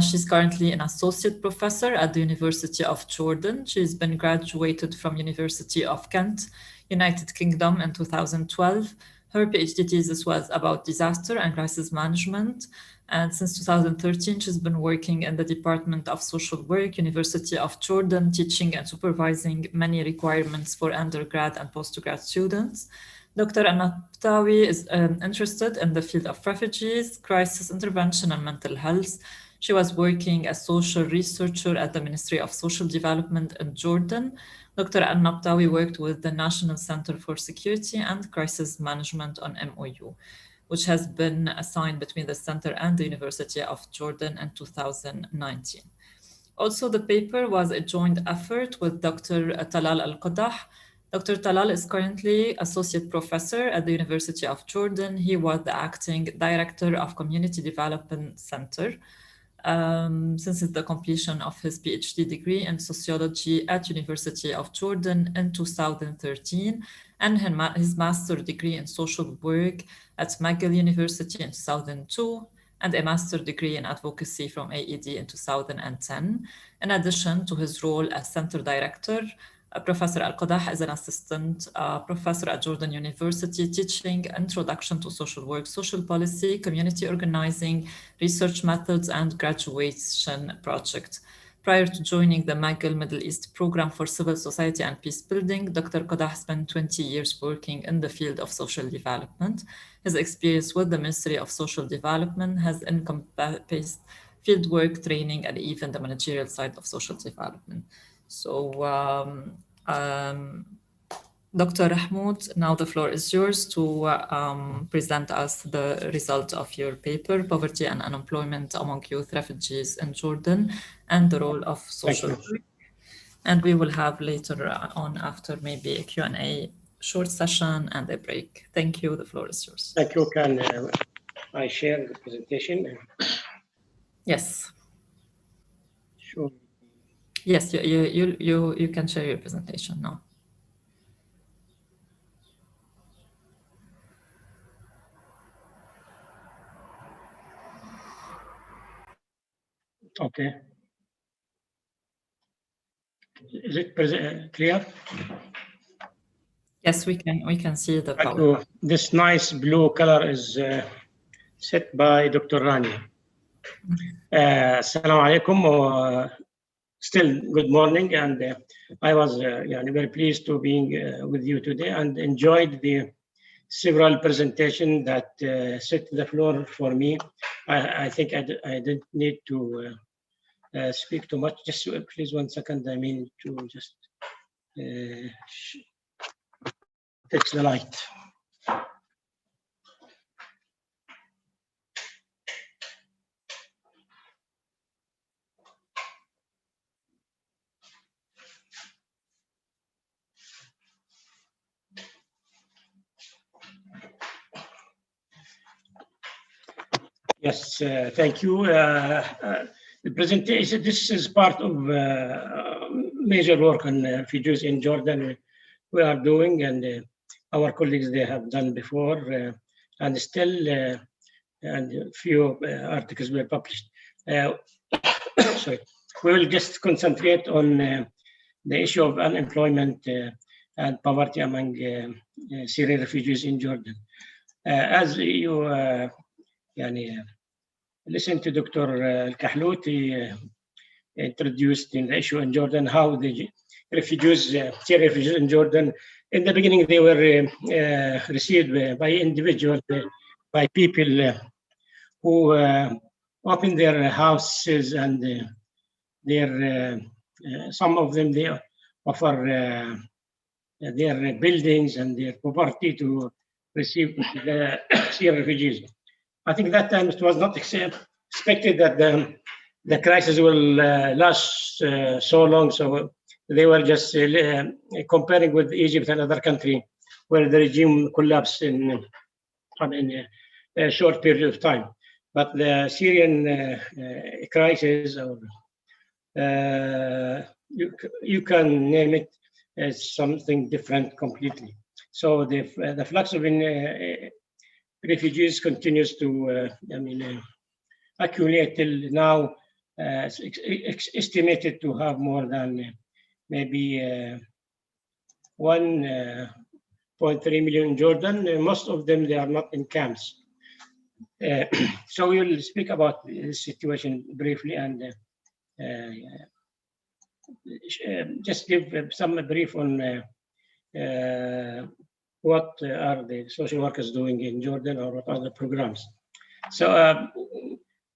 She's currently an associate professor at the University of Jordan. She's been graduated from University of Kent, United Kingdom in 2012. Her PhD thesis was about disaster and crisis management. And since 2013, she's been working in the Department of Social Work, University of Jordan, teaching and supervising many requirements for undergrad and postgrad students. Dr. Al-Nabtawi is interested in the field of refugees, crisis intervention, and mental health. She was working as social researcher at the Ministry of Social Development in Jordan. Dr. Al-Nabtawi worked with the National Center for Security and Crisis Management on MOU, which has been assigned between the center and the University of Jordan in 2019. Also, the paper was a joint effort with Dr. Talal Al-Qadah. Dr. Talal is currently associate professor at the University of Jordan. He was the acting director of Community Development Center since the completion of his PhD degree in sociology at University of Jordan in 2013 and his master degree in social work at McGill University in 2002 and a master degree in advocacy from AED in 2010. In addition to his role as center director, Professor Al-Qadah is an assistant professor at Jordan University teaching Introduction to Social Work, Social Policy, Community Organizing, Research Methods, and Graduation Project. Prior to joining the McGill Middle East Program for Civil Society and Peace Building, Dr. Qadah spent 20 years working in the field of social development. His experience with the Ministry of Social Development has encompassed fieldwork, training, and even the managerial side of social development. So, Dr. Rahmoud, now the floor is yours to present us the result of your paper, Poverty and Unemployment Among Youth Refugees in Jordan and the Role of Social Work. And we will have later on after maybe a Q&A short session and a break. Thank you, the floor is yours. Thank you. Can I share the presentation? Yes. Sure. Yes, you can share your presentation now. Okay. Is it clear? Yes, we can see the power. This nice blue color is set by Dr. Rani. Assalamu alaikum. Still good morning, and I was very pleased to be with you today and enjoyed the several presentations that set the floor for me. I think I didn't need to speak too much. Just please 1 second. I mean to just touch the light. Yes, thank you. The presentation, this is part of major work on refugees in Jordan we are doing, and our colleagues, they have done before, and still, and a few articles were published. Sorry. We will just concentrate on the issue of unemployment and poverty among Syrian refugees in Jordan. As you listen to Dr. Al-Kahlout, he introduced in the issue in Jordan how the refugees, Syrian refugees in Jordan, in the beginning they were received by individuals, by people who opened their houses, and some of them they offer their buildings and their property to receive the Syrian refugees. I think that time it was not expected that the crisis will last so long. So they were just comparing with Egypt and other country where the regime collapsed in a short period of time. But the Syrian crisis, or you can name it as something different completely. So the flux of refugees continues to, accumulate till now. It's estimated to have more than maybe 1.3 million in Jordan. Most of them, they are not in camps. So we will speak about this situation briefly and just give some brief on what are the social workers doing in Jordan, or what are the programs. So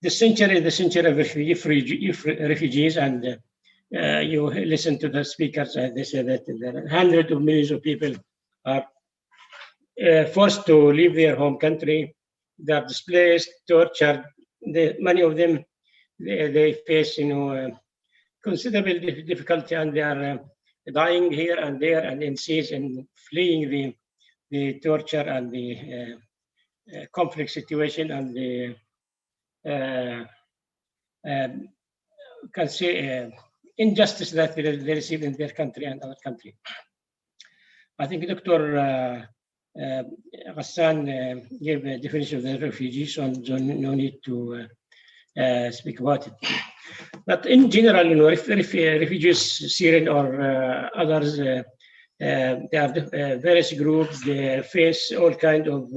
the century of refugees, and you listen to the speakers, they say that there are hundreds of millions of people are forced to leave their home country. They are displaced, tortured. Many of them, they face, considerable difficulty, and they are dying here and there and in seas, and fleeing the torture and the conflict situation, and the can say injustice that they receive in their country and our country. I think Dr. Ghassan gave a definition of the refugees, so no need to speak about it. But in general, if refugees, Syrian or others, there are various groups. They face all kinds of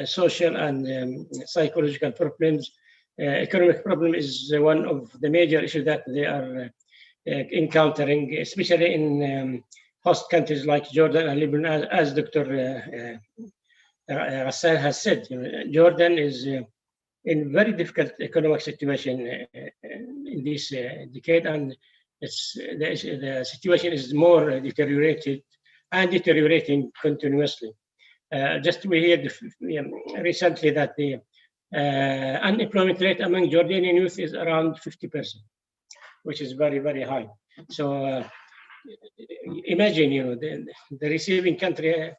social and psychological problems. Economic problem is one of the major issues that they are encountering, especially in host countries like Jordan and Lebanon. As Dr. Ghassan has said, Jordan is in very difficult economic situation in this decade, and the situation is more deteriorated and deteriorating continuously. Just we heard recently that the unemployment rate among Jordanian youth is around 50%, which is very, very high. So imagine, the receiving country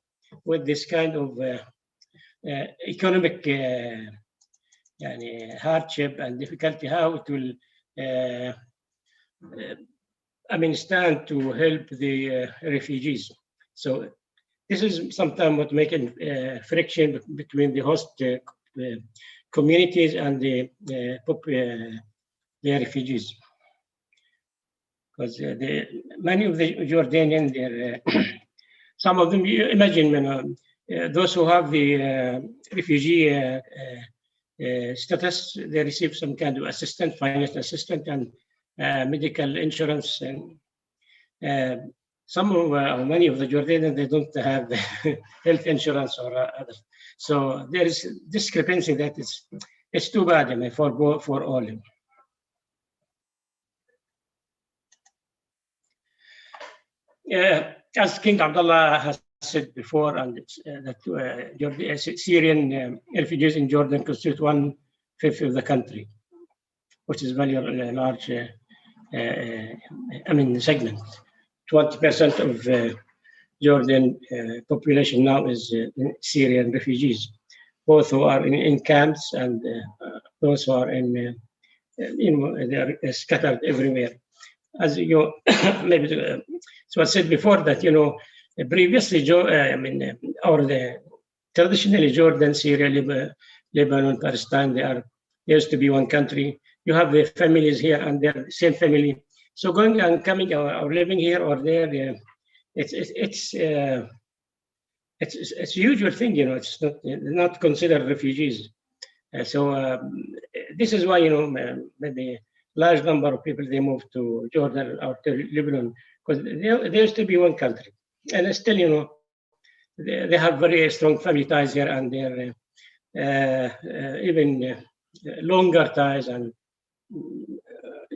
with this kind of economic hardship and difficulty, how it will stand to help the refugees. So this is sometimes what making friction between the host communities and the refugees. Because many of the Jordanian, some of them, you imagine, those who have the refugee status, they receive some kind of assistance, financial assistance, and medical insurance. And some of many of the Jordanians, they don't have health insurance or others. So there is discrepancy that it's too bad, for all. As King Abdullah has said before, and that Syrian refugees in Jordan constitute 1/5 of the country, which is very large. Segment. 20% of Jordan population now is Syrian refugees, both who are in camps and those who are in, they are scattered everywhere. As you maybe so I said before that, previously, traditionally Jordan, Syria, Lebanon, Palestine, they used to be one country. You have the families here and they're the same family. So going and coming or living here or there, it's a usual thing, it's not considered refugees. So this is why, maybe large number of people, they move to Jordan or to Lebanon, because there used to be one country. And still, they have very strong family ties here, and they're even longer ties. And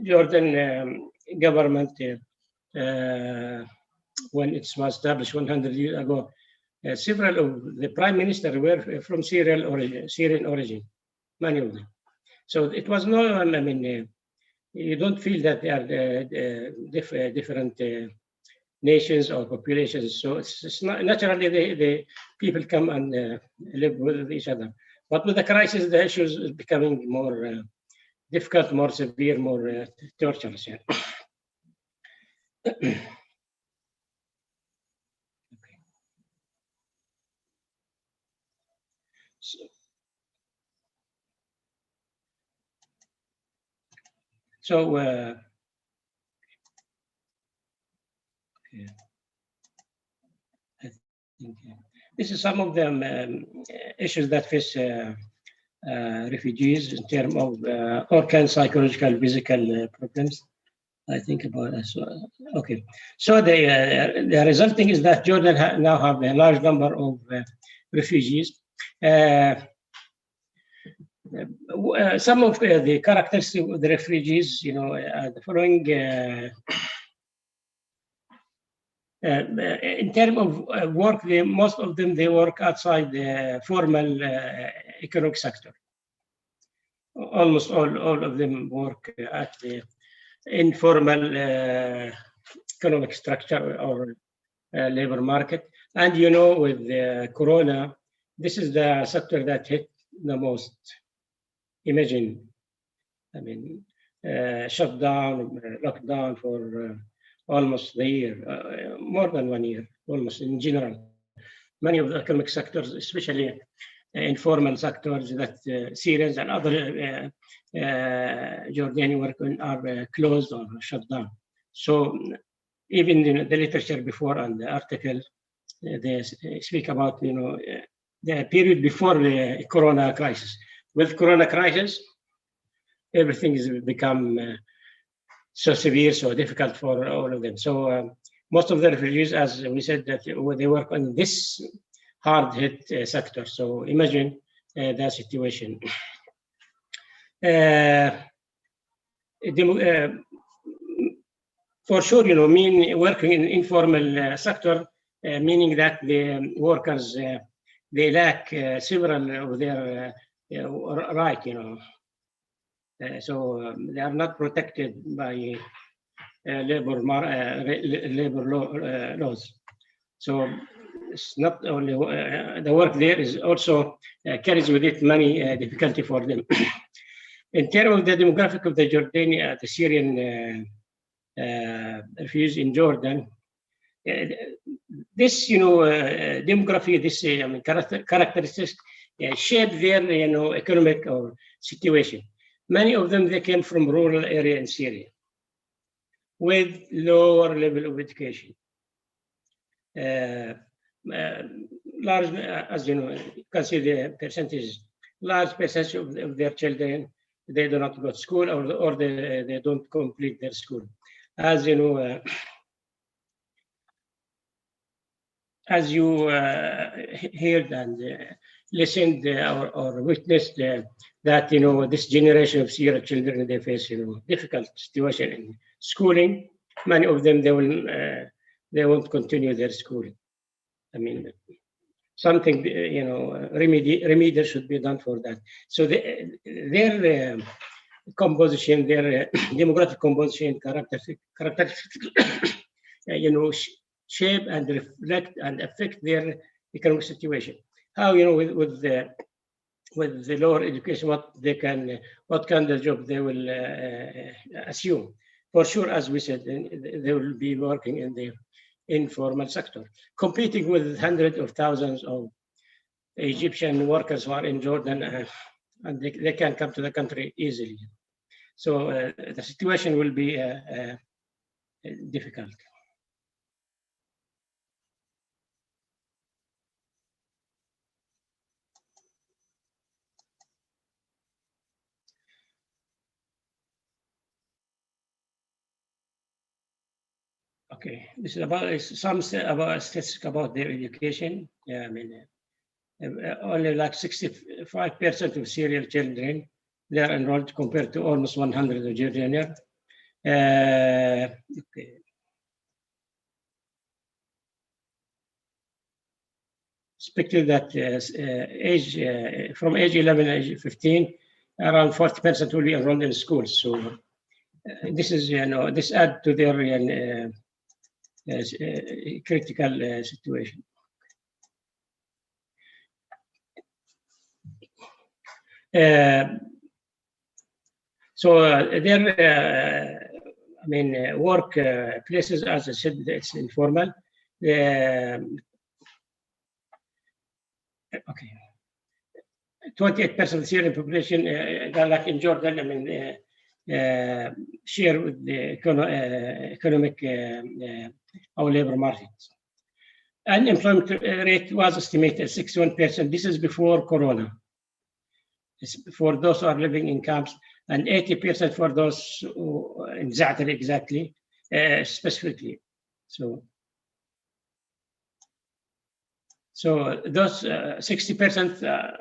Jordan government, when it was established 100 years ago, several of the prime minister were from Syrian origin, many of them. So it was no, you don't feel that they are different nations or populations. So it's not, naturally the people come and live with each other. But with the crisis, the issues is becoming more difficult, more severe, more torturous. Yeah. Okay. So I think this is some of the issues that face refugees in terms of all kinds of psychological, physical problems. I think about that. So, okay. So the resulting is that Jordan now have a large number of refugees. Some of the characteristics of the refugees, the following. In terms of work, most of them, they work outside the formal economic sector. Almost all of them work at the informal economic structure or labor market. And with Corona, this is the sector that hit the most. Imagine, I mean, shutdown, lockdown for almost a year, more than 1 year, almost in general. Many of the economic sectors, especially informal sectors that Syrians and other Jordanian work are closed or shut down. So even in the literature before and the article, they speak about the period before the Corona crisis. With Corona crisis, everything has become so severe, so difficult for all of them. So most of the refugees, as we said, that they work on this hard-hit sector. So imagine that situation. For sure, working in informal sector, meaning that the workers they lack several of their right, so they are not protected by labor laws. So it's not only the work there is also carries with it many difficulty for them. In terms of the demographic of the Jordanian, the Syrian refugees in Jordan, this demography, this characteristics shape their economic or situation. Many of them they came from rural area in Syria with lower level of education. Large, as you can see the percentage, large percentage of their children, they do not go to school or they don't complete their school. As you know, as you heard and listened or witnessed that this generation of Syrian children, they face difficult situation in schooling. Many of them they won't continue their schooling. I mean, something remedial should be done for that. So their composition, their demographic composition, characteristics, shape and reflect and affect their economic situation. How with the lower education, what kind of job they will assume. For sure, as we said, they will be working in the informal sector, competing with hundreds of thousands of Egyptian workers who are in Jordan, and they can come to the country easily. So the situation will be difficult. Okay, this is about some about statistics about their education. Yeah, I mean, only like 65% of Syrian children they are enrolled compared to almost 100 of Jordanian. Okay. Expected that from age 11 to age 15, around 40% will be enrolled in schools. So this is this add to their critical situation. So their I mean, work places, as I said, it's informal. Okay. 28% of the Syrian population, like in Jordan, I mean, share with the economic or labor market. Unemployment rate was estimated at 61%. This is before Corona. It's for those who are living in camps, and 80% for those who in Za'atar exactly, specifically. So those 60%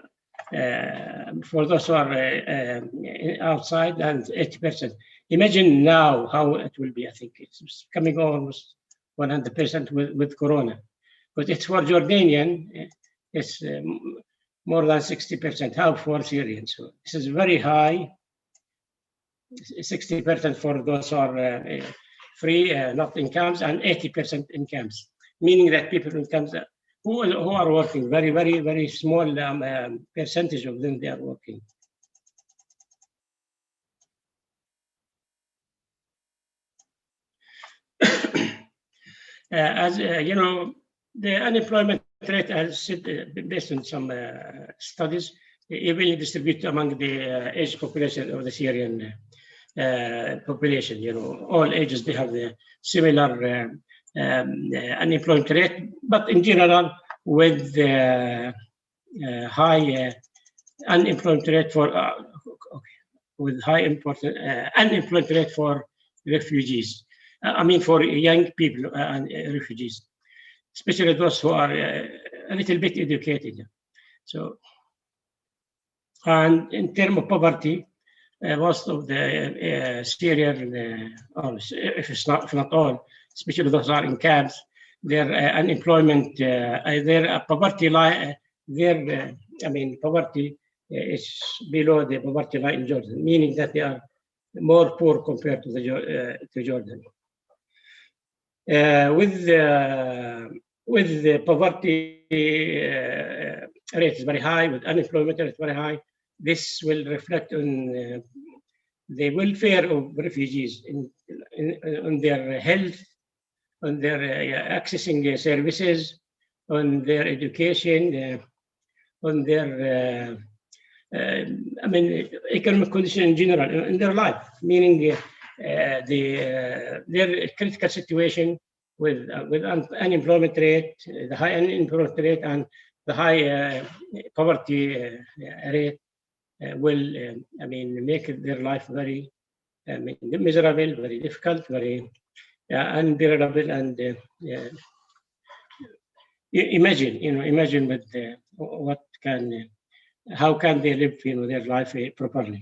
for those who are outside, and 80%. Imagine now how it will be. I think it's coming almost 100% with Corona. But it's for Jordanian, it's more than 60%. How for Syrians? So this is very high. 60% for those who are free, not in camps, and 80% in camps. Meaning that people in camps who are working, very, very, very small percentage of them, they are working. As you know, the unemployment rate, as said, based on some studies, evenly distributed among the age population of the Syrian population. You know, all ages, they have the similar unemployment rate, but in general, with high unemployment rate for with high unemployment rate for refugees. I mean, for young people and refugees, especially those who are a little bit educated. So, and in terms of poverty, most of the Syrian, if not all, especially those who are in camps, their unemployment, their poverty line, poverty is below the poverty line in Jordan, meaning that they are more poor compared to to Jordan. With the poverty rate is very high, with unemployment rate very high, this will reflect on the welfare of refugees on their health, on their accessing services, on their education, on their economic condition in general, in their life, meaning their critical situation with unemployment rate, the high unemployment rate, and the high poverty rate will, make their life very miserable, very difficult, very unbearable, and imagine with how can they live, their life properly.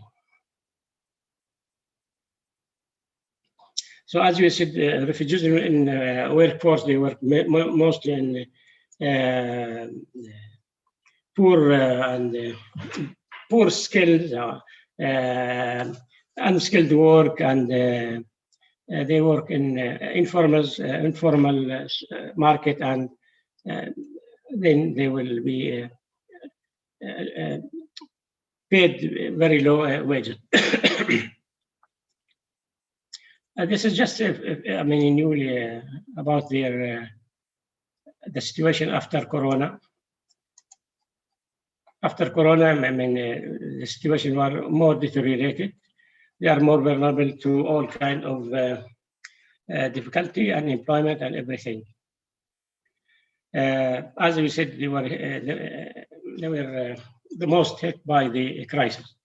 So as you said, refugees in workforce, they work mostly in poor skills, unskilled work, and they work in informal market, and then they will be paid very low wages. This is just, newly about the situation after Corona. After Corona, the situation was more deteriorated. They are more vulnerable to all kinds of difficulty, unemployment, and everything. As we said, they were the most hit by the crisis.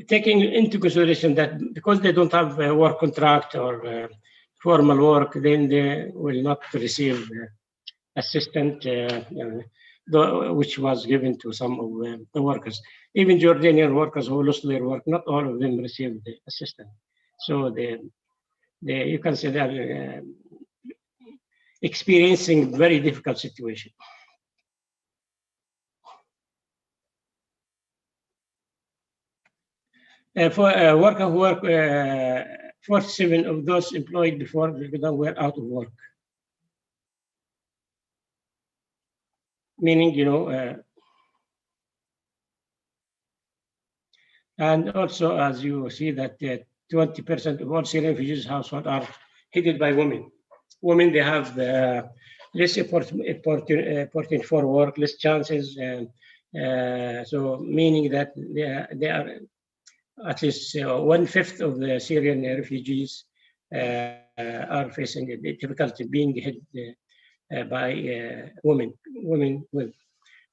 Taking into consideration that because they don't have a work contract or formal work, then they will not receive assistance, which was given to some of the workers. Even Jordanian workers who lost their work, not all of them received the assistance. So you can say they are experiencing very difficult situation. For worker who work, 47 of those employed before were out of work. Meaning, and also as you see that 20% of all Syrian refugees households are headed by women. Women, they have less opportunity for work, less chances. So meaning that they are at least 1/5 of the Syrian refugees are facing a difficulty being hit by women with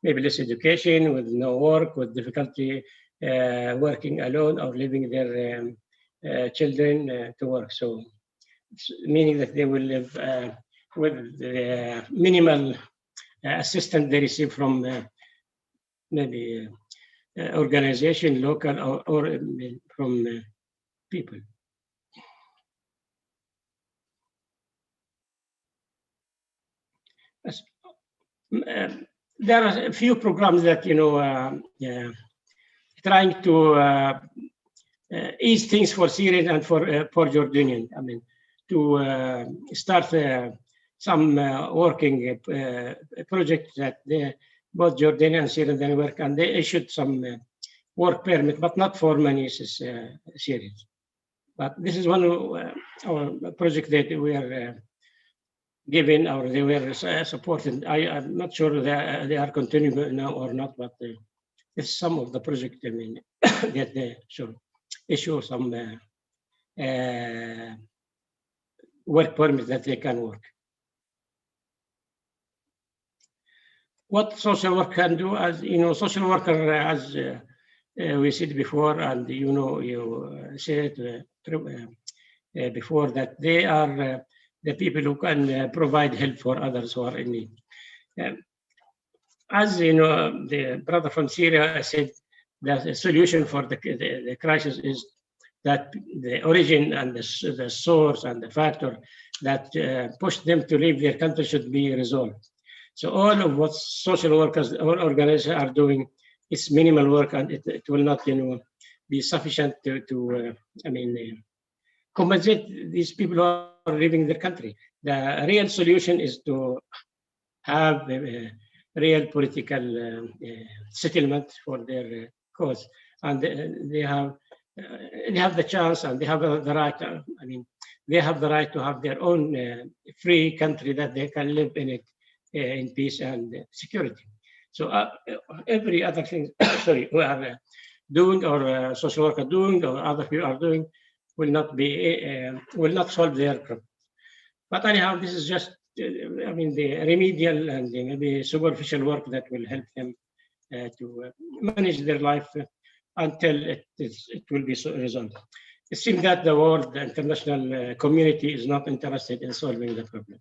maybe less education, with no work, with difficulty working alone or leaving their children to work. So meaning that they will live with the minimal assistance they receive from maybe organization, local, or from people. There are a few programs that, trying to ease things for Syrians and for Jordanian. I mean, to start some working project that both Jordanian and Syrian then work, and they issued some work permit, but not for many Syrians. But this is one of our project that we are given, or they were supported. I'm not sure they are continuing now or not, but it's some of the project, I mean, that they should issue some work permit that they can work. What social work can do, as you know, social worker, as we said before, and you said before, that they are the people who can provide help for others who are in need. As you know, the brother from Syria said that the solution for the crisis is that the origin and the source and the factor that pushed them to leave their country should be resolved. So all of what social workers or organizations are doing is minimal work, and it will not, be sufficient to compensate these people who are leaving their country. The real solution is to have a real political settlement for their cause, and they have the chance, and they have the right. They have the right to have their own free country that they can live in it in peace and security. So every other thing, we are doing, or social worker doing, or other people are doing, will not solve their problem. But anyhow, this is just the remedial and maybe superficial work that will help them to manage their life until it will be resolved. It seems that the world, the international community, is not interested in solving the problem,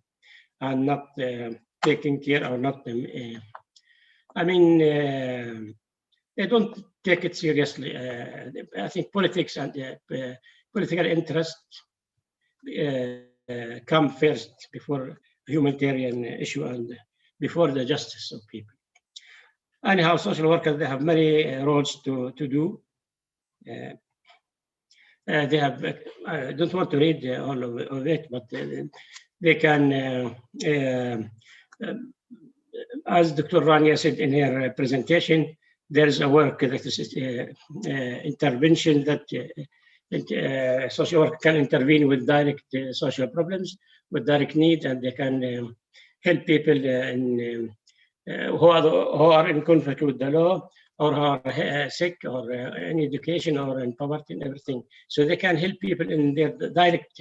and not taking care, or not. They don't take it seriously. I think politics and political interest come first before humanitarian issue and before the justice of people. Anyhow, social workers, they have many roles to do. They have, I don't want to read all of it, but they can, as Dr. Rania said in her presentation, there's a work that is intervention that social work can intervene with direct social problems, with direct need, and they can help people who are in conflict with the law, or who are sick, or in education, or in poverty, and everything. So they can help people in their direct,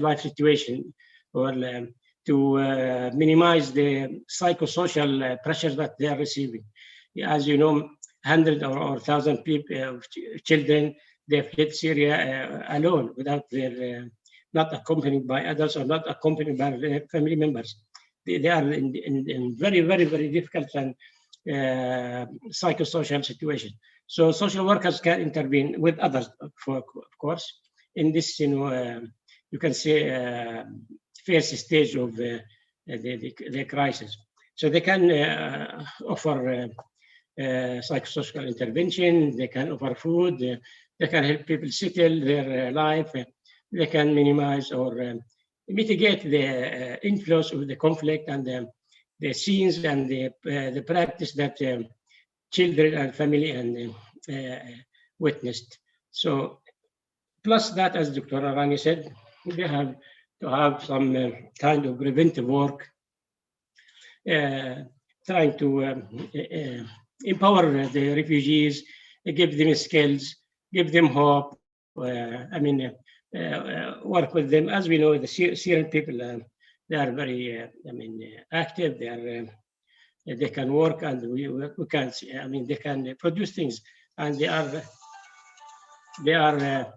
life situation, or to minimize the psychosocial pressures that they are receiving. As you know, 100 or 1,000 people, children, they fled Syria alone, without their, not accompanied by adults, or not accompanied by their family members. They are in very, very, very difficult and psychosocial situation. So social workers can intervene with others, of course, in this, you can say, first stage of the crisis. So they can offer psychosocial intervention, they can offer food, they can help people settle their life, they can minimize or mitigate the influence of the conflict and the scenes and the practice that children and family and witnessed. So plus that, as Dr. Arani said, they have to have some kind of preventive work, trying to empower the refugees, give them skills, give them hope. Work with them. As we know, the Syrian people, they are very, active. They can work, and we can. They can produce things, and they are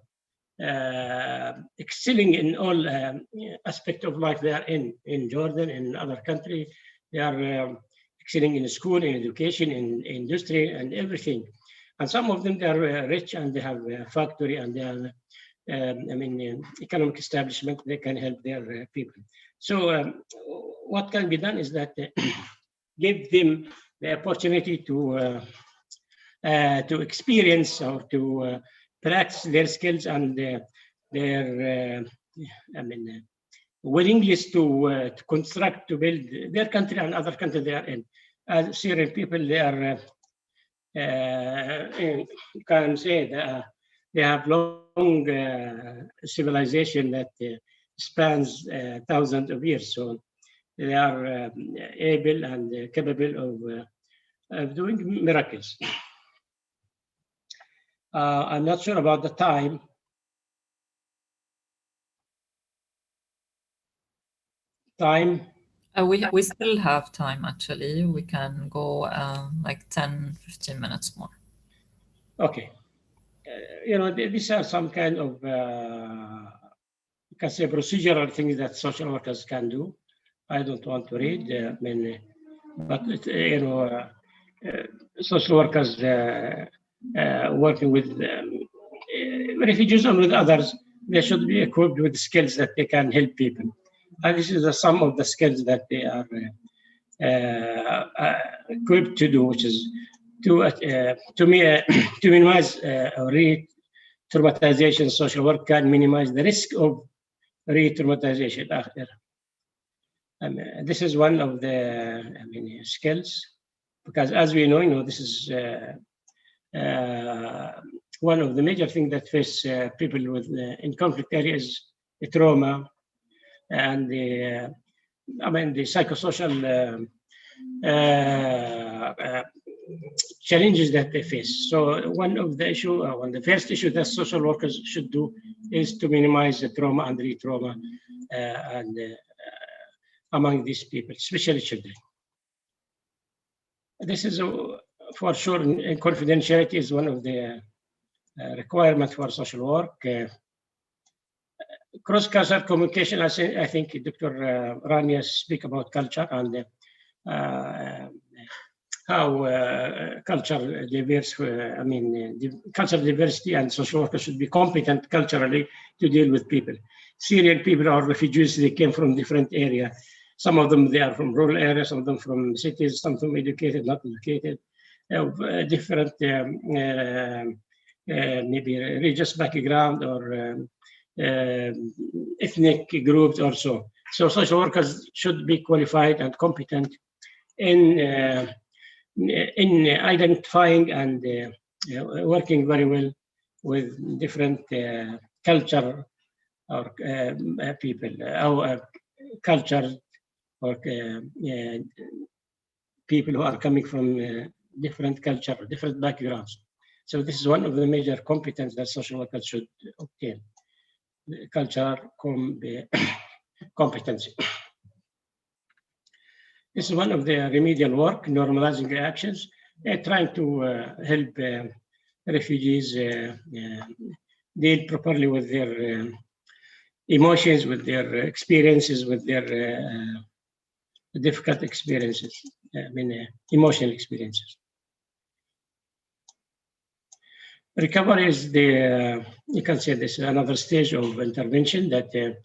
excelling in all aspects of life. They are in Jordan, in other country. They are excelling in school, in education, in industry, and everything. And some of them, they are rich, and they have a factory, and they are, economic establishment. They can help their people. So what can be done is that give them the opportunity to experience or to practice their skills and their willingness to construct, to build their country and other countries they are in. As Syrian people, they are, you can say that they have long civilization that spans thousands of years. So they are able and capable of doing miracles. I'm not sure about the time. We still have time, actually. We can go like 10-15 minutes more. Okay. These are some kind of, you can say, procedural things that social workers can do. I don't want to read, but social workers working with refugees and with others, they should be equipped with skills that they can help people. And this is some of the skills that they are equipped to do, which is to minimize re-traumatization. Social work can minimize the risk of re-traumatization after. This is one of the skills, because as we know, this is one of the major things that face people with in conflict areas, the trauma and the psychosocial challenges that they face. So one of the first issue that social workers should do is to minimize the trauma and re-trauma among these people, especially children. This is for sure, and confidentiality is one of the requirements for social work. Cross-cultural communication, I think Dr. Rania speak about culture and how cultural diversity and social workers should be competent culturally to deal with people. Syrian people are refugees. They came from different areas. Some of them, they are from rural areas, some of them from cities, some of them educated, not educated, different maybe religious background or ethnic groups also. So social workers should be qualified and competent in identifying and working very well with different culture or people, our culture, or people who are coming from different culture, different backgrounds. So this is one of the major competencies that social workers should obtain, culture competency. This is one of the remedial work, normalizing reactions, trying to help refugees deal properly with their emotions, with their experiences, with their difficult experiences, emotional experiences. Recovery is you can say this is another stage of intervention that the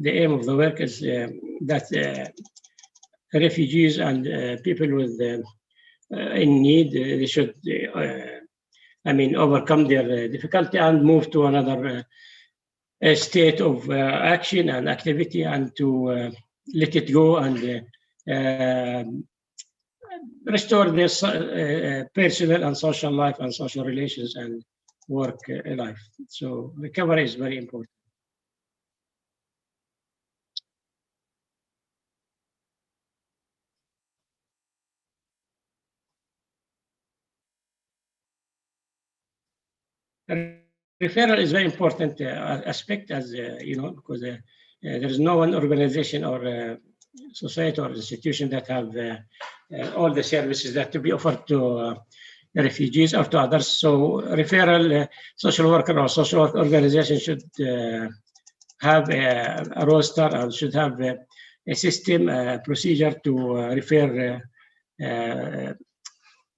aim of the work is that refugees and people with in need, they should overcome their difficulty and move to another state of action and activity, and to let it go and restore their personal and social life and social relations and work life. So recovery is very important. referral is very important aspect, as you know, because there is no one organization or society or institution that have all the services that to be offered to refugees or to others. So referral social worker or social work organization should have a roster and should have a system, procedure to refer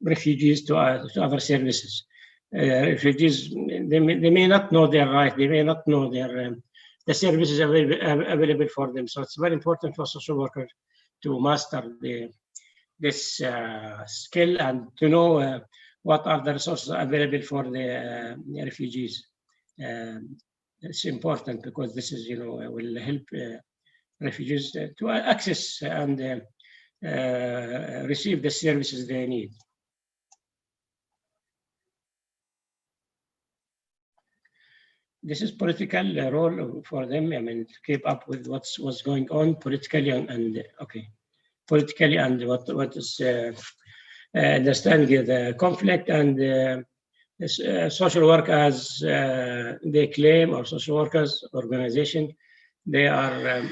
refugees to other services. Refugees, they may not know their right, they may not know their the services available for them. So it's very important for social workers to master this skill and to know what are the resources available for the refugees. It's important because this is, you know, will help refugees to access and receive the services they need. This is political role for them. I mean, to keep up with what's going on politically and okay, politically and what is understanding the conflict and social work as they claim, or social workers organization, they are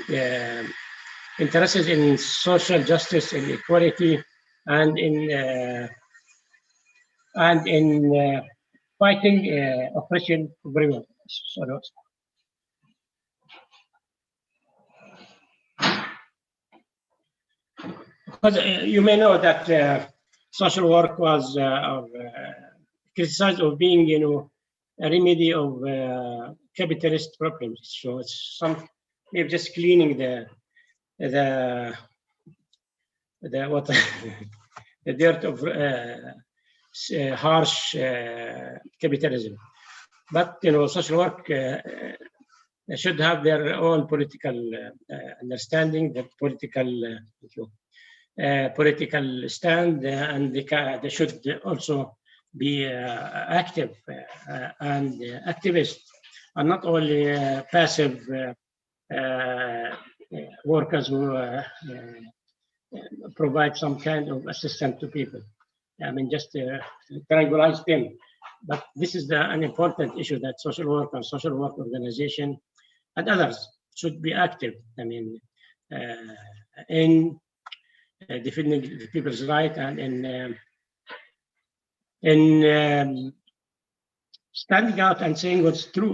interested in social justice and equality and in fighting oppression everywhere. Because you may know that social work was criticized of being, you know, a remedy of capitalist problems. So it's maybe just cleaning the what the dirt of harsh capitalism. But you know, social work should have their own political understanding, the political stand, and they should also be active and activist, and not only passive workers who provide some kind of assistance to people. I mean, just triangulate them. But this is an important issue that social work and social work organization and others should be active. I mean, in defending the people's right and in standing out and saying what's true,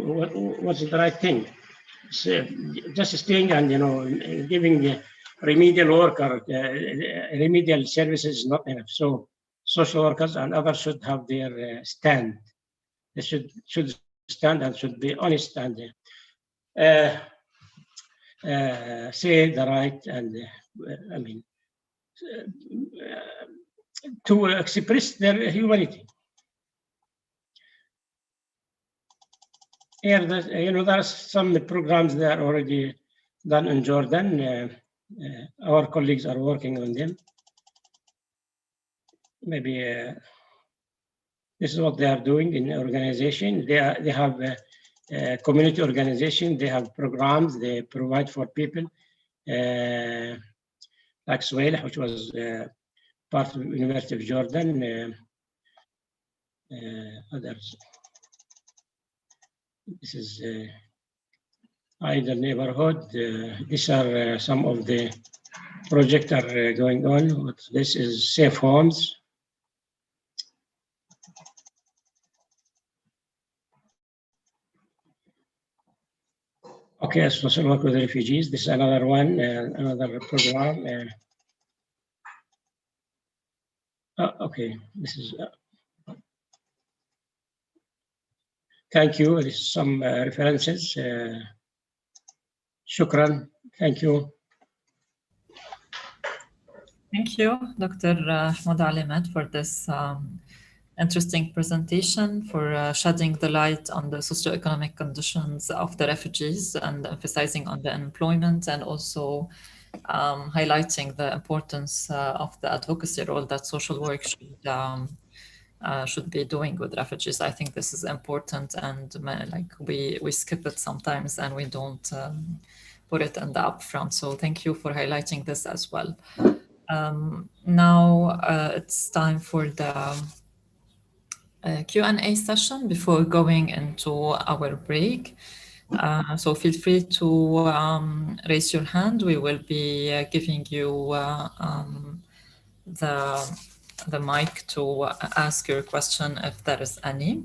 what's the right thing. So just staying and, you know, giving remedial work or remedial services is not enough. So social workers and others should have their stand. They should stand and should be honest and say the right and I mean to express their humanity. Here, you know, there are some programs that are already done in Jordan. Our colleagues are working on them. Maybe this is what they are doing in the organization. They have a community organization. They have programs they provide for people, like Suwaila, which was part of the University of Jordan. Others. This is Idle Neighborhood. These are some of the projects that are going on. This is Safe Homes. Okay, social work with refugees. This is another one, another program. Okay, this is. Thank you. This is some references. Shukran. Thank you. Thank you, Dr. Ahmed Alimat, for this interesting presentation, for shedding the light on the socioeconomic conditions of the refugees and emphasizing on the unemployment, and also highlighting the importance of the advocacy role that social work should be doing with refugees. I think this is important, and like we skip it sometimes and we don't put it in the upfront. So thank you for highlighting this as well. Now it's time for the Q&A session before going into our break. So feel free to raise your hand. We will be giving you the mic to ask your question if there is any.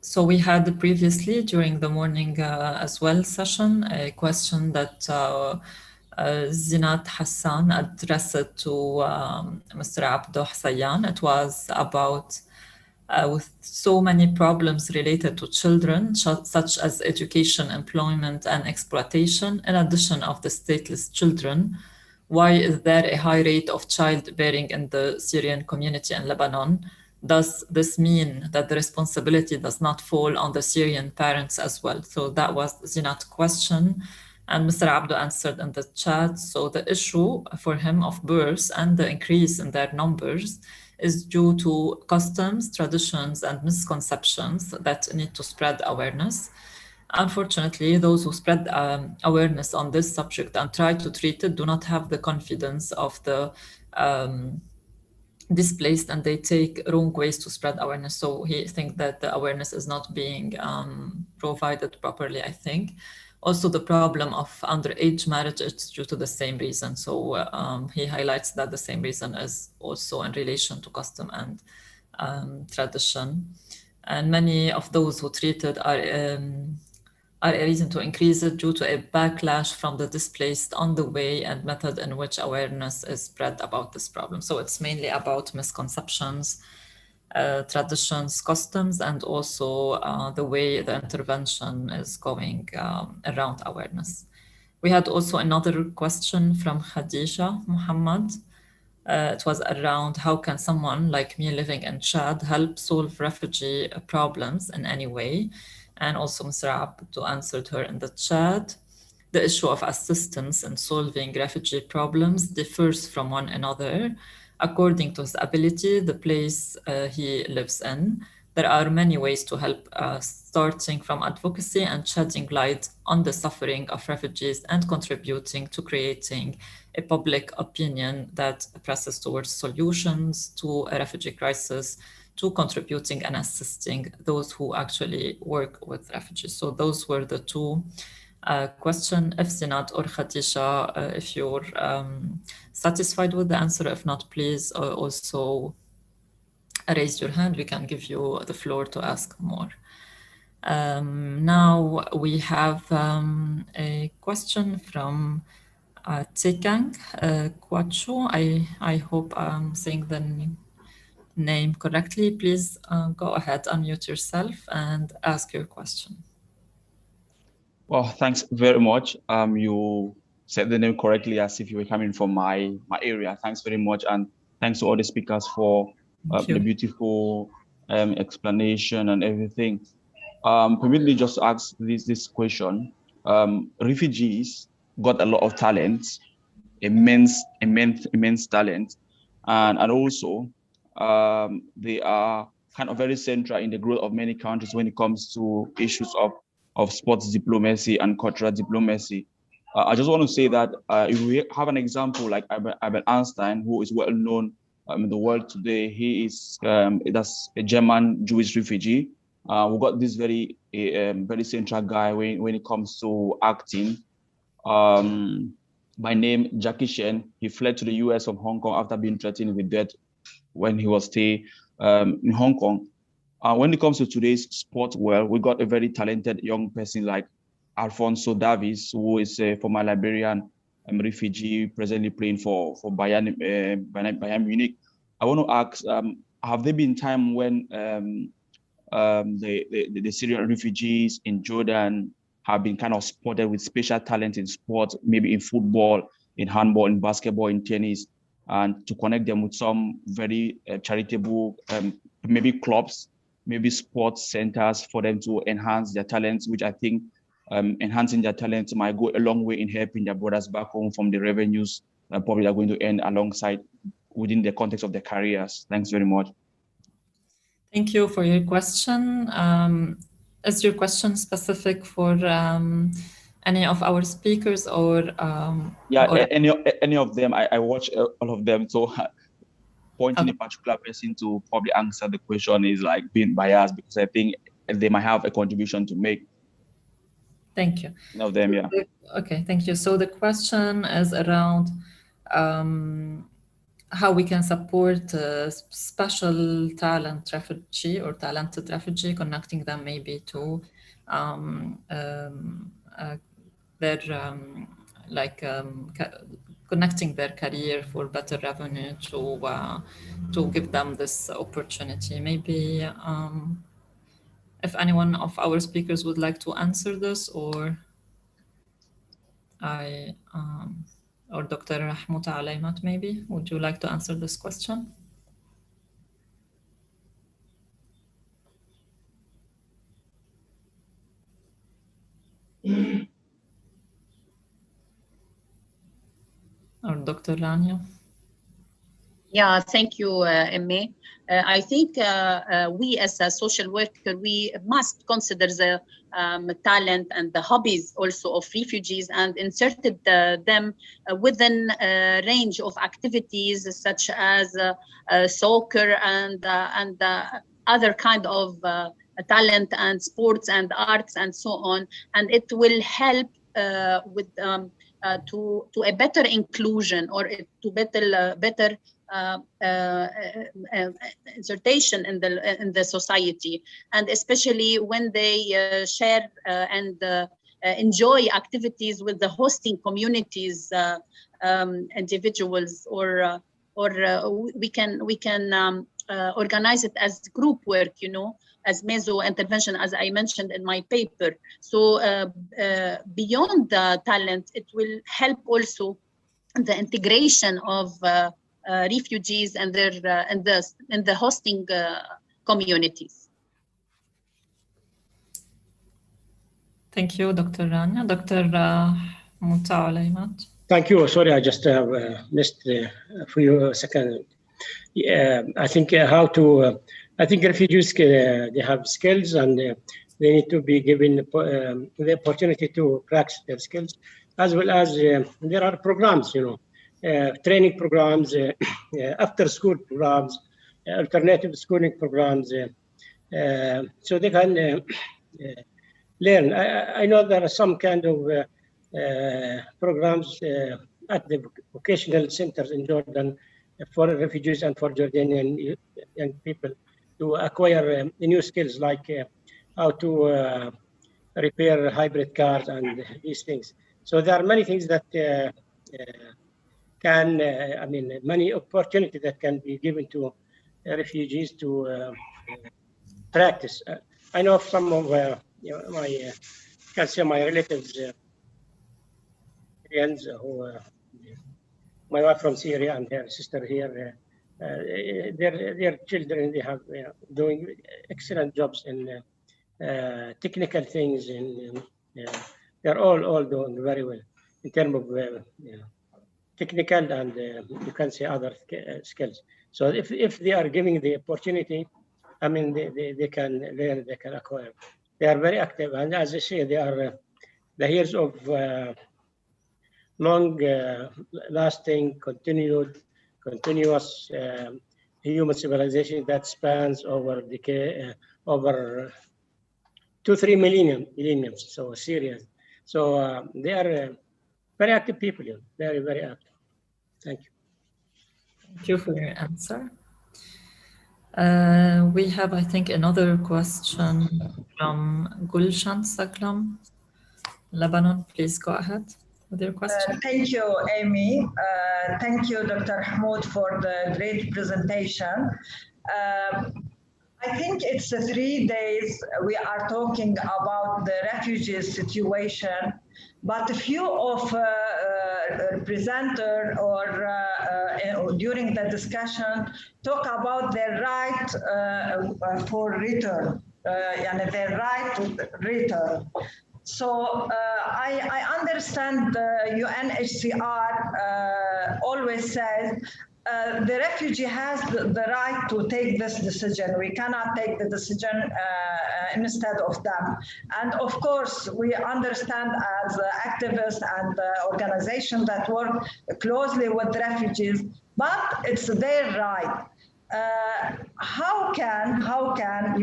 So we had previously during the morning as well session a question that Zinat Hassan addressed to Mr. Abdo Hussayan. It was about with so many problems related to children, such as education, employment, and exploitation, in addition of the stateless children. Why is there a high rate of childbearing in the Syrian community in Lebanon? Does this mean that the responsibility does not fall on the Syrian parents as well? So that was Zinat's question. And Mr. Abdo answered in the chat. So the issue for him of births and the increase in their numbers is due to customs, traditions, and misconceptions that need to spread awareness. Unfortunately, those who spread awareness on this subject and try to treat it do not have the confidence of the displaced, and they take wrong ways to spread awareness. So he thinks that the awareness is not being provided properly, I think. Also, the problem of underage marriage is due to the same reason. So he highlights that the same reason is also in relation to custom and tradition. And many of those who treated are a reason to increase it due to a backlash from the displaced on the way and method in which awareness is spread about this problem. So it's mainly about misconceptions, traditions, customs, and also the way the intervention is going around awareness. We had also another question from Khadija Muhammad. It was around how can someone like me living in Chad help solve refugee problems in any way? And also Mr. Abdo answered her in the chat. The issue of assistance in solving refugee problems differs from one another according to his ability, the place he lives in. There are many ways to help, starting from advocacy and shedding light on the suffering of refugees and contributing to creating a public opinion that presses towards solutions to a refugee crisis, to contributing and assisting those who actually work with refugees. So those were the two questions. If Zinat or Khadija, if you're satisfied with the answer, if not, please also raise your hand. We can give you the floor to ask more. Now we have a question from Tsekang Kwachu. I hope I'm saying the name correctly. Please go ahead, unmute yourself and ask your question. Well, thanks very much. You said the name correctly as if you were coming from my area. Thanks very much. And thanks to all the speakers for the beautiful explanation and everything. Permit me just to ask this question. Refugees got a lot of talent, immense talent. And also they are kind of very central in the growth of many countries when it comes to issues of sports diplomacy and cultural diplomacy. I just want to say that if we have an example like Albert Einstein, who is well known in the world today, he is that's a German Jewish refugee. We got this very central guy when it comes to acting. By name Jackie Chan. He fled to the US from Hong Kong after being threatened with death when he was staying in Hong Kong. When it comes to today's sport world, we got a very talented young person like Alfonso Davies, who is a former Liberian refugee, presently playing for Bayern Munich. I want to ask, have there been time when the Syrian refugees in Jordan have been kind of spotted with special talent in sport, maybe in football, in handball, in basketball, in tennis, and to connect them with some very charitable, maybe clubs, maybe sports centers for them to enhance their talents, which I think enhancing their talents might go a long way in helping their brothers back home from the revenues that probably are going to earn alongside within the context of their careers. Thanks very much. Thank you for your question. Is your question specific for any of our speakers or? Yeah, or any of them. I watch all of them. So pointing a particular person to probably answer the question is like being biased, because I think they might have a contribution to make. Thank you. Of them, yeah. Okay, thank you. So the question is around how we can support special talent refugee or talented refugee, connecting them maybe to their connecting their career for better revenue to give them this opportunity. Maybe if anyone of our speakers would like to answer this, or or Dr. Mahmoud Alaymat, maybe, would you like to answer this question? Or Dr. Rania? Yeah, thank you, Emma. I think we as a social worker, we must consider the talent and the hobbies also of refugees and inserted them within a range of activities such as soccer and other kind of talent and sports and arts and so on. And it will help with to a better inclusion or to better insertion in the society, and especially when they share and enjoy activities with the hosting communities, individuals, or we can organize it as group work, you know, as meso intervention, as I mentioned in my paper. So beyond the talent, it will help also the integration of refugees and their in the hosting communities. Thank you, Dr. Rania. Dr. Muta Alaymat. Thank you. Sorry, I just missed a few seconds. I think I think refugees, they have skills and they need to be given the opportunity to practice their skills, as well as there are programs, you know, training programs, after school programs, alternative schooling programs, so they can learn. I know there are some kind of programs at the vocational centers in Jordan for refugees and for Jordanian young people to acquire new skills like how to repair hybrid cars and these things. So there are many things that many opportunities that can be given to refugees to practice. I know some of my, can say my relatives, friends who, my wife from Syria and her sister here, their children, they have doing excellent jobs in technical things, and they're all doing very well in terms of technical and you can say other skills. So if they are giving the opportunity, I mean, they can learn, they can acquire. They are very active, and as I say, they are the years of long lasting, continuous human civilization that spans over decade, over 2-3 millenniums, so serious. So they are very active people, very, very active. Thank you. Thank you for your answer. We have, I think, another question from Gulshan Saklam, Lebanon. Please go ahead with your question. Thank you, Amy. Thank you, Dr. Mahmoud, for the great presentation. I think it's 3 days we are talking about the refugee situation, but a few of presenter or during the discussion talk about their right for return, and their right to return. So I understand the UNHCR always says the refugee has the right to take this decision. We cannot take the decision instead of them. And of course, we understand as activists and organizations that work closely with refugees but it's their right. How can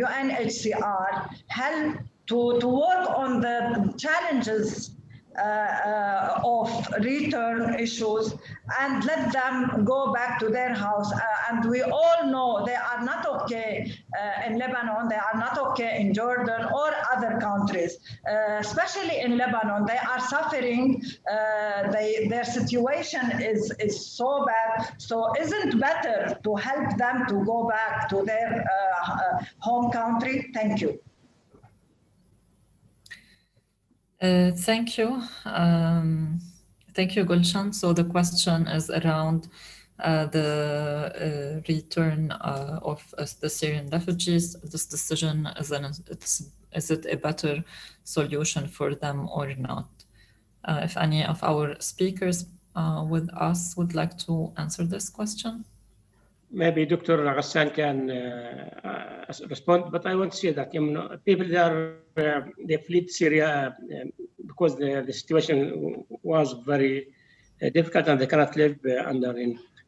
UNHCR help to work on the challenges of return issues and let them go back to their house? And we all know they are not okay in Lebanon, they are not okay in Jordan or other countries. Especially in Lebanon, they are suffering, their situation is so bad. So isn't better to help them to go back to their home country? Thank you. Thank you. Thank you, Gulshan. So the question is around the return of the Syrian refugees. This decision, is it a better solution for them or not? If any of our speakers with us would like to answer this question. Maybe Dr. Ghassan can respond, but I want to say that people there, they fled Syria because the situation was very difficult and they cannot live under.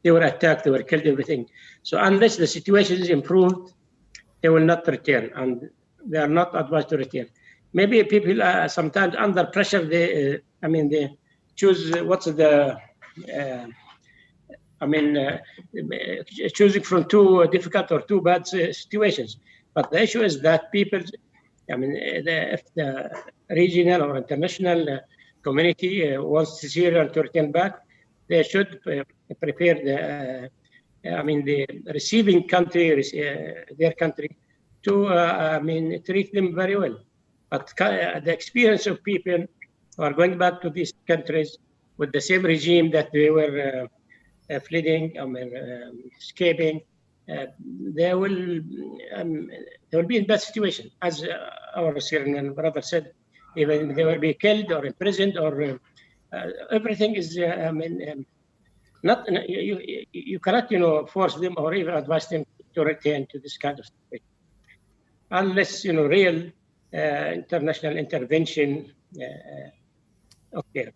They were attacked, they were killed, everything. So unless the situation is improved, they will not return, and they are not advised to return. Maybe people sometimes under pressure, they choose what's the. Choosing from too difficult or too bad situations. But the issue is that people, if the regional or international community wants Syria to return back, they should prepare the receiving country, their country, to treat them very well. But the experience of people who are going back to these countries with the same regime that they were fleeing, escaping, they will be in bad situation. As our Syrian brother said, even they will be killed or imprisoned, or everything is. You cannot force them or even advise them to return to this kind of situation unless real international intervention. Okay.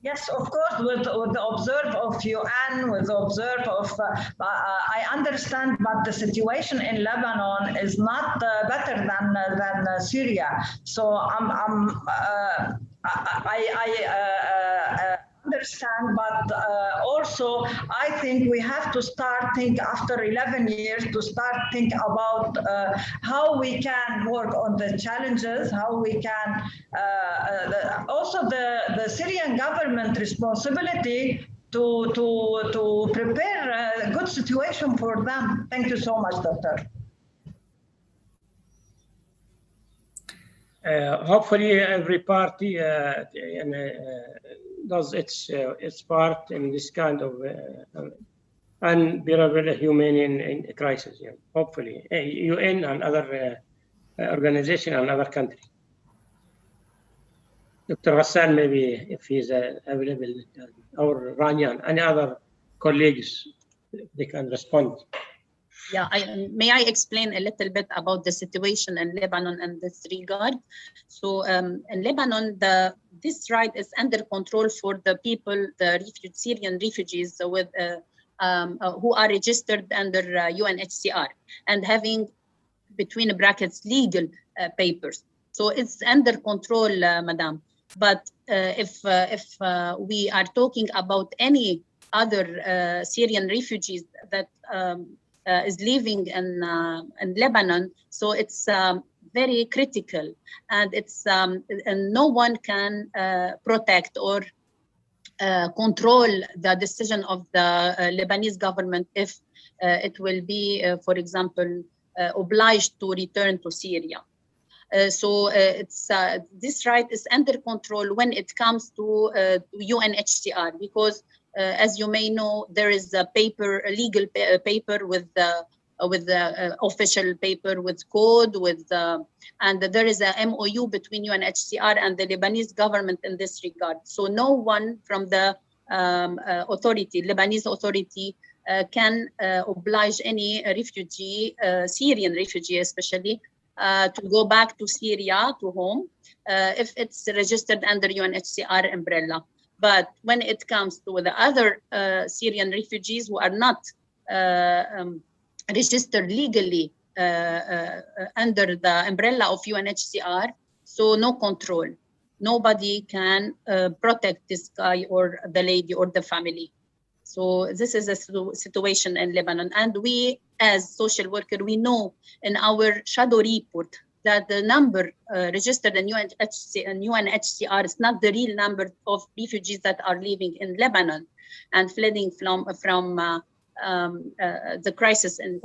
Yes, of course, with the observe of UN, with the observe of, I understand, but the situation in Lebanon is not better than Syria. So I understand, but also I think we have to start think after 11 years to start think about how we can work on the challenges, how we can also the Syrian government responsibility to prepare a good situation for them. Thank you so much, Doctor. Hopefully, every party does its part in this kind of unbearable humanitarian crisis. Hopefully, UN and other organizations and other countries. Dr. Ghassan, maybe if he's available, or Rania, any other colleagues, they can respond. Yeah, may I explain a little bit about the situation in Lebanon in this regard? So in Lebanon, this right is under control for the people, the Syrian refugees with who are registered under UNHCR and having, between brackets, legal papers. So it's under control, Madam. But if we are talking about any other Syrian refugees that is living in Lebanon, so it's very critical, and it's and no one can protect or control the decision of the Lebanese government if it will be, for example, obliged to return to Syria. So it's this right is under control when it comes to UNHCR, because as you may know, there is a legal paper with the official paper with code, and there is a MOU between UNHCR and the Lebanese government in this regard. So no one from the Lebanese authority can oblige any refugee, Syrian refugee especially, to go back to Syria, to home, if it's registered under UNHCR umbrella. But when it comes to the other Syrian refugees who are not registered legally under the umbrella of UNHCR, so no control. Nobody can protect this guy or the lady or the family. So this is a situation in Lebanon. And we, as social worker, we know in our shadow report that the number registered in UNHCR is not the real number of refugees that are living in Lebanon and fleeing from the crisis and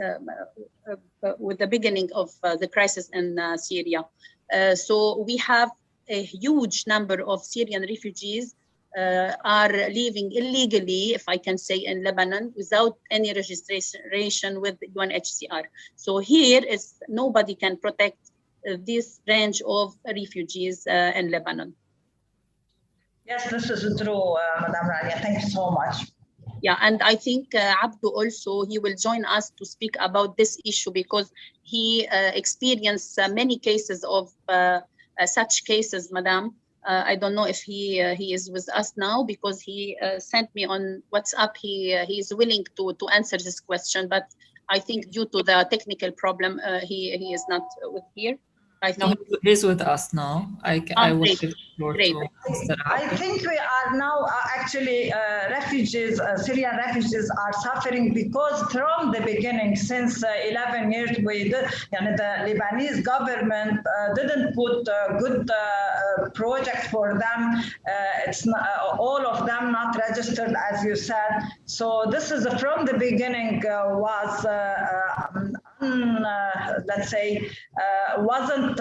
with the beginning of the crisis in Syria. So we have a huge number of Syrian refugees are living illegally, if I can say, in Lebanon without any registration with UNHCR. So here is nobody can protect this range of refugees in Lebanon. Yes, this is true, Madam Rania. Thank you so much. Yeah, and I think Abdu also, he will join us to speak about this issue because he experienced many cases of such cases, Madam. I don't know if he is with us now because he sent me on WhatsApp. He is willing to answer this question, but I think due to the technical problem, he is not here. I think he's with us now. I will give the floor to Mr. I think we are now actually refugees, Syrian refugees are suffering because from the beginning, since 11 years, the Lebanese government didn't put good projects for them. It's not, all of them not registered, as you said. So this is from the beginning was, let's say, wasn't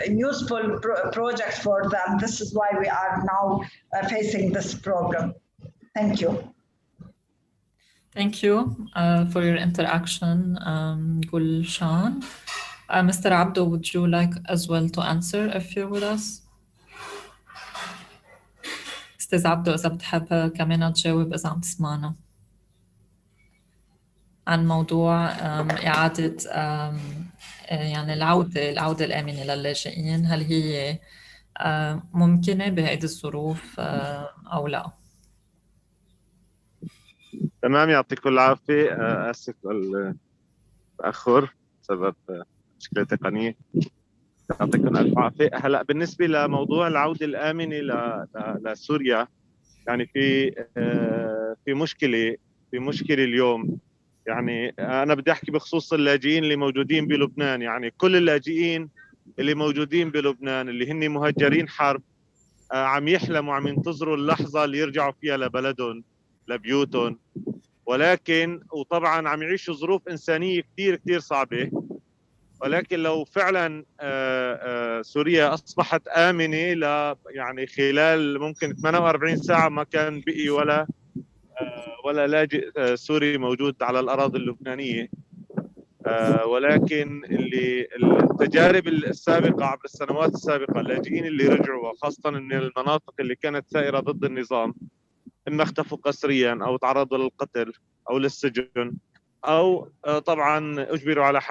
useful projects for them. This is why we are now facing this problem. Thank you. Thank you for your interaction, Gulshan. Mr. Abdo, would you like as well to answer if you're with us? أستاذ عبدو إذا بتحب كمان تجاوب إذا عم تسمعنا عن موضوع إعادة يعني العودة الآمنة للاجئين، هل هي ممكنة بهذه الظروف أو لا؟ تمام، يعطيكم العافية. آسف التأخر بسبب مشكلة تقنية. يعطيكم ألف عافية. هلا بالنسبة لموضوع العودة الآمنة لسوريا، يعني في مشكلة اليوم. يعني أنا بدي أحكي بخصوص اللاجئين اللي موجودين بلبنان. يعني كل اللاجئين اللي موجودين بلبنان اللي هن مهجرين حرب عم يحلموا، عم ينتظروا اللحظة اللي يرجعوا فيها لبلدهم لبيوتهم، ولكن وطبعا عم يعيشوا ظروف إنسانية كتير صعبة. ولكن لو فعلا سوريا أصبحت آمنة يعني خلال ممكن 48 ساعة ما كان بقي ولا لاجئ سوري موجود على الأراضي اللبنانية. ولكن التجارب السابقة عبر السنوات السابقة، اللاجئين اللي رجعوا خاصة من المناطق اللي كانت ثائرة ضد النظام، إما اختفوا قسريا أو تعرضوا للقتل أو للسجن أو طبعا أجبروا على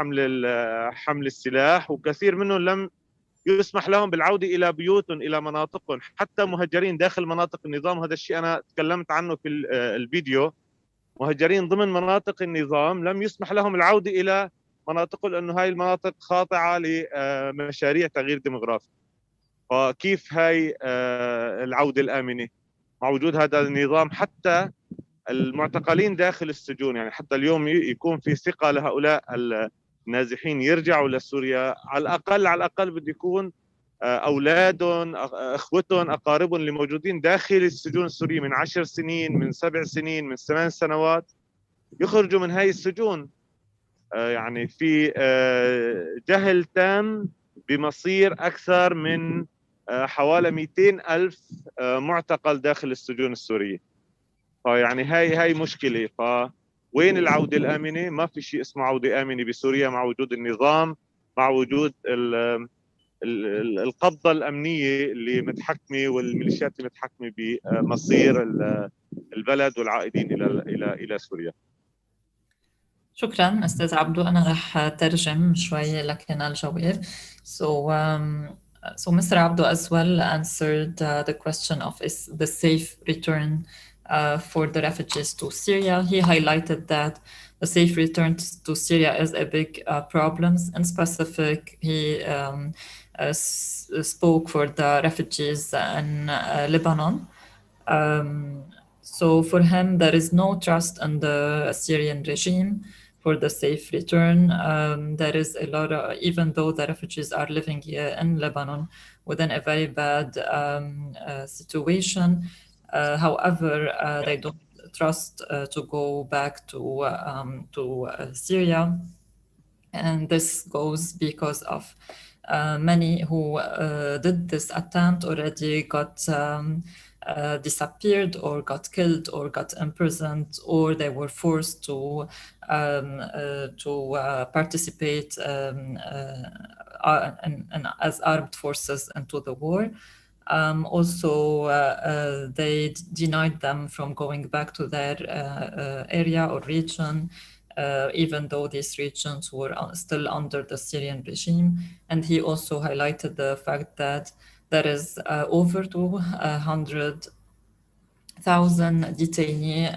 حمل السلاح، وكثير منهم لم يسمح لهم بالعودة إلى بيوتهم إلى مناطقهم، حتى مهجرين داخل مناطق النظام. هذا الشيء أنا تكلمت عنه في الفيديو. مهجرين ضمن مناطق النظام لم يسمح لهم العودة إلى مناطقهم لأنه هاي المناطق خاضعة لمشاريع تغيير ديموغرافي. فكيف هاي العودة الآمنة مع وجود هذا النظام؟ حتى المعتقلين داخل السجون، يعني حتى اليوم يكون في ثقة لهؤلاء النازحين يرجعوا لسوريا، على الأقل بده يكون أولادهم، أخوتهم، أقاربهم اللي موجودين داخل السجون السورية من 10 سنين، من 7 سنين، من 8 سنوات، يخرجوا من هاي السجون. يعني في جهل تام بمصير أكثر من حوالي 200,000 معتقل داخل السجون السورية. فيعني هاي مشكلة. فوين العودة الآمنة؟ ما في شيء اسمه عودة آمنة بسوريا مع وجود النظام، مع وجود القبضة الأمنية اللي متحكمة والميليشيات اللي متحكمة بمصير البلد والعائدين إلى سوريا. شكرا أستاذ عبدو. أنا رح ترجم شوي لكن الجواب. So So Mr. Abdo as well answered the question of is the safe return for the refugees to Syria. He highlighted that the safe return to Syria is a big problem. In specific, he spoke for the refugees in Lebanon. So for him, there is no trust in the Syrian regime for the safe return. There is a lot of, even though the refugees are living here in Lebanon within a very bad situation, however, they don't trust to go back to Syria. And this goes because of many who did this attempt already got disappeared or got killed or got imprisoned, or they were forced to participate as armed forces into the war. Also, they denied them from going back to their area or region, even though these regions were still under the Syrian regime. And he also highlighted the fact that there is over 200,000 detainees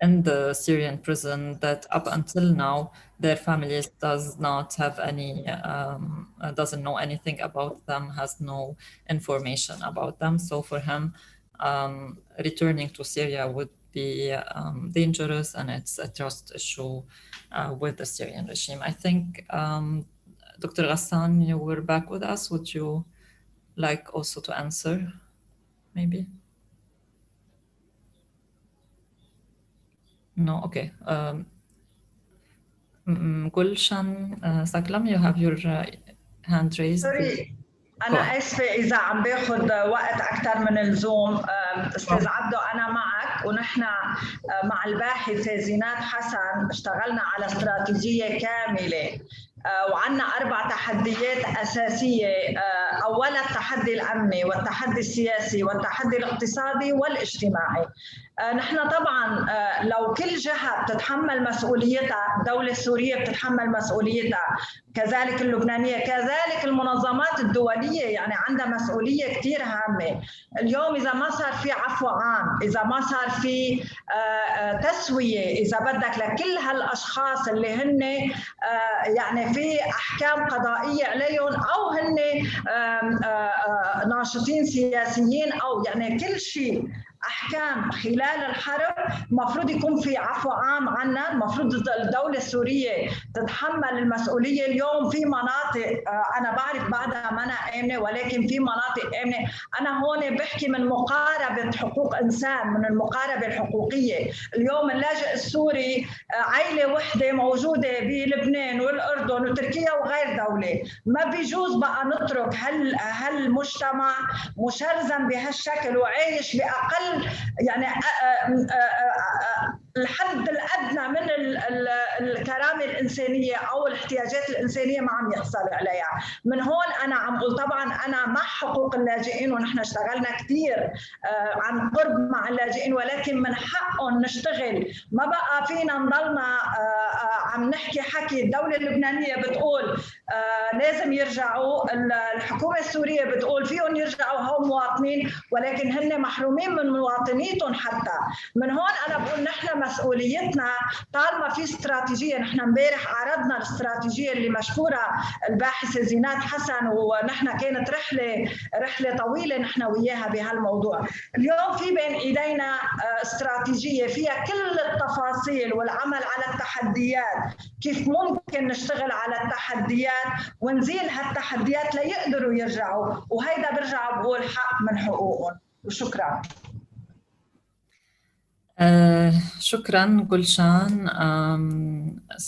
in the Syrian prison that up until now their families does not have any, doesn't know anything about them, has no information about them. So for him, returning to Syria would be dangerous, and it's a trust issue with the Syrian regime. I think, Dr. Ghassan, you were back with us. Would you like also to answer, maybe? No, okay. Gulshan Saklam, you have your hand raised. سوري أنا آسفة إذا عم باخد وقت أكثر من اللزوم. أستاذ عبدو أنا معك، ونحن مع الباحثة زينات حسن اشتغلنا على استراتيجية كاملة وعندنا 4 تحديات أساسية. أولا التحدي الأمني والتحدي السياسي والتحدي الاقتصادي والاجتماعي. نحن طبعا لو كل جهة بتتحمل مسؤوليتها، الدولة السورية بتتحمل مسؤوليتها، كذلك اللبنانية، كذلك المنظمات الدولية يعني عندها مسؤولية كتير هامة. اليوم إذا ما صار في عفو عام، إذا ما صار في تسوية إذا بدك لكل هالأشخاص اللي هن يعني في أحكام قضائية عليهم أو هن ناشطين سياسيين أو يعني كل شيء أحكام خلال الحرب، المفروض يكون في عفو عام عنا. المفروض الدولة السورية تتحمل المسؤولية. اليوم في مناطق أنا بعرف بعدها ما أنا آمنة، ولكن في مناطق آمنة. أنا هون بحكي من مقاربة حقوق إنسان، من المقاربة الحقوقية. اليوم اللاجئ السوري عائلة وحدة موجودة بلبنان والأردن وتركيا وغير دولة. ما بيجوز بقى نترك هالمجتمع مشرذم بهالشكل وعايش بأقل يعني الحد الأدنى من الكرامة الإنسانية أو الاحتياجات الإنسانية ما عم يحصل عليها. من هون أنا عم أقول طبعاً أنا مع حقوق اللاجئين، ونحن اشتغلنا كثير عن قرب مع اللاجئين، ولكن من حقهم نشتغل. ما بقى فينا نضلنا عم نحكي حكي. الدولة اللبنانية بتقول لازم يرجعوا، الحكومة السورية بتقول فيهم يرجعوا، هم مواطنين، ولكن هن محرومين من مواطنيتهم. حتى من هون أنا بقول نحن مسؤوليتنا طالما في استراتيجية. نحن امبارح عرضنا الاستراتيجية اللي مشكورة الباحثة زينات حسن، ونحن كانت رحلة طويلة نحن وياها بهالموضوع. اليوم في بين إيدينا استراتيجية فيها كل التفاصيل والعمل على التحديات، كيف ممكن نشتغل على التحديات ونزيل هالتحديات ليقدروا يرجعوا، وهيدا برجع بقول حق من حقوقهم. وشكرا. Shukran, Gulshan.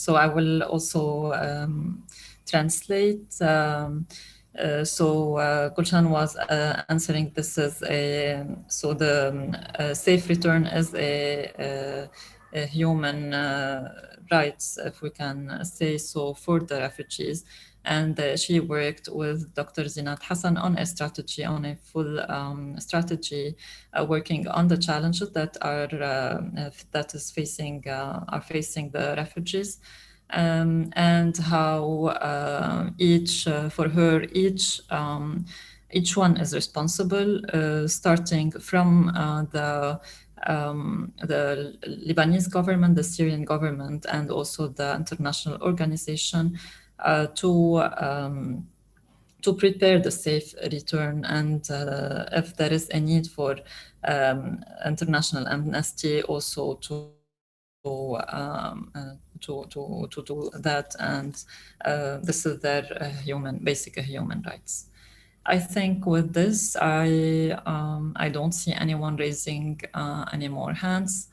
So I will also translate. Gulshan was answering. This is so the safe return is a human rights, if we can say so, for the refugees. And she worked with Dr. Zinat Hassan on a strategy, on a full strategy, working on the challenges that are facing the refugees. and how for her, each one is responsible, starting from the Lebanese government, the Syrian government, and also the international organization to prepare the safe return. And if there is a need for international amnesty, also to do that. And this is their basic human rights. I think with this, I don't see anyone raising any more hands.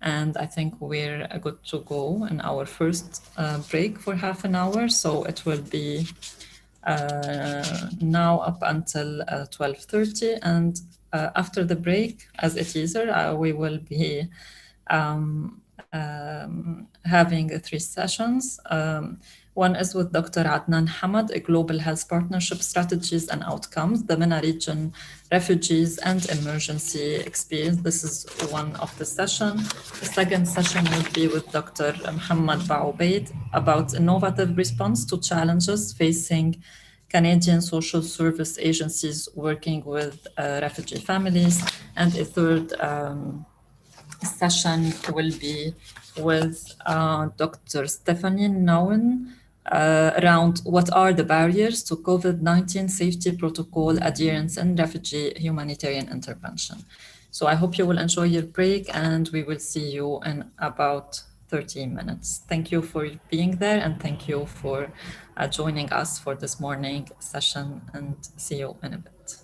And I think we're good to go in our first break for half an hour. So it will be now up until 12:30. And after the break, as a teaser, we will be having 3 sessions. One is with Dr. Adnan Hamad, a Global Health Partnership Strategies and Outcomes, the MENA region, refugees and emergency experience. This is one of the session. The second session will be with Dr. Muhammad Baubaid about innovative response to challenges facing Canadian social service agencies working with refugee families. And a third session will be with Dr. Stephanie Nouwen around what are the barriers to COVID-19 safety protocol adherence and refugee humanitarian intervention. So I hope you will enjoy your break, and we will see you in about 30 minutes. Thank you for being there, and thank you for joining us for this morning session, and see you in a bit.